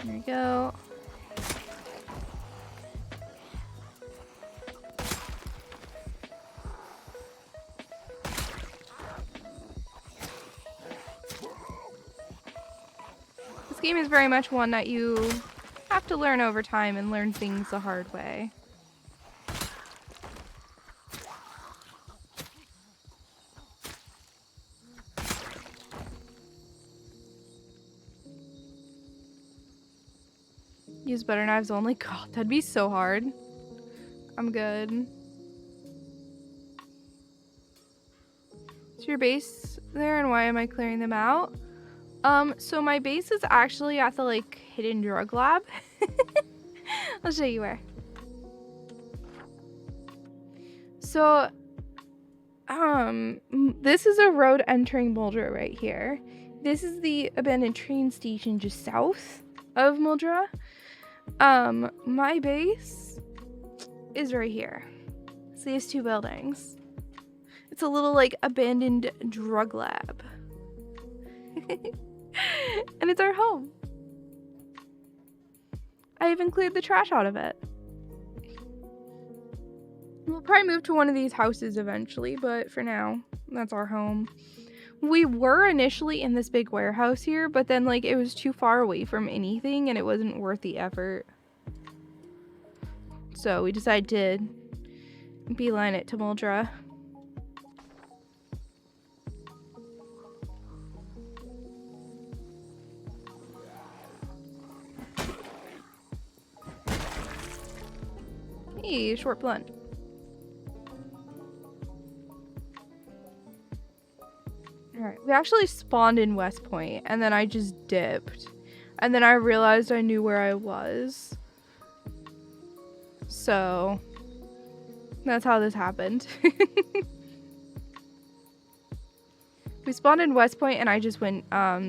There we go. This game is very much one that you have to learn over time and learn things the hard way. Use butter knives only? God, that'd be so hard. I'm good. Is your base there, and why am I clearing them out? So my base is actually at the, like, hidden drug lab. I'll show you where. So, this is a road entering Muldra right here. This is the abandoned train station just south of Muldra. My base is right here. It's these two buildings. It's a little, like, abandoned drug lab. And it's our home. I even cleared the trash out of it. We'll probably move to one of these houses eventually, but for now, that's our home. We were initially in this big warehouse here, but then, like, it was too far away from anything and it wasn't worth the effort. So we decided to beeline it to Muldra. Hey, short blunt. Alright, we actually spawned in West Point, and then I just dipped. And then I realized I knew where I was. So, that's how this happened. We spawned in West Point, and I just went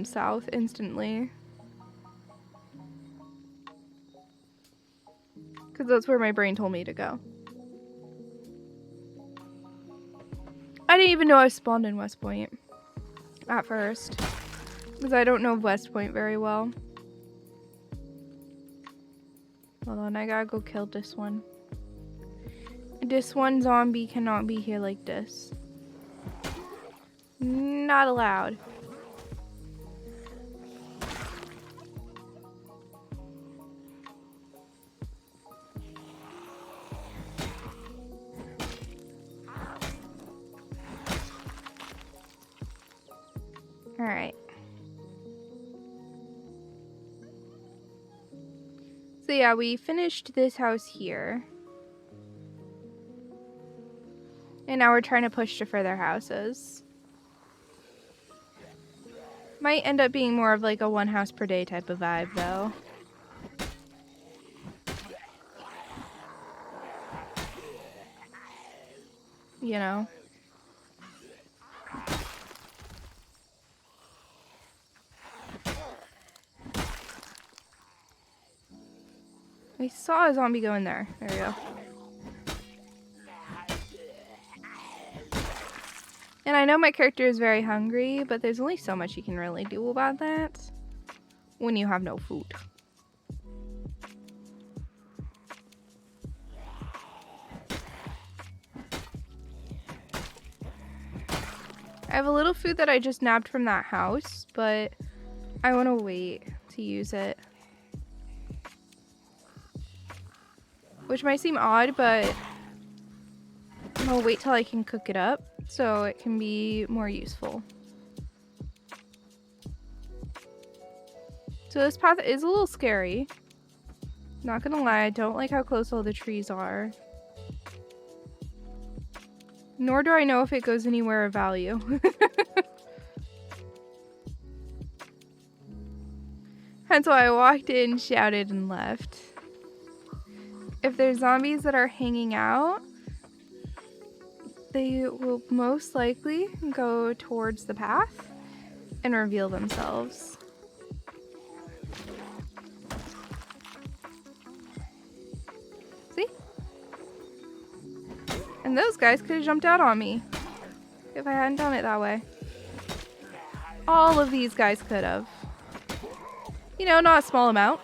south instantly. Because that's where my brain told me to go. I didn't even know I spawned in West Point at first, because I don't know West Point very well. Hold on, I gotta go kill this one. This one zombie cannot be here like this. Not allowed. Alright. So yeah, we finished this house here. And now we're trying to push to further houses. Might end up being more of like a one house per day type of vibe though. You know? We saw a zombie go in there. There we go. And I know my character is very hungry, but there's only so much you can really do about that when you have no food. I have a little food that I just nabbed from that house, but I want to wait to use it. Which might seem odd, but I'll wait till I can cook it up so it can be more useful. So this path is a little scary. Not gonna lie, I don't like how close all the trees are. Nor do I know if it goes anywhere of value. Hence why I walked in, shouted, and left. If there's zombies that are hanging out, they will most likely go towards the path and reveal themselves. See? And those guys could have jumped out on me if I hadn't done it that way. All of these guys could have. You know, not a small amount.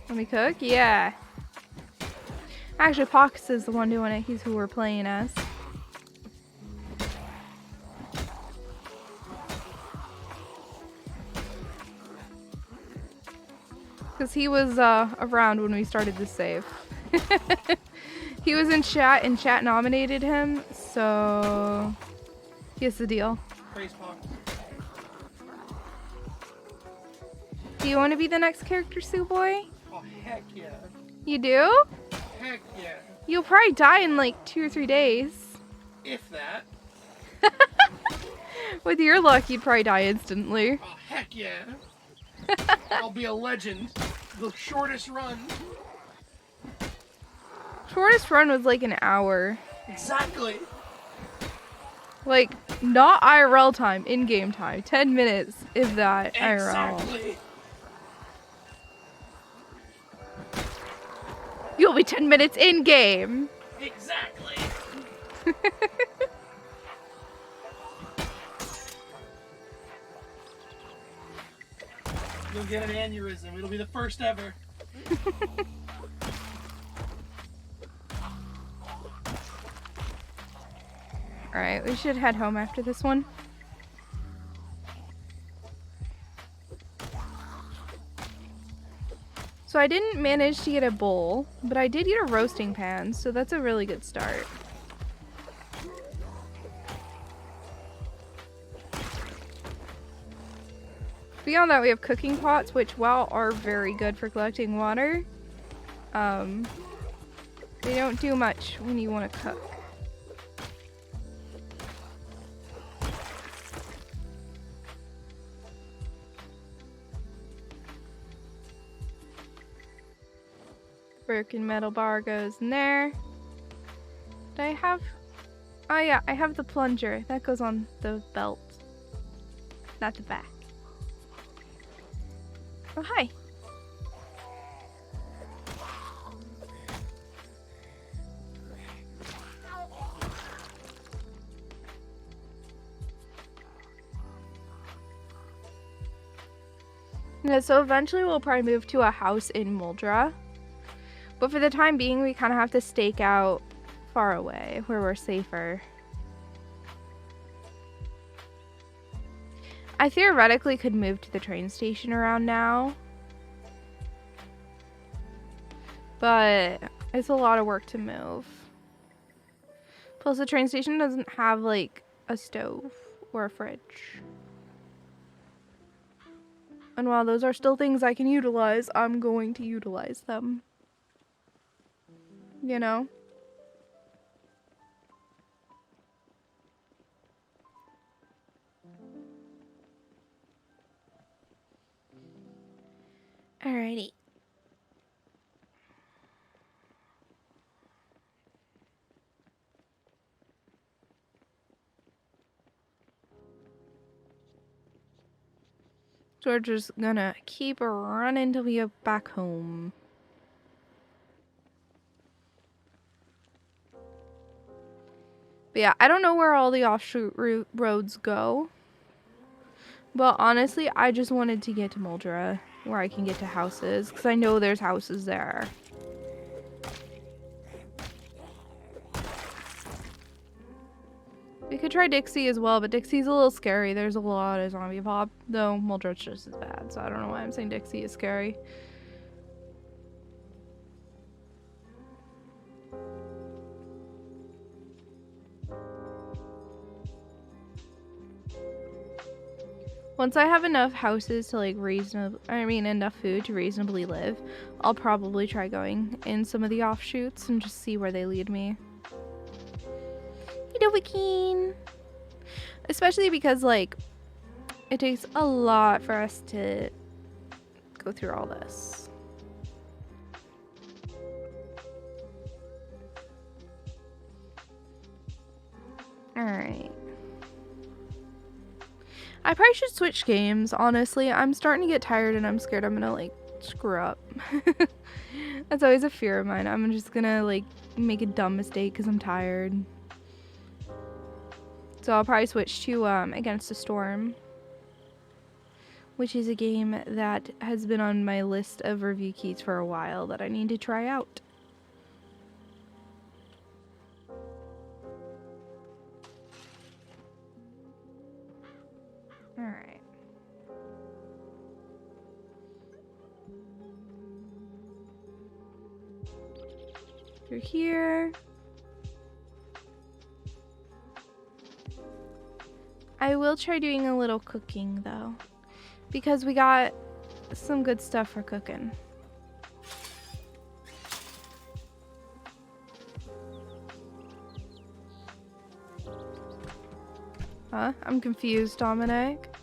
Let me cook? Yeah. Actually, Pox is the one doing it. He's who we're playing as. because he was around when we started the save. He was in chat, and chat nominated him, so here's the deal. Praise Fox. Do you want to be the next character, Suwey? Oh, heck yeah. You do? Heck yeah. You'll probably die in like 2 or 3 days. If that. With your luck, you'd probably die instantly. Oh, heck yeah. I'll be a legend. The shortest run. Shortest run was like an hour. Exactly. Like, not IRL time, in-game time. 10 minutes, if that, IRL. Exactly. You'll be 10 minutes in-game. Exactly. You'll get an aneurysm. It'll be the first ever. Alright, we should head home after this one. So I didn't manage to get a bowl, but I did get a roasting pan, so that's a really good start. Beyond that, we have cooking pots, which, while are very good for collecting water, they don't do much when you want to cook. Broken metal bar goes in there. Do I have... Oh yeah, I have the plunger. That goes on the belt. Not the back. Oh, hi. Yeah, so eventually we'll probably move to a house in Muldra. But for the time being, we kind of have to stake out far away, where we're safer. I theoretically could move to the train station around now. But it's a lot of work to move. Plus the train station doesn't have like a stove or a fridge. And while those are still things I can utilize, I'm going to utilize them. You know? Alrighty. So we're just gonna keep running till we get back home. But yeah, I don't know where all the offshoot roads go. But honestly, I just wanted to get to Muldra, where I can get to houses, because I know there's houses there. We could try Dixie as well, but Dixie's a little scary. There's a lot of zombie pop, though Muldra's just as bad, so I don't know why I'm saying Dixie is scary. Once I have enough houses to like enough food to reasonably live, I'll probably try going in some of the offshoots and just see where they lead me. Especially because like it takes a lot for us to go through all this. Alright. I probably should switch games, honestly. I'm starting to get tired and I'm scared I'm gonna like screw up. That's always a fear of mine. I'm just gonna like make a dumb mistake because I'm tired. So I'll probably switch to Against the Storm, which is a game that has been on my list of review keys for a while that I need to try out. Alright. through here. I will try doing a little cooking though, because we got some good stuff for cooking. Huh? I'm confused, Dominic.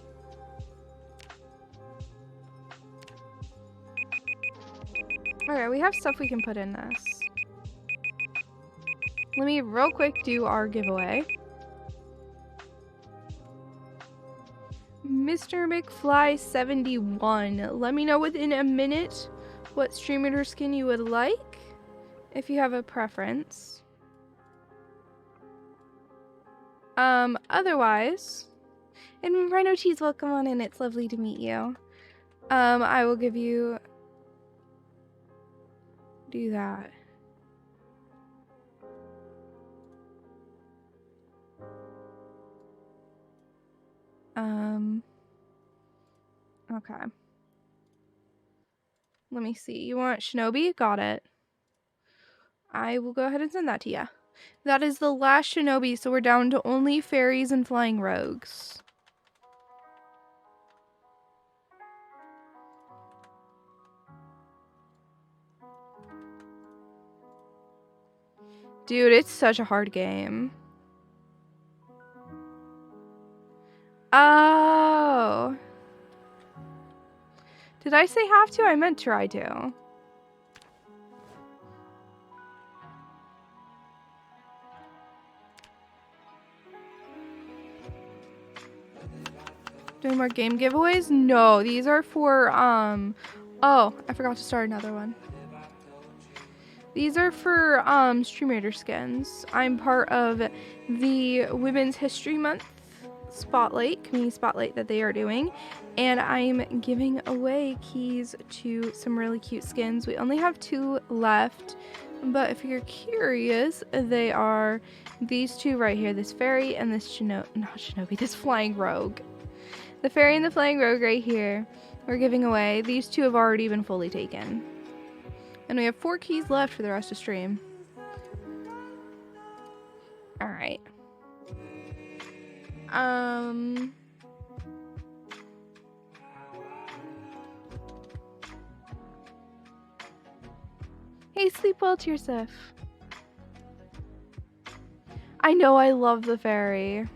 Alright, we have stuff we can put in this. Let me real quick do our giveaway. Mr. McFly 71. Let me know within a minute what stream eater skin you would like, if you have a preference. Otherwise, and Rhino Cheese, welcome on in. It's lovely to meet you. I will give you. Do that. Okay. Let me see. You want Shinobi? Got it. I will go ahead and send that to you. That is the last Shinobi, so we're down to only fairies and flying rogues. Dude, it's such a hard game. Oh. Did I say have to? I meant try to. Doing more game giveaways? No, these are for, oh, I forgot to start another one. These are for, Stream Raider skins. I'm part of the Women's History Month Spotlight, Community Spotlight that they are doing. And I'm giving away keys to some really cute skins. We only have 2 left. But if you're curious, they are these 2 right here. This fairy and this Shinobi, this flying rogue. The fairy and the flying rogue right here, we're giving away. These 2 have already been fully taken. And we have 4 keys left for the rest of stream. Alright. Hey, sleep well, Tearsif. I know, I love the fairy.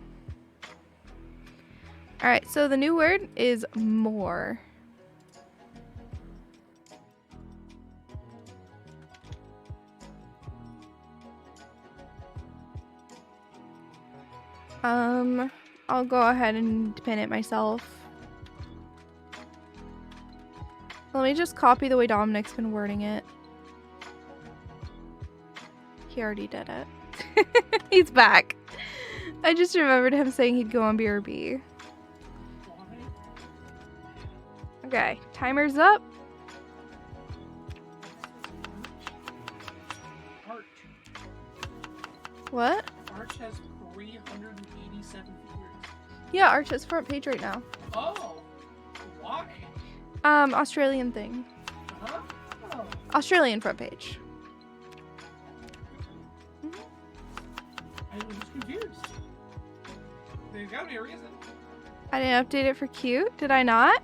Alright, so the new word is more. I'll go ahead and pin it myself. Let me just copy the way Dominic's been wording it. He already did it. He's back. I just remembered him saying he'd go on BRB. Okay, timer's up. Arch. What? Arch has 387 figures. Yeah, Arch is front page right now. Oh, why? Australian thing. Huh? Oh. Australian front page. I was just confused. There's gotta be a reason. I didn't update it for cute, did I not?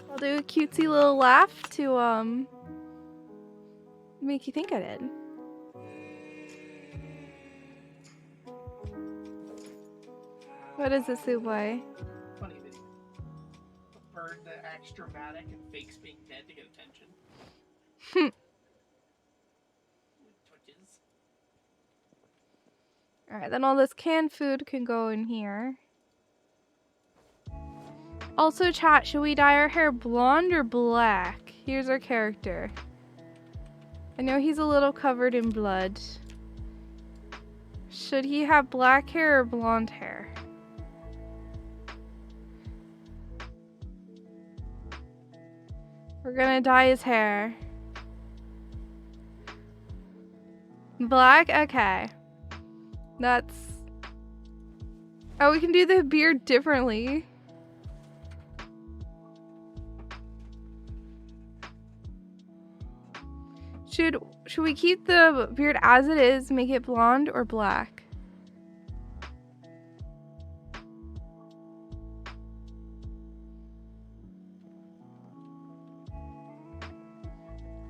I'll do a cutesy little laugh to make you think I did. What is this, Suwey? Funny video. A bird that acts dramatic and fakes being dead to get attention. Twitches. Alright, then all this canned food can go in here. Also, chat, should we dye our hair blonde or black? Here's our character. I know he's a little covered in blood. Should he have black hair or blonde hair? We're gonna dye his hair. Black? Okay. That's... Oh, we can do the beard differently. Should we keep the beard as it is, make it blonde or black?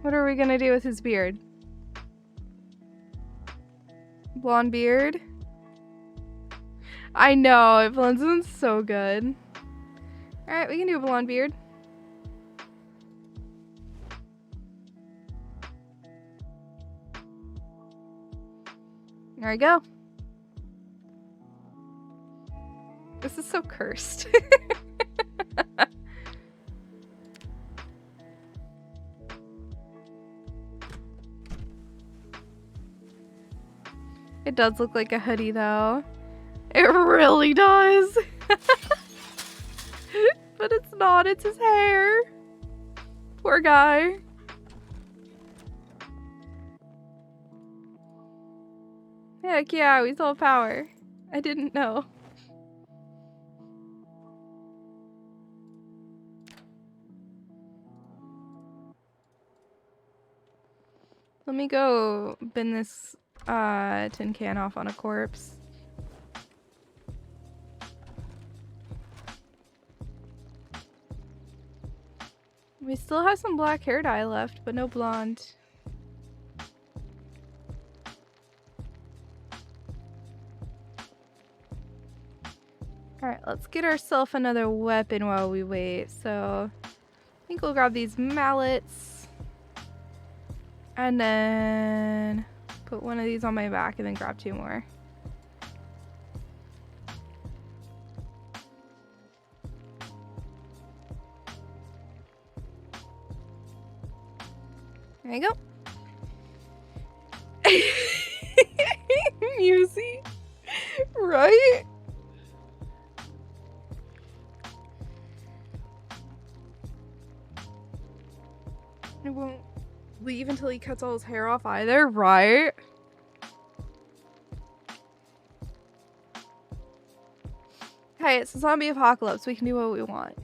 What are we gonna do with his beard? Blonde beard? I know, it blends in so good. Alright, we can do a blonde beard. There we go. This is so cursed. It does look like a hoodie though. It really does. But it's not, it's his hair. Poor guy. Heck yeah, we still have power. I didn't know. Let me go bin this tin can off on a corpse. We still have some black hair dye left, but no blonde. Alright, let's get ourselves another weapon while we wait. So, I think we'll grab these mallets. And then put one of these on my back and then grab 2 more. There you go. Musy. Right? It won't leave until he cuts all his hair off either, right? Hey, it's a zombie apocalypse. We can do what we want.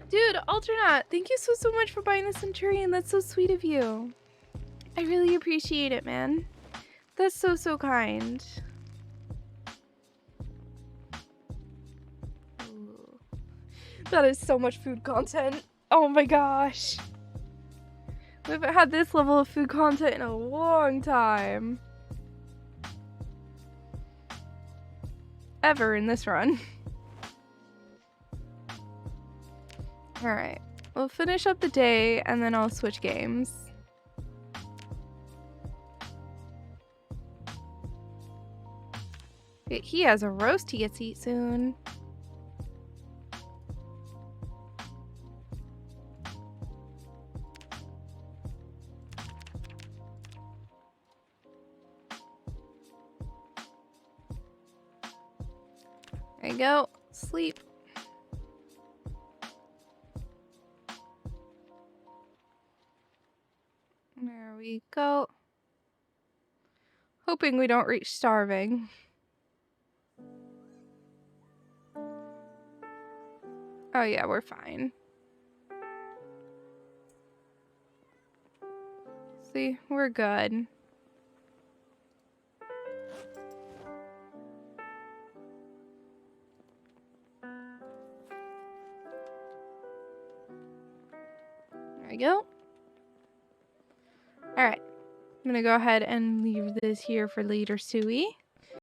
Dude, Alternaut, thank you so much for buying the Centurion. That's so sweet of you. I really appreciate it, man. That's so kind. Ooh. That is so much food content. Oh my gosh. We haven't had this level of food content in a long time. Ever in this run. Alright. We'll finish up the day and then I'll switch games. He has a roast he gets to eat soon. There you go. Sleep. There we go. Hoping we don't reach starving. Oh yeah, we're fine. See, we're good. There we go. Alright. I'm gonna go ahead and leave this here for later, Suwey.